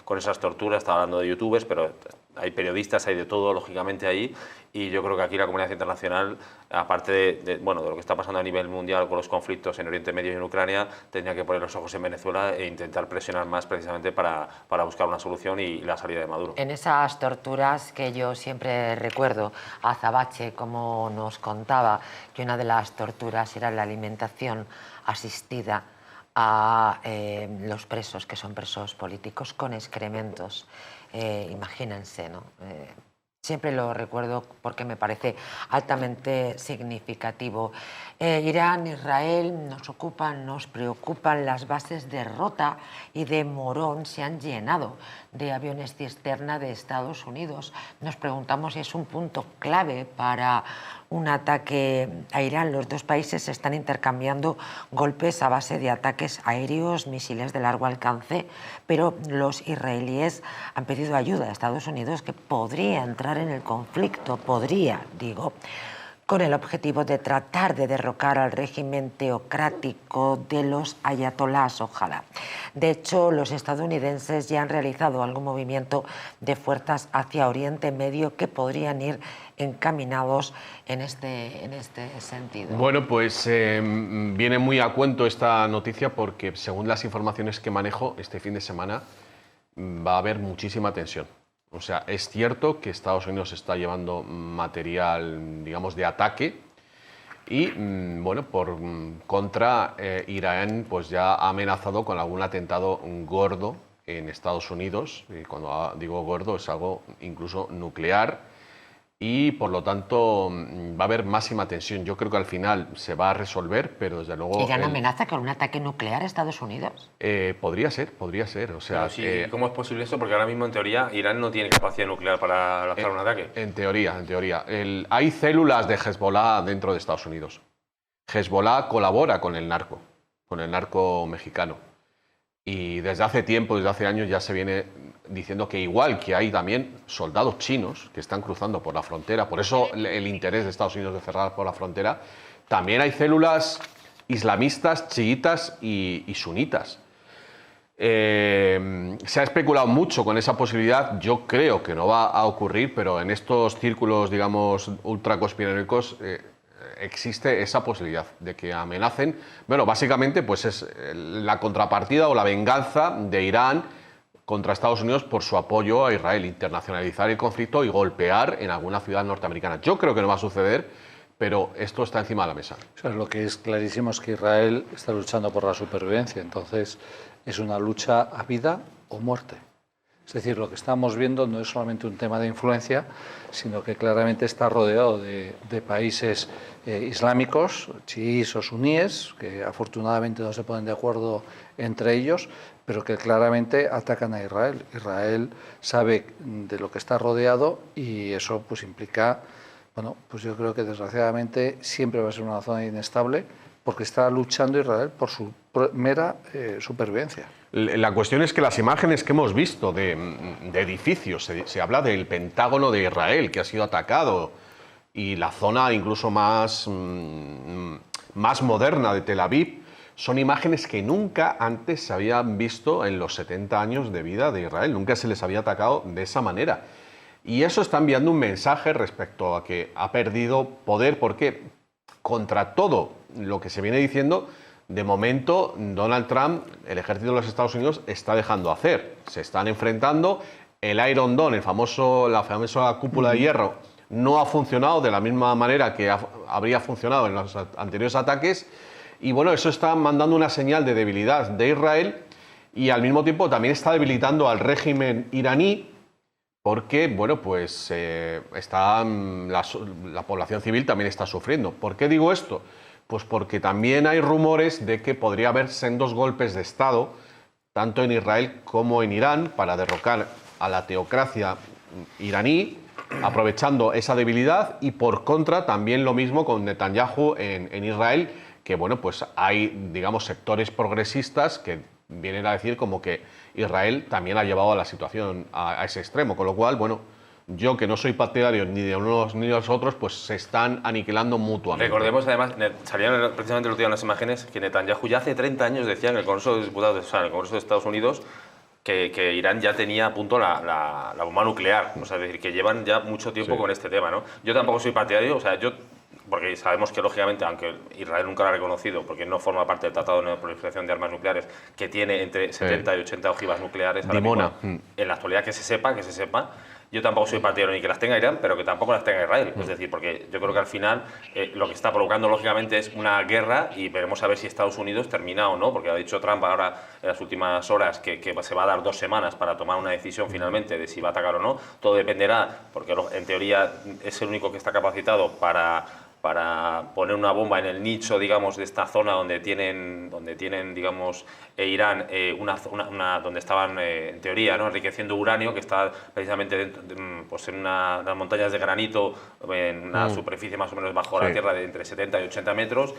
Speaker 9: con esas torturas, está hablando de youtubers, pero hay periodistas, hay de todo, lógicamente, ahí, y yo creo que aquí la comunidad internacional, aparte de lo que está pasando a nivel mundial con los conflictos en Oriente Medio y en Ucrania, tendría que poner los ojos en Venezuela e intentar presionar más precisamente para buscar una solución y la salida de Maduro.
Speaker 1: En esas torturas que yo siempre recuerdo a Azabache, como nos contaba, que una de las torturas era la alimentación asistida a los presos, que son presos políticos, con excrementos. Imagínense, ¿no? Siempre lo recuerdo porque me parece altamente significativo. Irán, Israel nos ocupan, nos preocupan. Las bases de Rota y de Morón se han llenado de aviones cisterna de Estados Unidos. Nos preguntamos si es un punto clave para un ataque a Irán. Los dos países están intercambiando golpes a base de ataques aéreos, misiles de largo alcance, pero los israelíes han pedido ayuda a Estados Unidos, que podría entrar en el conflicto, con el objetivo de tratar de derrocar al régimen teocrático de los ayatolás, ojalá. De hecho, los estadounidenses ya han realizado algún movimiento de fuerzas hacia Oriente Medio que podrían ir encaminados en este sentido.
Speaker 3: Bueno, pues viene muy a cuento esta noticia porque, según las informaciones que manejo, este fin de semana va a haber muchísima tensión. O sea, es cierto que Estados Unidos está llevando material, digamos, de ataque, Y bueno, por contra, Irán pues ya ha amenazado con algún atentado gordo en Estados Unidos, y cuando digo gordo es algo incluso nuclear, y por lo tanto va a haber máxima tensión. Yo creo que al final se va a resolver, pero desde luego...
Speaker 1: ¿Irán amenaza con un ataque nuclear a Estados Unidos?
Speaker 3: Podría ser. O sea,
Speaker 9: sí, ¿cómo es posible eso? Porque ahora mismo, en teoría, Irán no tiene capacidad nuclear para lanzar un ataque.
Speaker 3: En teoría. Hay células de Hezbollah dentro de Estados Unidos. Hezbollah colabora con el narco mexicano. Y desde hace tiempo, desde hace años, ya se viene diciendo que igual que hay también soldados chinos que están cruzando por la frontera, por eso el interés de Estados Unidos de cerrar por la frontera, también hay células islamistas, chiitas y sunitas. Se ha especulado mucho con esa posibilidad. Yo creo que no va a ocurrir, pero en estos círculos, digamos, ultraconspiranoicos existe esa posibilidad de que amenacen. Bueno, básicamente pues es la contrapartida o la venganza de Irán contra Estados Unidos por su apoyo a Israel, internacionalizar el conflicto y golpear en alguna ciudad norteamericana. Yo creo que no va a suceder, pero esto está encima de la mesa.
Speaker 2: O sea, lo que es clarísimo es que Israel está luchando por la supervivencia, entonces es una lucha a vida o muerte. Es decir, lo que estamos viendo no es solamente un tema de influencia, sino que claramente está rodeado de países islámicos, chiíes o suníes, que afortunadamente no se ponen de acuerdo entre ellos, pero que claramente atacan a Israel. Israel sabe de lo que está rodeado y eso pues implica, bueno, pues yo creo que desgraciadamente siempre va a ser una zona inestable porque está luchando Israel por su mera supervivencia.
Speaker 3: La cuestión es que las imágenes que hemos visto de edificios, se habla del Pentágono de Israel que ha sido atacado y la zona incluso más moderna de Tel Aviv, son imágenes que nunca antes se habían visto en los 70 años de vida de Israel, nunca se les había atacado de esa manera. Y eso está enviando un mensaje respecto a que ha perdido poder, porque contra todo lo que se viene diciendo, de momento Donald Trump, el ejército de los Estados Unidos, está dejando hacer. Se están enfrentando. El Iron Dome, la famosa cúpula de hierro, no ha funcionado de la misma manera que habría funcionado en los anteriores ataques. Y bueno, eso está mandando una señal de debilidad de Israel y al mismo tiempo también está debilitando al régimen iraní, porque bueno, pues la población civil también está sufriendo. ¿Por qué digo esto? Pues porque también hay rumores de que podría haber sendos golpes de Estado, tanto en Israel como en Irán, para derrocar a la teocracia iraní, aprovechando esa debilidad, y por contra también lo mismo con Netanyahu en Israel, que bueno, pues hay, digamos, sectores progresistas que vienen a decir como que Israel también ha llevado a la situación a ese extremo, con lo cual, bueno, yo que no soy partidario ni de unos ni de los otros, pues se están aniquilando mutuamente.
Speaker 9: Recordemos además, salían precisamente el otro día unas imágenes que Netanyahu ya hace 30 años decía en el Congreso de Diputados, o sea, en el Congreso de Estados Unidos, que Irán ya tenía a punto la bomba nuclear, o sea, es decir, que llevan ya mucho tiempo con este tema, ¿no? Yo tampoco soy partidario, o sea, porque sabemos que, lógicamente, aunque Israel nunca lo ha reconocido, porque no forma parte del Tratado de No Proliferación de Armas Nucleares, que tiene entre 70 y 80 ojivas nucleares ahora mismo, en la actualidad, que se sepa, yo tampoco soy partidario ni que las tenga Irán, pero que tampoco las tenga Israel. Es decir, porque yo creo que al final lo que está provocando, lógicamente, es una guerra, y veremos a ver si Estados Unidos termina o no, porque ha dicho Trump ahora en las últimas horas que se va a dar 2 semanas para tomar una decisión finalmente de si va a atacar o no. Todo dependerá, porque en teoría es el único que está capacitado para poner una bomba en el nicho, digamos, de esta zona donde tienen digamos, Irán, donde estaban, en teoría, ¿no?, enriqueciendo uranio, que está precisamente pues en unas montañas de granito, en una superficie más o menos bajo la tierra de entre 70 y 80 metros.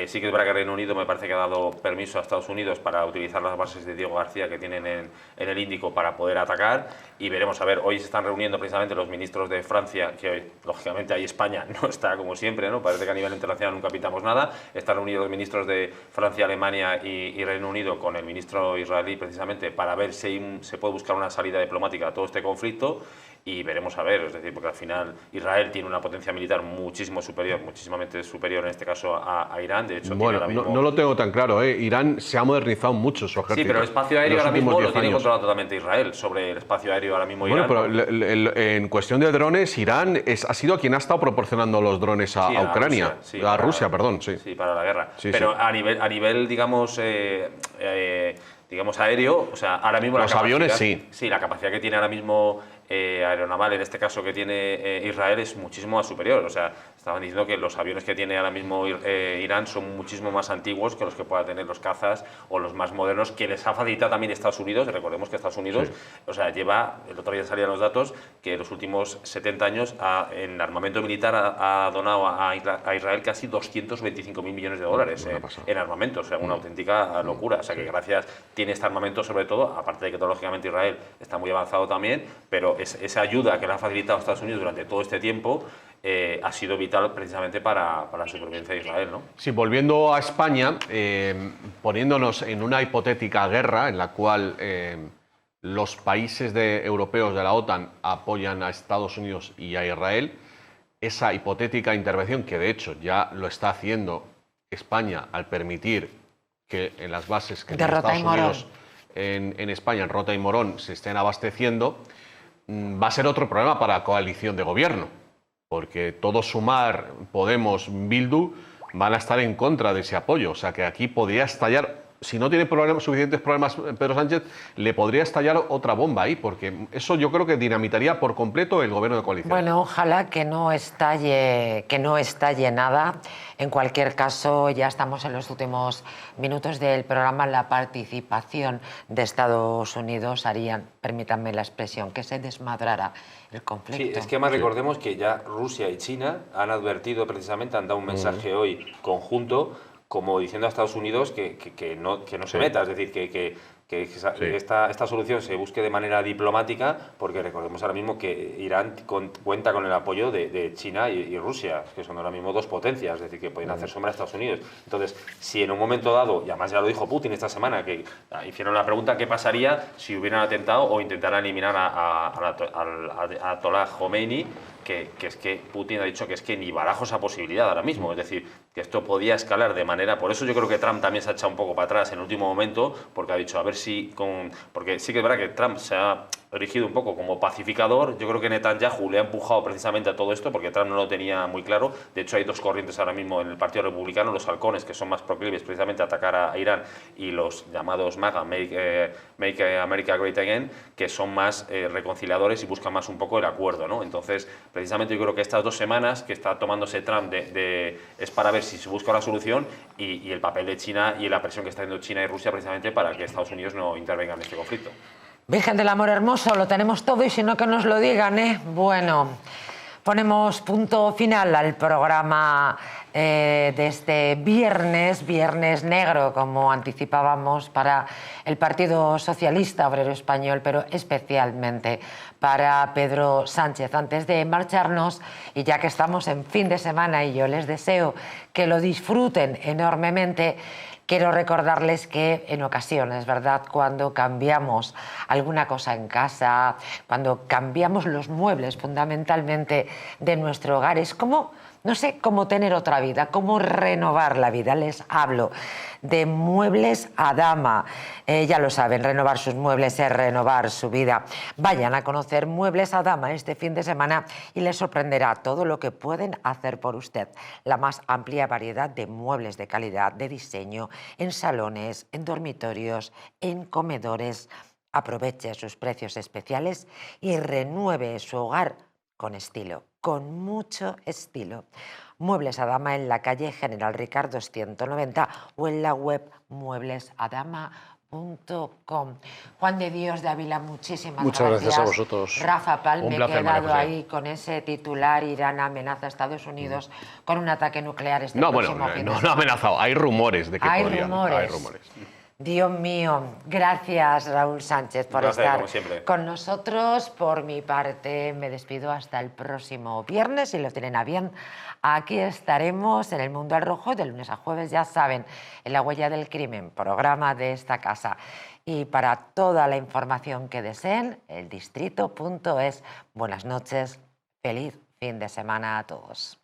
Speaker 9: Sí que es verdad que Reino Unido me parece que ha dado permiso a Estados Unidos para utilizar las bases de Diego García que tienen en el Índico para poder atacar, y veremos a ver. Hoy se están reuniendo precisamente los ministros de Francia, que hoy, lógicamente, ahí España no está como siempre, ¿no? Parece que a nivel internacional nunca pintamos nada. Están reunidos los ministros de Francia, Alemania y Reino Unido con el ministro israelí, precisamente para ver si se puede buscar una salida diplomática a todo este conflicto, y veremos a ver. Es decir, porque al final Israel tiene una potencia militar muchísimamente superior en este caso a Irán. De hecho,
Speaker 3: bueno, no lo tengo tan claro, ¿eh? Irán se ha modernizado mucho su ejército.
Speaker 9: Sí, pero el espacio aéreo ahora mismo lo tiene controlado totalmente Israel. Sobre el espacio aéreo ahora mismo Irán.
Speaker 3: Bueno, pero en cuestión de drones, Irán ha sido quien ha estado proporcionando los drones a a Ucrania,
Speaker 9: sí,
Speaker 3: a Rusia, perdón, sí.
Speaker 9: Sí, para la guerra.
Speaker 3: Sí,
Speaker 9: Pero
Speaker 3: sí.
Speaker 9: a nivel digamos, digamos aéreo, o sea, ahora mismo
Speaker 3: Los aviones sí.
Speaker 9: Sí, la capacidad que tiene ahora mismo aeronaval, en este caso que tiene Israel, es muchísimo más superior. O sea, estaban diciendo que los aviones que tiene ahora mismo Irán son muchísimo más antiguos que los que puedan tener los cazas o los más modernos, que les ha facilitado también Estados Unidos. Recordemos que Estados Unidos, o sea, lleva, el otro día salían los datos, que en los últimos 70 años en armamento militar ha donado a Israel casi 225.000 millones de dólares en armamento. O sea, una auténtica locura. O sea, que gracias tiene este armamento, sobre todo, aparte de que tecnológicamente Israel está muy avanzado también, pero esa ayuda que le ha facilitado a Estados Unidos durante todo este tiempo ha sido vital precisamente para la supervivencia de Israel, ¿no?
Speaker 3: Sí, volviendo a España, poniéndonos en una hipotética guerra en la cual los países europeos de la OTAN apoyan a Estados Unidos y a Israel, esa hipotética intervención, que de hecho ya lo está haciendo España al permitir que en las bases que tienen Estados Unidos en España, en Rota y Morón, se estén abasteciendo, va a ser otro problema para la coalición de gobierno, porque todo Sumar, Podemos, Bildu van a estar en contra de ese apoyo. O sea que aquí podría estallar, si no tiene suficientes problemas Pedro Sánchez, le podría estallar otra bomba ahí, porque eso yo creo que dinamitaría por completo el gobierno de coalición.
Speaker 1: Bueno, ojalá que no estalle nada. En cualquier caso, ya estamos en los últimos minutos del programa. La participación de Estados Unidos harían, permítanme la expresión, que se desmadrara el conflicto.
Speaker 9: Sí, es que además recordemos que ya Rusia y China han advertido precisamente, han dado un mensaje hoy conjunto, como diciendo a Estados Unidos que no se meta, es decir, que esta solución se busque de manera diplomática, porque recordemos ahora mismo que Irán cuenta con el apoyo de China y Rusia, que son ahora mismo dos potencias, es decir, que pueden hacer sombra a Estados Unidos. Entonces, si en un momento dado, y además ya lo dijo Putin esta semana, que hicieron la pregunta qué pasaría si hubieran atentado o intentaran eliminar al Ayatollah Khomeini, que es que Putin ha dicho que es que ni barajo esa posibilidad ahora mismo, es decir, que esto podía escalar de manera... Por eso yo creo que Trump también se ha echado un poco para atrás en el último momento, porque ha dicho, a ver si... Porque sí que es verdad que Trump se ha erigido un poco como pacificador. Yo creo que Netanyahu le ha empujado precisamente a todo esto, porque Trump no lo tenía muy claro. De hecho, hay dos corrientes ahora mismo en el Partido Republicano, los halcones, que son más proclives precisamente a atacar a Irán, y los llamados MAGA, Make America Great Again, que son más reconciliadores y buscan más un poco el acuerdo, ¿no? Entonces, precisamente yo creo que estas 2 semanas que está tomándose Trump es para ver si se busca una solución, y el papel de China y la presión que está haciendo China y Rusia precisamente para que Estados Unidos no intervenga en este conflicto.
Speaker 1: Virgen del Amor Hermoso, lo tenemos todo y si no que nos lo digan, ¿eh? Bueno, ponemos punto final al programa de este viernes negro, como anticipábamos, para el Partido Socialista Obrero Español, pero especialmente para Pedro Sánchez. Antes de marcharnos, y ya que estamos en fin de semana y yo les deseo que lo disfruten enormemente, quiero recordarles que en ocasiones, ¿verdad?, cuando cambiamos alguna cosa en casa, cuando cambiamos los muebles fundamentalmente de nuestro hogar, es como, no sé, como tener otra vida, como renovar la vida. Les hablo de Muebles Adama. Ya lo saben, renovar sus muebles es renovar su vida. Vayan a conocer Muebles Adama este fin de semana y les sorprenderá todo lo que pueden hacer por usted. La más amplia variedad de muebles de calidad, de diseño, en salones, en dormitorios, en comedores. Aproveche sus precios especiales y renueve su hogar con estilo, con mucho estilo. Muebles Adama en la calle General Ricardo 190 o en la web mueblesadama.com. Juan de Dios de Ávila, muchísimas
Speaker 2: gracias. Muchas gracias a vosotros.
Speaker 1: Rafa Pal, me he
Speaker 3: placer,
Speaker 1: quedado ahí con ese titular: Irán amenaza a Estados Unidos con un ataque nuclear este próximo fin de semana.
Speaker 3: No ha amenazado, hay rumores de que podrían. Hay rumores.
Speaker 1: Dios mío, gracias Raúl Sánchez por estar con nosotros. Por mi parte me despido hasta el próximo viernes, si lo tienen a bien. Aquí estaremos en El Mundo al Rojo de lunes a jueves, ya saben, en La Huella del Crimen, programa de esta casa. Y para toda la información que deseen, eldistrito.es. Buenas noches, feliz fin de semana a todos.